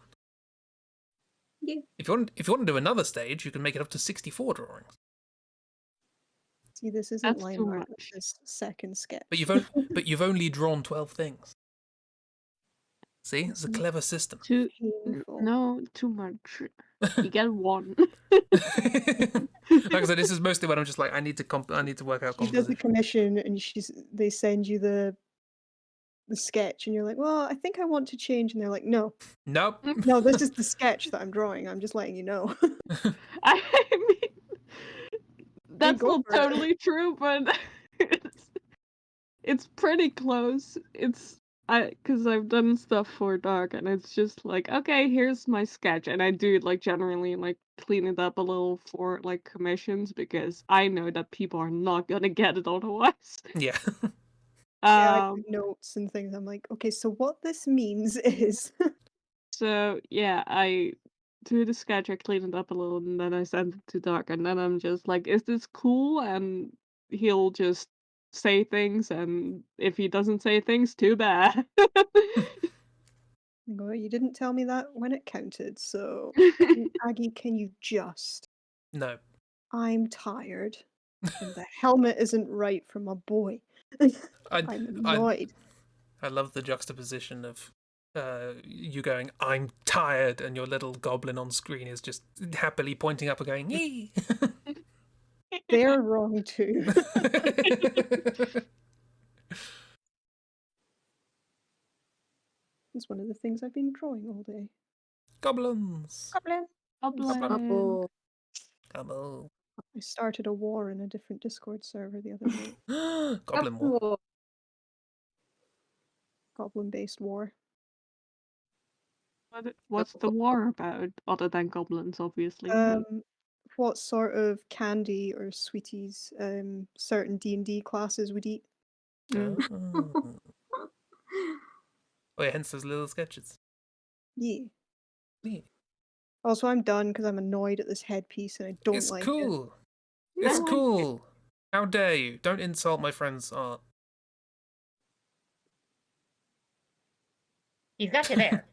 Yeah. If you want to do another stage, you can make it up to 64 drawings. See, this isn't That's line too art. much. This is second sketch. But you've only drawn 12 things. See, it's a clever system. painful. Too much. You get one. Like I said, this is mostly when I'm just like, I need to work out She does the composition. commission, and they send you the sketch, and you're like, well, I think I want to change, and they're like, no, Nope. no, this is the sketch that I'm drawing. I'm just letting you know. I mean, that's go not for it. totally true, but it's pretty close. Because I've done stuff for Dark, and it's just like, okay, here's my sketch, and I do it like generally like clean it up a little for like commissions because I know that people are not gonna get it otherwise. Yeah. Yeah, I put notes and things. I'm like, okay, so what this means is So yeah, I do the sketch, I clean it up a little, and then I send it to Doc, and then I'm just like, "Is this cool?" And he'll just say things, and if he doesn't say things, too bad. I go, you didn't tell me that when it counted, so Aggie, can you just? No. I'm tired, and the helmet isn't right for my boy. I'm annoyed. I love the juxtaposition of you going, I'm tired, and your little goblin on screen is just happily pointing up and going, yee. They're wrong too. It's one of the things I've been drawing all day. Goblins. Goblin. Goblin. Gobble. I started a war in a different Discord server the other day. Goblin war. Goblin-based war. What's the war about, other than goblins, obviously? What sort of candy or sweeties certain D&D classes would eat? Oh. Oh yeah, hence those little sketches. Yeah. Yeah. Also, I'm done because I'm annoyed at this headpiece and I don't It's like it. cool. It's I like cool. How dare you? Don't insult my friend's art. He's got you there.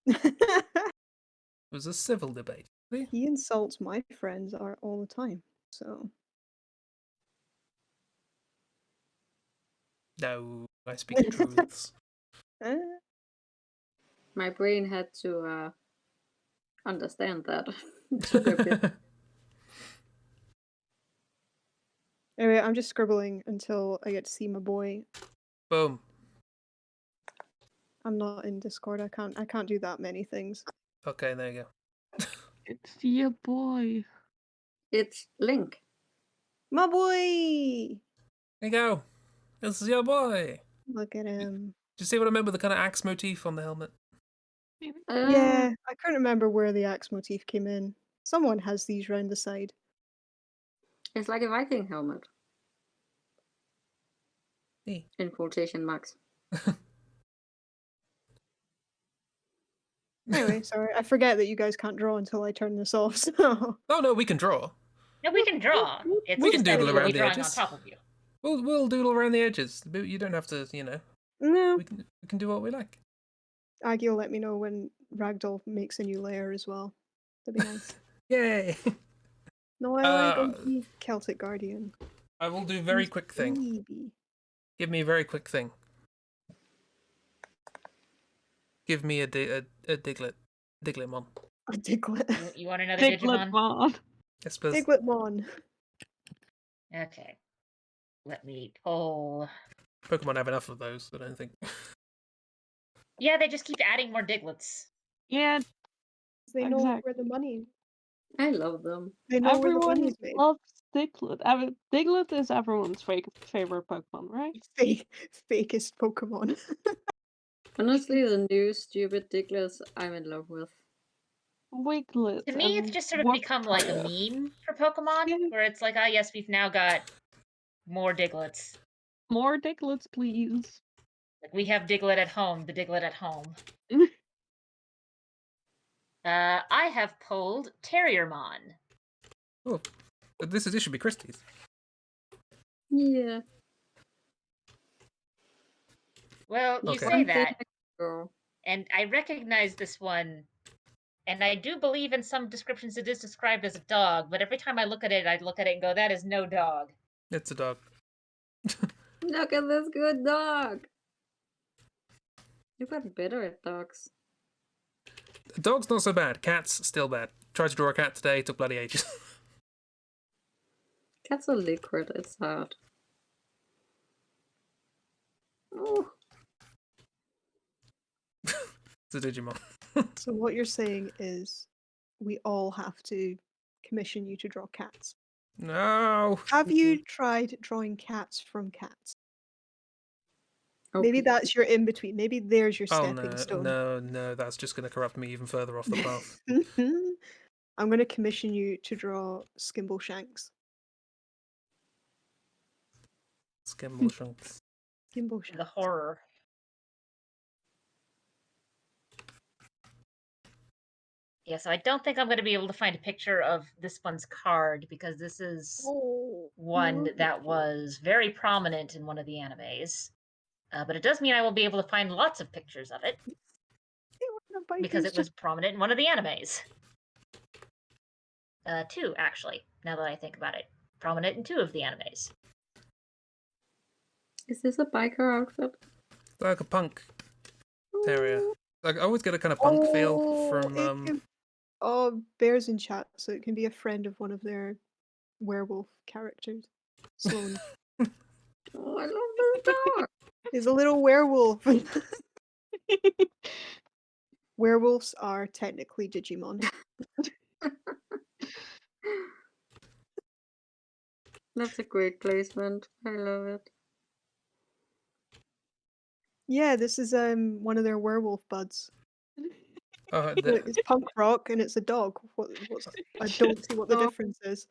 It was a civil debate. See? He insults my friends' art all the time, so... No, I speak truths. My brain had to understand that. It took a bit. Anyway, I'm just scribbling until I get to see my boy. Boom. I'm not in Discord. I can't do that many things. Okay, there you go. It's your boy. It's Link. My boy! There you go. This is your boy. Look at him. Do you see what I meant with the kind of axe motif on the helmet? Yeah, I couldn't remember where the axe motif came in. Someone has these round the side. It's like a Viking helmet. Hey. In quotation marks. Anyway, sorry, I forget that you guys can't draw until I turn this off, so... Oh no, we can draw. No, we can draw. It's We just can that doodle we will around be the drawing on edges. top of you. We'll doodle around the edges. You don't have to, you know. No. We can do what we like. Aggie will let me know when Ragdoll makes a new lair as well. That'd be nice. Yay! No, I don't be Celtic Guardian. I will do very He's quick thing. baby. Give me a very quick thing. Give me a Diglett. Diglettmon. A Diglett. You want another Diglett Digimon? Mon. Yes, please. Diglettmon. Okay. Let me pull. Pokemon have enough of those, I don't think. Yeah, they just keep adding more Diglets. Yeah, They know Exactly. where the money. I love them. They know where the everyone money's made. loves Diglett. Diglett is everyone's favorite Pokemon, right? Fakest Pokemon. Honestly, the new stupid Dicklets I'm in love with. Wiglet. To me, it's and just sort of what- become like a meme for Pokemon, Yeah. where it's like, oh yes, we've now got more Diglets. More Diglets, please. Like we have Diglett at home, the Diglett at home. I have pulled Terriermon. Oh, this should be Christie's. Yeah. Well, you Okay. say One that, thing girl. and I recognize this one, and I do believe in some descriptions it is described as a dog, but every time I look at it and go, that is no dog. It's a dog. Look at this good dog. You got better at dogs. Dog's not so bad. Cat's still bad. Tried to draw a cat today, took bloody ages. Cats are liquid, it's hard. Oh, It's a Digimon. So what you're saying is we all have to commission you to draw cats. No! Have you tried drawing cats from cats? Maybe okay. that's your in-between. Maybe there's your Oh stepping stone. no, that's just going to corrupt me even further off the path. I'm going to commission you to draw Skimbleshanks. Skimbleshanks. Skimbleshanks. The horror. Yeah, so I don't think I'm going to be able to find a picture of this one's card, because this is one that was very prominent in one of the animes. But it does mean I will be able to find lots of pictures of it, because it was prominent in one of the animes. 2, actually, now that I think about it. Prominent in 2 of the animes. Is this a biker outfit? Like a punk terrier. Like, I always get a kind of punk feel from... Bear's in chat, so it can be a friend of one of their werewolf characters. Sloan. Oh, I love this dog. He's a little werewolf. Werewolves are technically Digimon. That's a great placement. I love it. Yeah, this is one of their werewolf buds. Look, it's punk rock and it's a dog. What's I don't see what the difference is.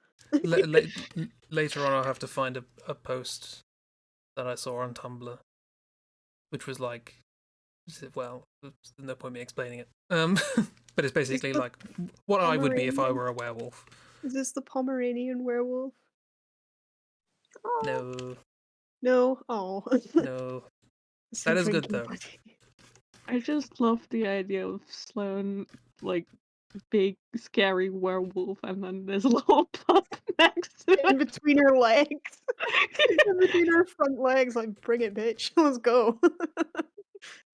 Later on, I'll have to find a post that I saw on Tumblr, which was like, well, there's no point me explaining it. But it's basically like what I would be if I were a werewolf. Is this the Pomeranian werewolf? No. No. Oh. No. That is good though. I just love the idea of Sloan, like, big, scary werewolf, and then there's a little pup next to In it. between her legs. In between her front legs, like, bring it, bitch. Let's go.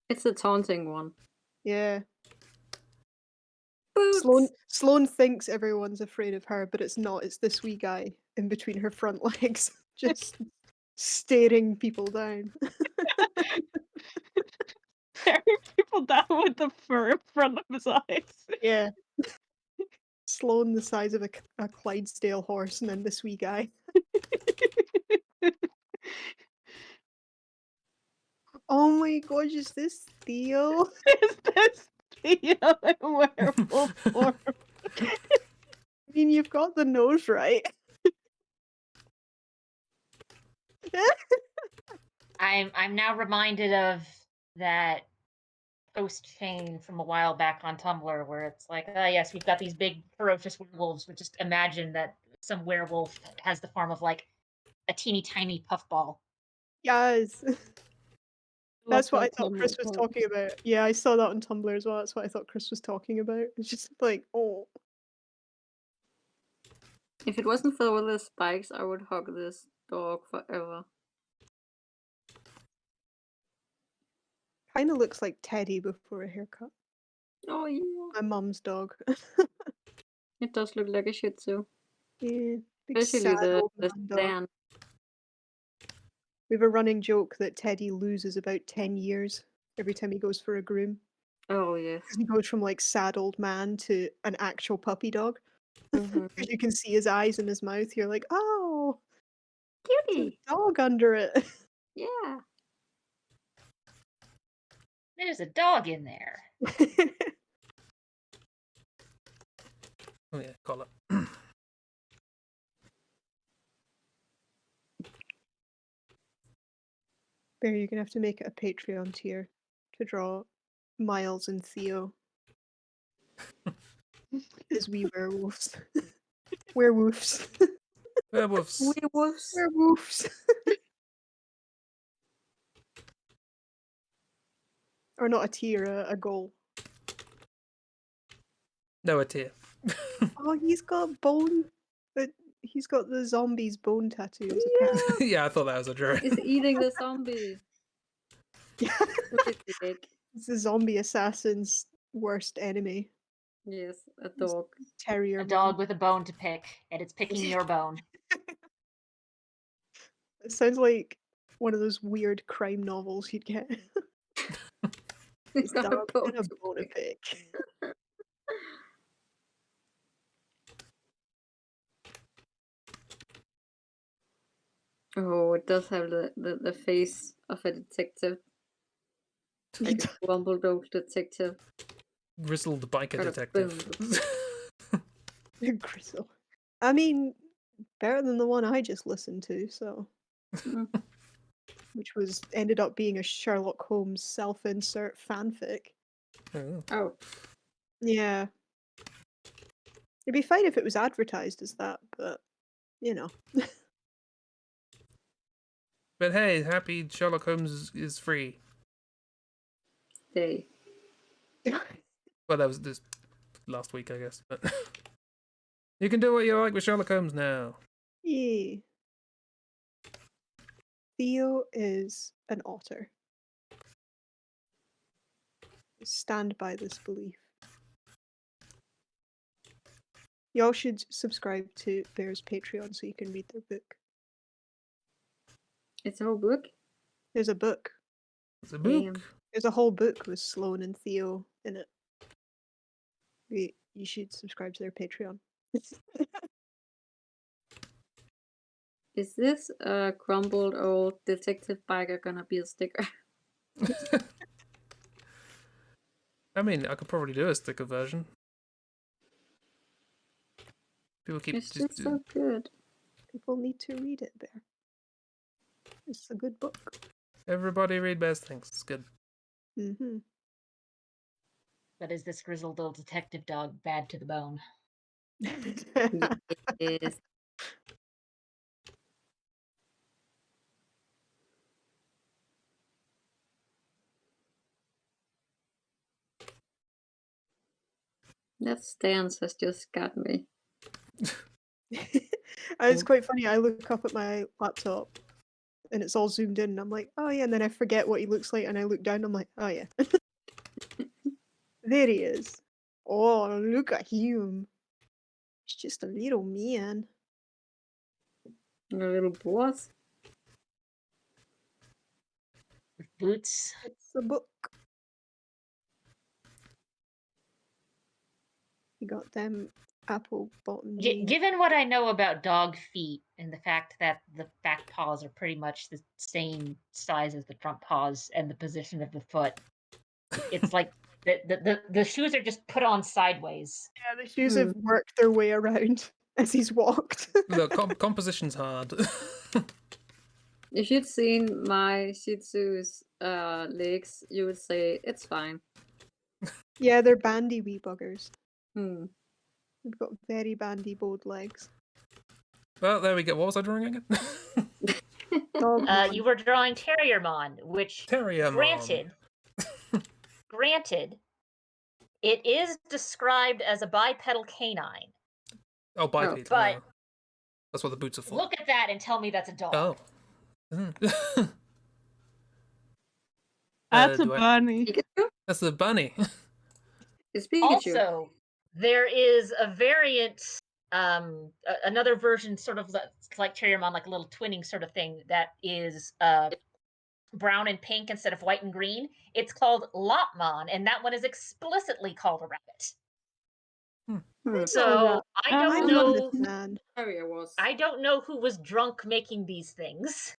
It's a taunting one. Yeah. Boots. Sloan thinks everyone's afraid of her, but it's not. It's this wee guy in between her front legs, just staring people down. Staring people down with the fur in front of his eyes. Yeah. Sloan the size of a Clydesdale horse, and then this wee guy. Oh my gosh, is this Theo? Is this Theo in werewolf form? I mean, you've got the nose right. I'm now reminded of that post chain from a while back on Tumblr where it's like, oh yes, we've got these big ferocious werewolves, but just imagine that some werewolf has the form of like a teeny tiny puffball. Yes. That's what I that thought Chris was part. talking about. Yeah, I saw that on Tumblr as well. That's what I thought Chris was talking about. It's just like, oh. If it wasn't for all the spikes, I would hug this dog forever. Kind of looks like Teddy before a haircut. Oh yeah. My mum's dog. It does look like a Shih Tzu. Yeah, big Especially sad old the man dog. stand. We have a running joke that Teddy loses about 10 years every time he goes for a groom. Oh yes. Because he goes from like sad old man to an actual puppy dog. Mhm. Because you can see his eyes and his mouth. You're like, oh, there's Cutie. a dog under it. Yeah. There's a dog in there. Oh yeah, collar. Bear, you're gonna have to make it a Patreon tier to draw Miles and Theo as wee werewolves. Werewolves. Werewolves. Werewolves. Werewolves. Or not a tier, a goal. No, a tear. Oh, he's got bone. But he's got the zombie's bone tattoos. Apparently. Yeah, I thought that was a joke. Is eating the zombie. Yeah. Look at the egg. It's the zombie assassin's worst enemy. Yes, a dog. Terrier. A man. dog with a bone to pick, and it's picking your bone. It sounds like one of those weird crime novels you'd get. It's got a Dog bone and a to bone to pick. pick. Oh, it does have the face of a detective. Like a grumbled old detective. Grizzled biker Got a detective. Gristle. I mean, better than the one I just listened to, so. Mm. Which was ended up being a Sherlock Holmes self-insert fanfic. Oh. Oh, Yeah. It'd be fine if it was advertised as that, but you know. But hey, happy Sherlock Holmes is free. they. Well, that was this last week, I guess. But you can do what you like with Sherlock Holmes now. Yeah. Theo is an otter. Stand by this belief. Y'all should subscribe to Bear's Patreon so you can read their book. It's a whole book. There's a book. It's a book. Damn. There's a whole book with Sloane and Theo in it. You should subscribe to their Patreon. Is this a crumbled old detective biker gonna be a sticker? I mean, I could probably do a sticker version. People keep It's just so good. People need to read it, Bear. It's a good book. Everybody read Bear's things. It's good. Mm-hmm. But is this grizzled old detective dog bad to the bone? Yes. That stance has just got me. It's quite funny. I look up at my laptop and it's all zoomed in and I'm like, oh yeah, and then I forget what he looks like and I look down and I'm like, oh yeah. There he is. Oh, look at him. He's just a little man. A little boss. With boots? It's a book. He got them apple bottom jeans. Given what I know about dog feet and the fact that the back paws are pretty much the same size as the front paws and the position of the foot, it's like the shoes are just put on sideways. Yeah, the shoes have worked their way around as he's walked. Look, composition's hard. If you'd seen my Shih Tzu's legs, you would say it's fine. Yeah, they're bandy wee buggers. Hmm. They've got very bandy bowed legs. Well, there we go. What was I drawing again? You were drawing Terriermon, which, Terriermon. granted, it is described as a bipedal canine. Oh, bipedal. But yeah. That's what the boots are for. look at that and tell me that's a dog. Oh. That's a bunny. Pikachu? That's the bunny. It's Pikachu. Also, there is a variant, another version, sort of like Terriermon, like a little twinning sort of thing, that is brown and pink instead of white and green. It's called Lopmon, and that one is explicitly called a rabbit. So I don't know. I don't know who was drunk making these things.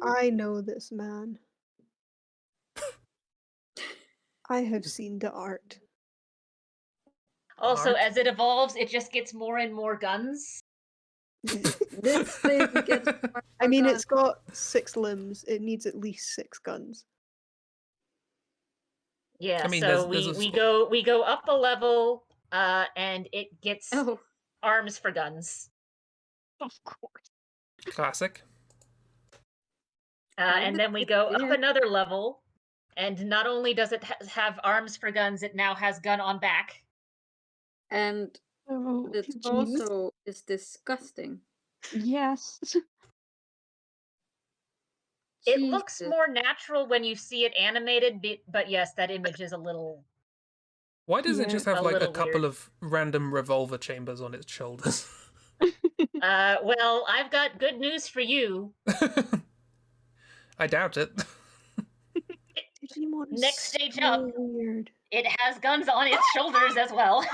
I know this man. I have seen the art. Also, as it evolves, it just gets more and more guns. This thing gets I mean, it's got 6 limbs. It needs at least 6 guns. Yeah, I mean, so there's we go up a level, and it gets arms for guns. Of course. Classic. And then we go up another level, and not only does it have arms for guns, it now has gun on back. And it also is disgusting. Yes. It looks more natural when you see it animated, but yes, that image is a little... Why does it just have like a couple weird. of random revolver chambers on its shoulders? Well, I've got good news for you. I doubt it. Next stage up, weird. It has guns on its shoulders as well.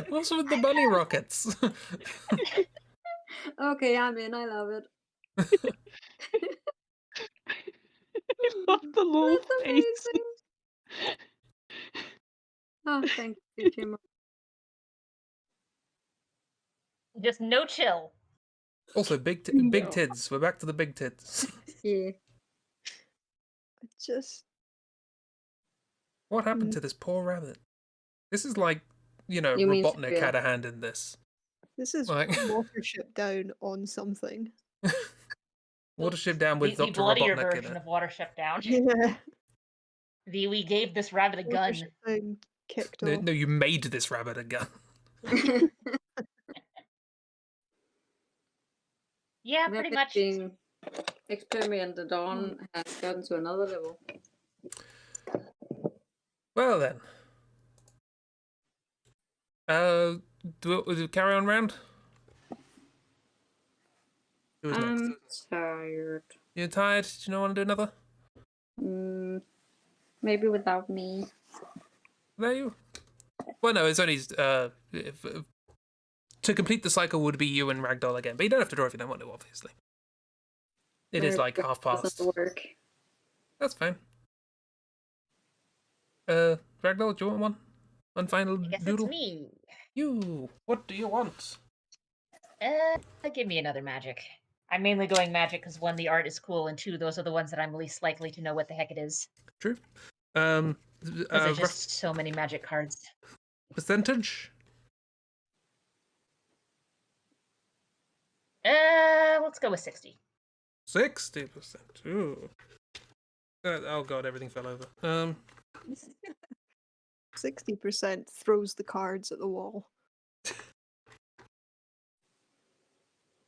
What's with the bunny rockets? Okay, I'm in. I love it. I love the little face. Oh, thank you, Jim. Just no chill. Also, big tidds. We're back to the big tidds. Yeah. What happened to this poor rabbit? This is like, Robotnik had a hand in this. This is like... Watership Down on something. Watership Down with the Dr. bloodier Robotnik version in it. of Watership Down. Yeah. We gave this rabbit a gun. Kicked no, off. no, you made this rabbit a gun. Yeah, pretty much. Being experimented on has gotten to another level. Well then. Do we carry on round? Who's next? I'm tired. You're tired? Do you not want to do another? Maybe without me. There you. Well, no, it's only to complete the cycle would be you and Ragdoll again, but you don't have to draw if you don't want to, obviously. It is like half past. Work. That's fine. Ragdoll, do you want one? One final doodle? It's me. You. What do you want? Give me another magic. I'm mainly going magic because 1, the art is cool, and 2, those are the ones that I'm least likely to know what the heck it is. True. There's just so many magic cards. Percentage? Let's go with 60. 60%. Ooh. Oh god, everything fell over. 60% throws the cards at the wall.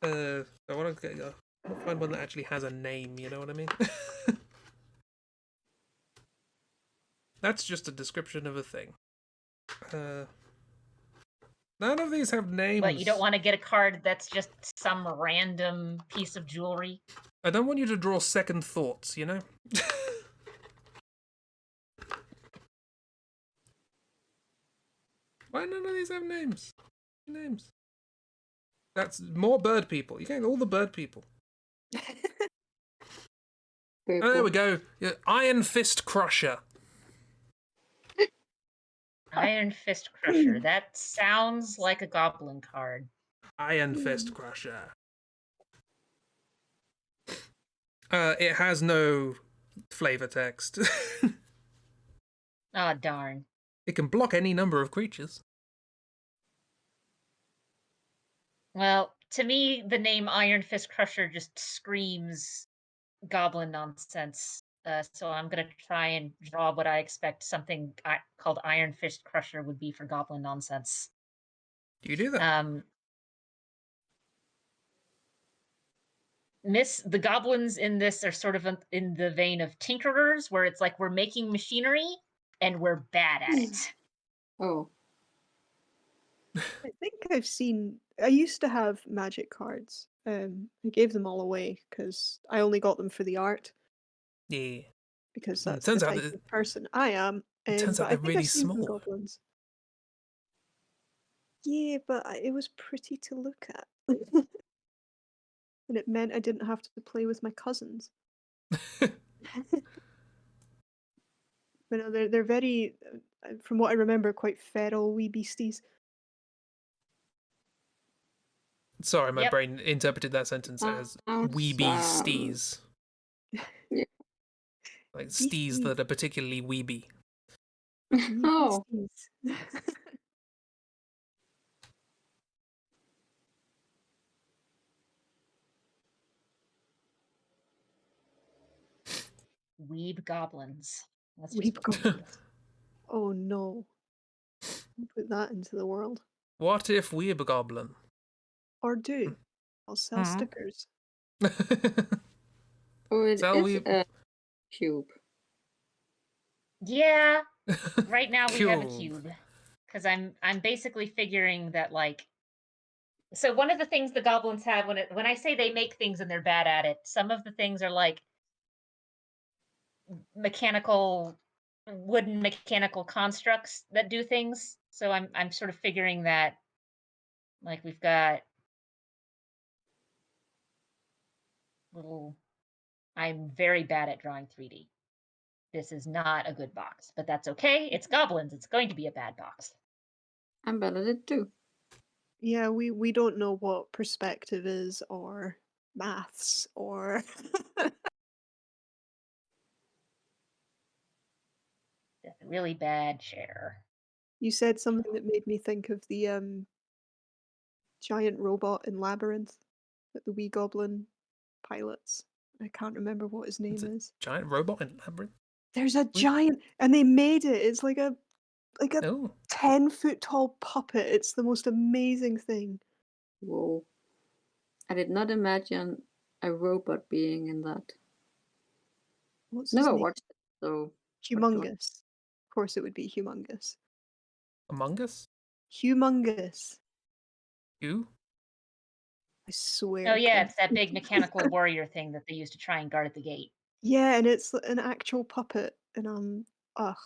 I want to find one that actually has a name, you know what I mean? That's just a description of a thing. None of these have names. But you don't want to get a card that's just some random piece of jewelry? I don't want you to draw second thoughts, you know? Why none of these have names? Names. That's more bird people. You can't get all the bird people. Oh, there we go. Yeah, Iron Fist Crusher. Iron Fist Crusher. That sounds like a goblin card. Iron Fist Crusher. It has no flavor text. Oh, darn. It can block any number of creatures. Well, to me, the name Iron Fist Crusher just screams goblin nonsense. So I'm gonna try and draw what I expect something called Iron Fist Crusher would be for goblin nonsense. Do you do that? The goblins in this are sort of in the vein of tinkerers, where it's like we're making machinery and we're bad at it. Oh. I think I've seen. I used to have magic cards. I gave them all away because I only got them for the art. Yeah. Because It that's turns the out type that of person I am. it turns But out I they're think really I've seen some small. goblins. Yeah, but it was pretty to look at. And it meant I didn't have to play with my cousins. But no, they're very, from what I remember, quite feral wee beasties. Sorry, my Yep. brain interpreted that sentence as weeby stees. Yeah. Like stees that are particularly weeby. Oh. Weeb goblins. That's Weeb just goblins. Oh no. Put that into the world. What if weeb goblin? Or do. I'll sell stickers. Oh, it Sell is a cube. Yeah. Right now we have a cube. Because I'm basically figuring that, like, so one of the things the goblins have when I say they make things and they're bad at it, some of the things are like wooden mechanical constructs that do things. So I'm sort of figuring that, like, we've got I'm very bad at drawing 3D. This is not a good box, but that's okay. It's goblins. It's going to be a bad box. I'm bad at it too. Yeah, we don't know what perspective is or maths or It's a really bad chair. You said something that made me think of the giant robot in Labyrinth that the wee goblin pilots. I can't remember what his name is. Giant robot in Labyrinth? There's a giant, and they made it. It's like a Oh. 10-foot tall puppet. It's the most amazing thing. Whoa. I did not imagine a robot being in that. What's his Never name? watched it, so. Humongous. Of course, it would be humongous. Among Us? Humongous. You? I swear. Oh yeah, it's that big mechanical warrior thing that they used to try and guard at the gate. Yeah, and it's an actual puppet, and ugh.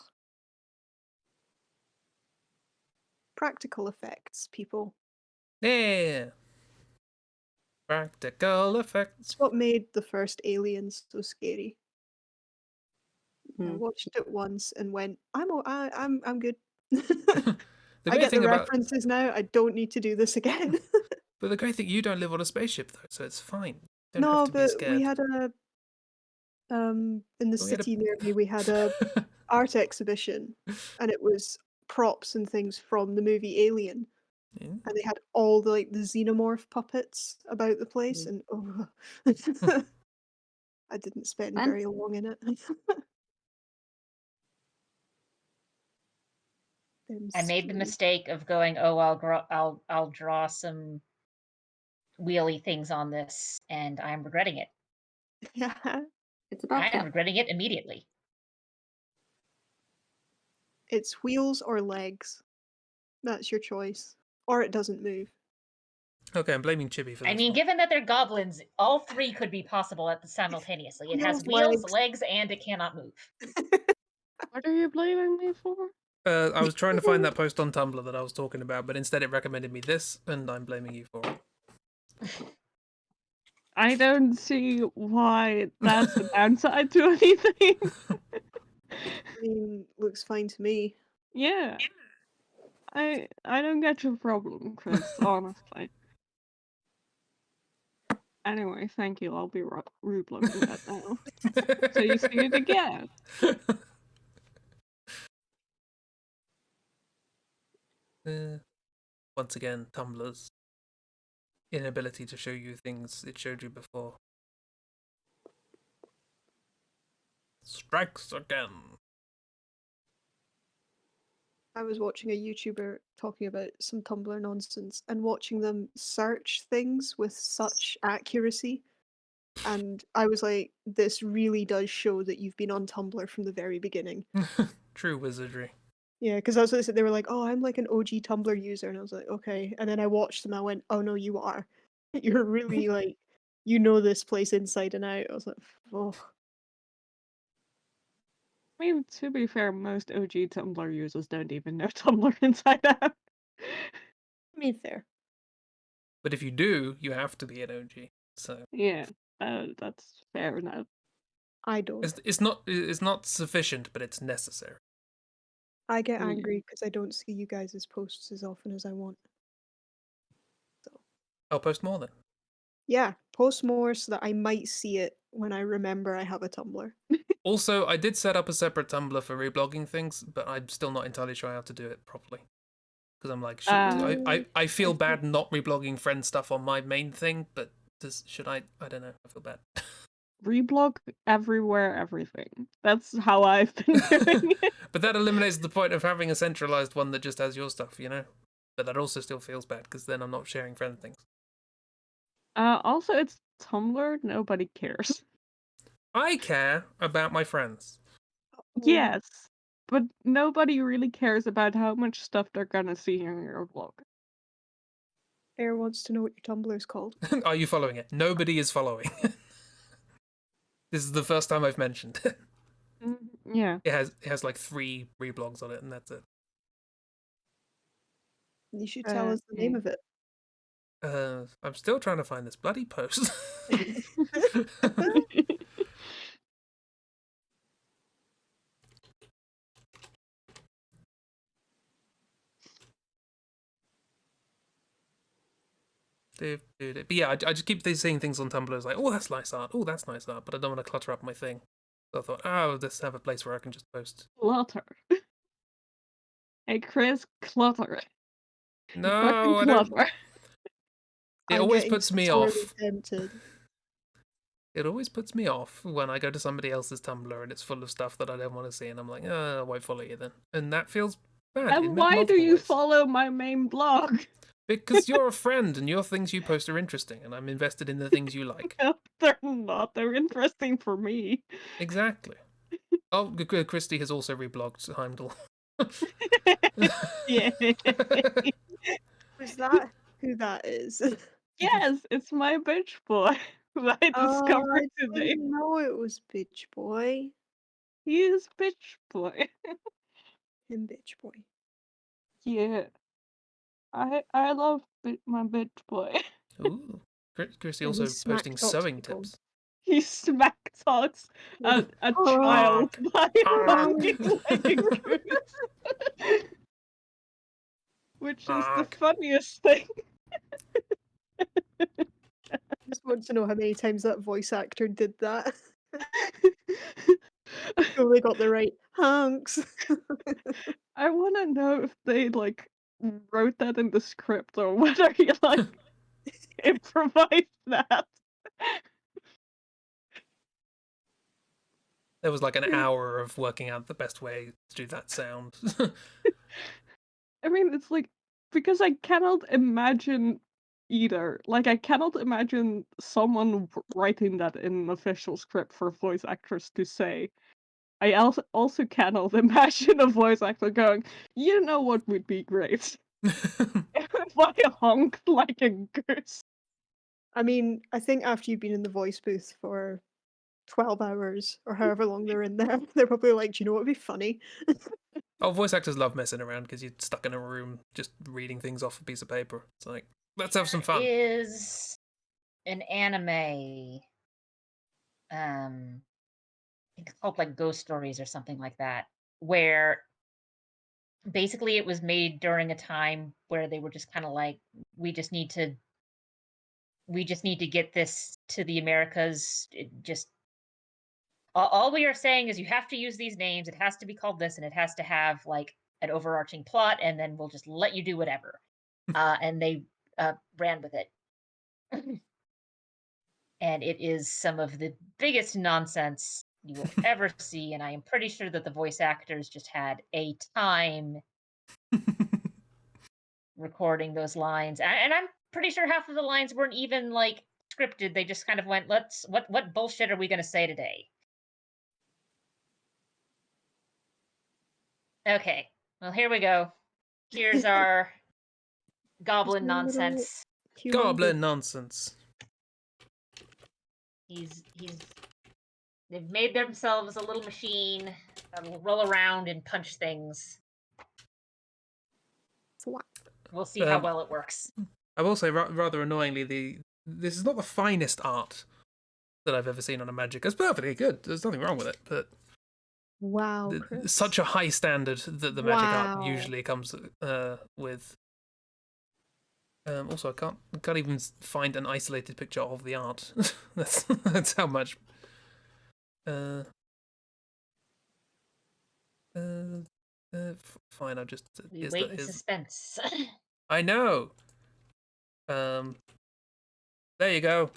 Practical effects, people. Yeah. Practical effects. It's what made the first Aliens so scary. I Mm. watched it once and went, I'm good. The I great get thing the about references now. I don't need to do this again. but the great thing, you don't live on a spaceship though, so it's fine. You don't No, have to be but scared. we had a in the We had a- city near me. We had a art exhibition, and it was props and things from the movie Alien. Yeah. And they had all the the xenomorph puppets about the place, and oh, I didn't spend And very long in it. I made the mistake of going, oh, I'll draw some wheelie things on this, and I'm regretting it. Yeah, it's about I'm that. regretting it immediately. it's wheels or legs. That's your choice, or it doesn't move. Okay, I'm blaming Chibi for this. I mean, one. given that they're goblins, all three could be possible simultaneously. It has wheels, legs, and it cannot move. What are you blaming me for? I was trying to find that post on Tumblr that I was talking about, but instead it recommended me this, and I'm blaming you for it. I don't see why that's a downside to anything. I mean, looks fine to me. Yeah. I don't get your problem, Chris, honestly. Anyway, thank you. I'll be reblogging that now. So you see it again. Once again, Tumblrs. inability to show you things it showed you before. Strikes again. I was watching a YouTuber talking about some Tumblr nonsense and watching them search things with such accuracy. And I was like, this really does show that you've been on Tumblr from the very beginning. True wizardry. Yeah, because that's what they said. They were like, oh, I'm like an OG Tumblr user. And I was like, okay. And then I watched them. I went, oh, no, you are. You're really like, you know this place inside and out. I was like, oh. I mean, to be fair, most OG Tumblr users don't even know Tumblr inside out. I mean, fair. But if you do, you have to be an OG. So Yeah, that's fair enough. I don't. it's not sufficient, but it's necessary. I get angry because I don't see you guys' posts as often as I want. So I'll post more then. yeah, post more so that I might see it when I remember I have a Tumblr. Also, I did set up a separate Tumblr for reblogging things, but I'm still not entirely sure how to do it properly. Because I'm like, I feel bad not reblogging friend stuff on my main thing, but should I? I don't know. I feel bad. Reblog everywhere, everything. That's how I've been doing it. But that eliminates the point of having a centralized one that just has your stuff, you know? But that also still feels bad, because then I'm not sharing friend things. Also, it's Tumblr. Nobody cares. I care about my friends. Yes, but nobody really cares about how much stuff they're gonna see in your blog. Air wants to know what your Tumblr is called. Are you following it? Nobody is following. This is the first time I've mentioned it. Yeah. It has like 3 reblogs on it, and that's it. You should tell us the name of it. I'm still trying to find this bloody post. But yeah, I just keep seeing things on Tumblr. It's like, oh, that's nice art. Oh, that's nice art. But I don't want to clutter up my thing. So I thought, oh, let's have a place where I can just post. Clutter. Hey, Chris, clutter. No, I don't. It always puts me off. Tempted. It always puts me off when I go to somebody else's Tumblr and it's full of stuff that I don't want to see, and I'm like, oh, I won't follow you then. And that feels bad. And why do you follow my main blog? Because you're a friend and your things you post are interesting, and I'm invested in the things you like. No, they're not. They're interesting for me. Exactly. Oh, Christy has also reblogged Heimdall. Yeah. Is that who that is? Yes, it's my bitch boy that I discovered today. I didn't know it was bitch boy. He is bitch boy. Him bitch boy. Yeah. I love my bitch boy. Ooh. Christy also posting sewing tips. He smack talks a child by walking like a goose. Which is the funniest thing. I just want to know how many times that voice actor did that. Totally got the right hunks. I want to know if they like wrote that in the script or whether he like improvised that. There was like an hour of working out the best way to do that sound. I mean, it's like, because I cannot imagine either. Like, I cannot imagine someone writing that in an official script for voice actors to say. I also cannot imagine a voice actor going, you know what would be great? If I honked like a goose. I mean, I think after you've been in the voice booth for 12 hours or however long they're in there, they're probably like, do you know what would be funny? Oh, voice actors love messing around because you're stuck in a room just reading things off a piece of paper. It's like, let's have some fun. There is an anime, I think it's called like Ghost Stories or something like that, where basically it was made during a time where they were just kind of like, we just need to get this to the Americas. It just all we are saying is you have to use these names. It has to be called this, and it has to have like an overarching plot, and then we'll just let you do whatever. And they ran with it. And it is some of the biggest nonsense you will ever see, and I am pretty sure that the voice actors just had a time recording those lines. And I'm pretty sure half of the lines weren't even like scripted. They just kind of went, what bullshit are we gonna say today? Okay, well, here we go. Here's our goblin Just a little nonsense. human Goblin being. nonsense. They've made themselves a little machine that'll roll around and punch things. Thwap. We'll see how well it works. I will say, rather annoyingly, this is not the finest art that I've ever seen on a Magic. It's perfectly good. There's nothing wrong with it, but Wow, Chris. such a high standard that the Magic art Wow. usually comes with. Also, I can't even find an isolated picture of the art. that's how much. Fine. I'll just. We wait in suspense. I know. There you go.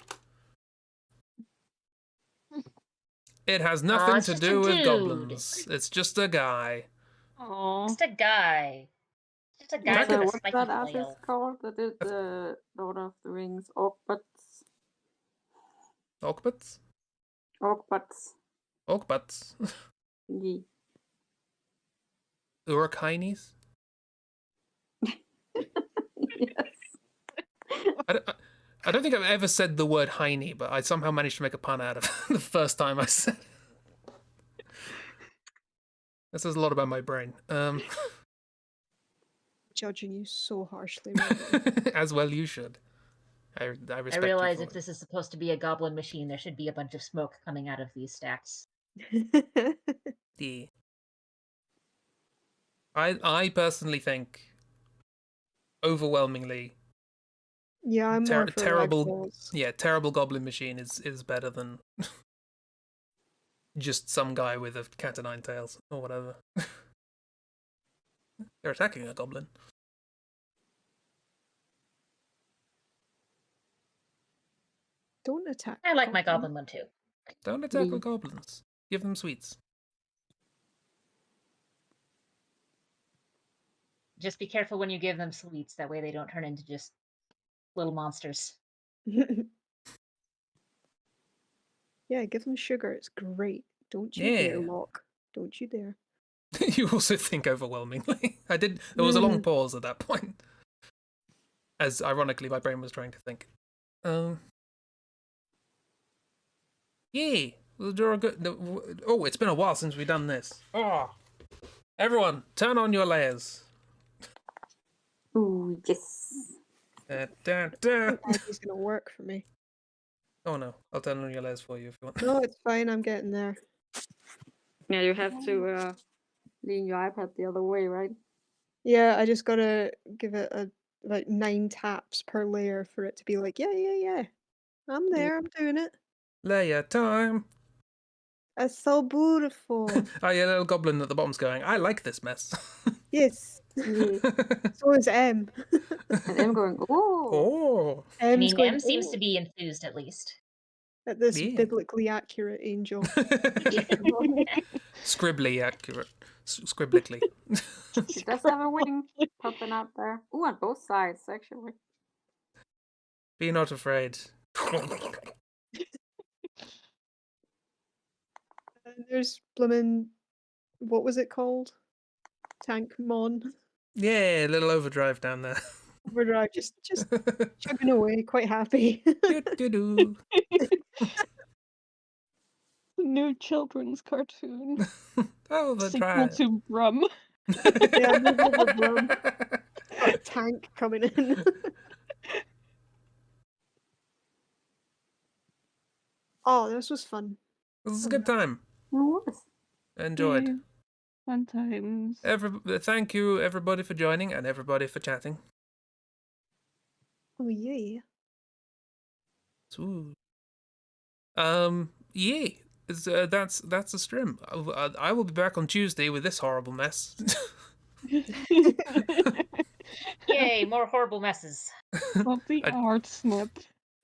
It has nothing it's to just a do with dude. goblins. It's just a guy. Oh. Just a guy. Just a guy That- with a What's spiky that artist flail. called that did the Lord of the Rings? Orkbutts. Orkbutts? Orkbutts. Orkbutts. Yeah. Uruk-Hainies? Yes. I don't think I've ever said the word Heine, but I somehow managed to make a pun out of it the first time I said it. That says a lot about my brain. Judging you so harshly. Right As well you should. I respect I realize you if for this is supposed to be a goblin machine, there should be a bunch of smoke coming out of these stacks. now. it. I personally think overwhelmingly Yeah, I'm more for terrible ragdolls. terrible goblin machine is better than just some guy with a cat o' nine tails or whatever. They're attacking a goblin. Don't attack. I like my goblin one too. Don't attack the goblins. Give them sweets. Just be careful when you give them sweets. That way they don't turn into just little monsters. Yeah, give them sugar. It's great. Don't you dare, Locke. Don't you dare. You also think overwhelmingly. There was a long pause at that point. As ironically my brain was trying to think. Yeah. We'll draw a good. Oh, it's been a while since we've done this. Oh. Everyone, turn on your layers. Ooh, yes. I think Maggie's gonna work for me. Oh no, I'll turn on your layers for you if you want. No, it's fine. I'm getting there. Yeah, you have to lean your iPad the other way, right? Yeah, I just gotta give it like 9 taps per layer for it to be like, yeah. I'm there. I'm doing it. Layer time. It's so beautiful. Oh yeah, little goblin at the bottom's going, I like this mess. Yes. Yeah. So is M. And I'm going, ooh. Oh. I mean, going, M seems to "Oh," be enthused at least. at this Yeah. biblically accurate angel. Scribbly accurate. Scribblically. She does have a wing popping out there. Ooh, on both sides, actually. Be not afraid. And there's bloomin', what was it called? Tank Mon. Yeah, a little overdrive down there. Overdrive, just chugging away, quite happy. Do-do-do. New children's cartoon. Oh, the Sequel drive. to Brum. Yeah, move over, Brum. Got a tank coming in. Oh, this was fun. This is a good time. It was. Enjoyed. Yeah. Fun times. Thank you, everybody, for joining and everybody for chatting. Oh yeah. Ooh. Yeah. That's a stream. I will be back on Tuesday with this horrible mess. Yay, more horrible messes. Of the art snip.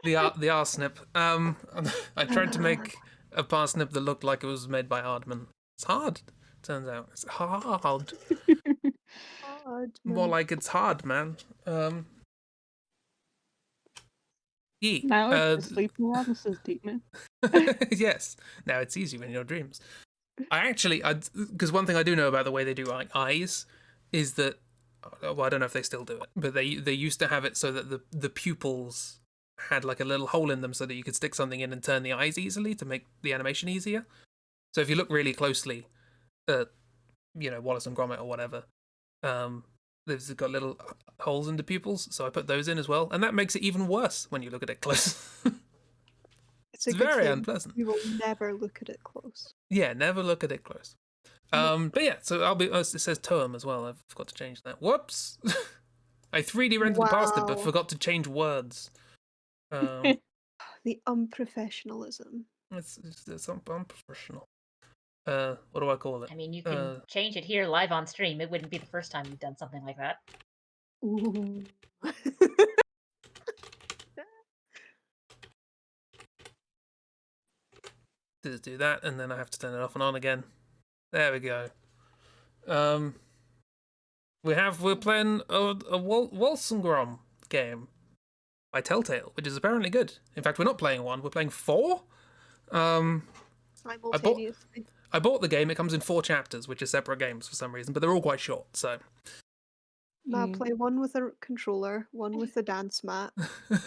The arsnip. I tried to make a parsnip that looked like it was made by Aardman. It's hard. Turns out it's hard. More like it's hard, man. Yeah. Now it's the sleep paralysis demon. Yes. Now it's easy in your dreams. Because one thing I do know about the way they do eyes is that, well, I don't know if they still do it, but they used to have it so that the pupils had like a little hole in them so that you could stick something in and turn the eyes easily to make the animation easier. So if you look really closely at, Wallace and Gromit or whatever, they've got little holes in the pupils, so I put those in as well, and that makes it even worse when you look at it close. It's very unpleasant. You will never look at it close. Yeah, never look at it close. But yeah, so it says Toem as well. I forgot to change that. Whoops! I 3D rendered past it, but forgot to change words. The unprofessionalism. It's unprofessional. What do I call it? I mean, you can change it here live on stream. It wouldn't be the first time you've done something like that. Ooh. Just do that, and then I have to turn it off and on again. There we go. We're playing a Wolfengrom game by Telltale, which is apparently good. In fact, we're not playing one; we're playing 4. Simultaneously. I bought the game. It comes in 4 chapters, which are separate games for some reason, but they're all quite short. So I'll play one with a controller, one with a dance mat,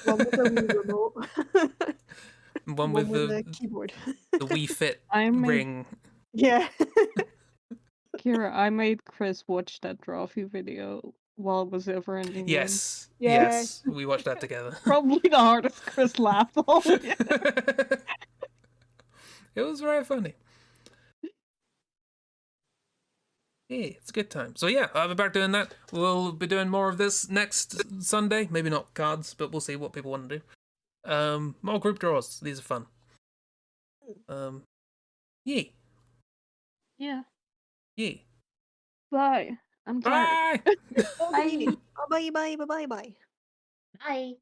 one with a Wii remote, one with the keyboard. The Wii Fit ring. Yeah. Kira, I made Chris watch that Drawfee video while it was over in England. Yes, we watched that together. Probably the hardest Chris laughed all year. It was very funny. Yeah, it's a good time. So yeah, I'll be back doing that. We'll be doing more of this next Sunday. Maybe not cards, but we'll see what people want to do. More group draws. These are fun. Yeah. Yeah. Yeah. Bye. I'm tired. Bye. Bye. Bye. Bye. Bye. Bye. Bye.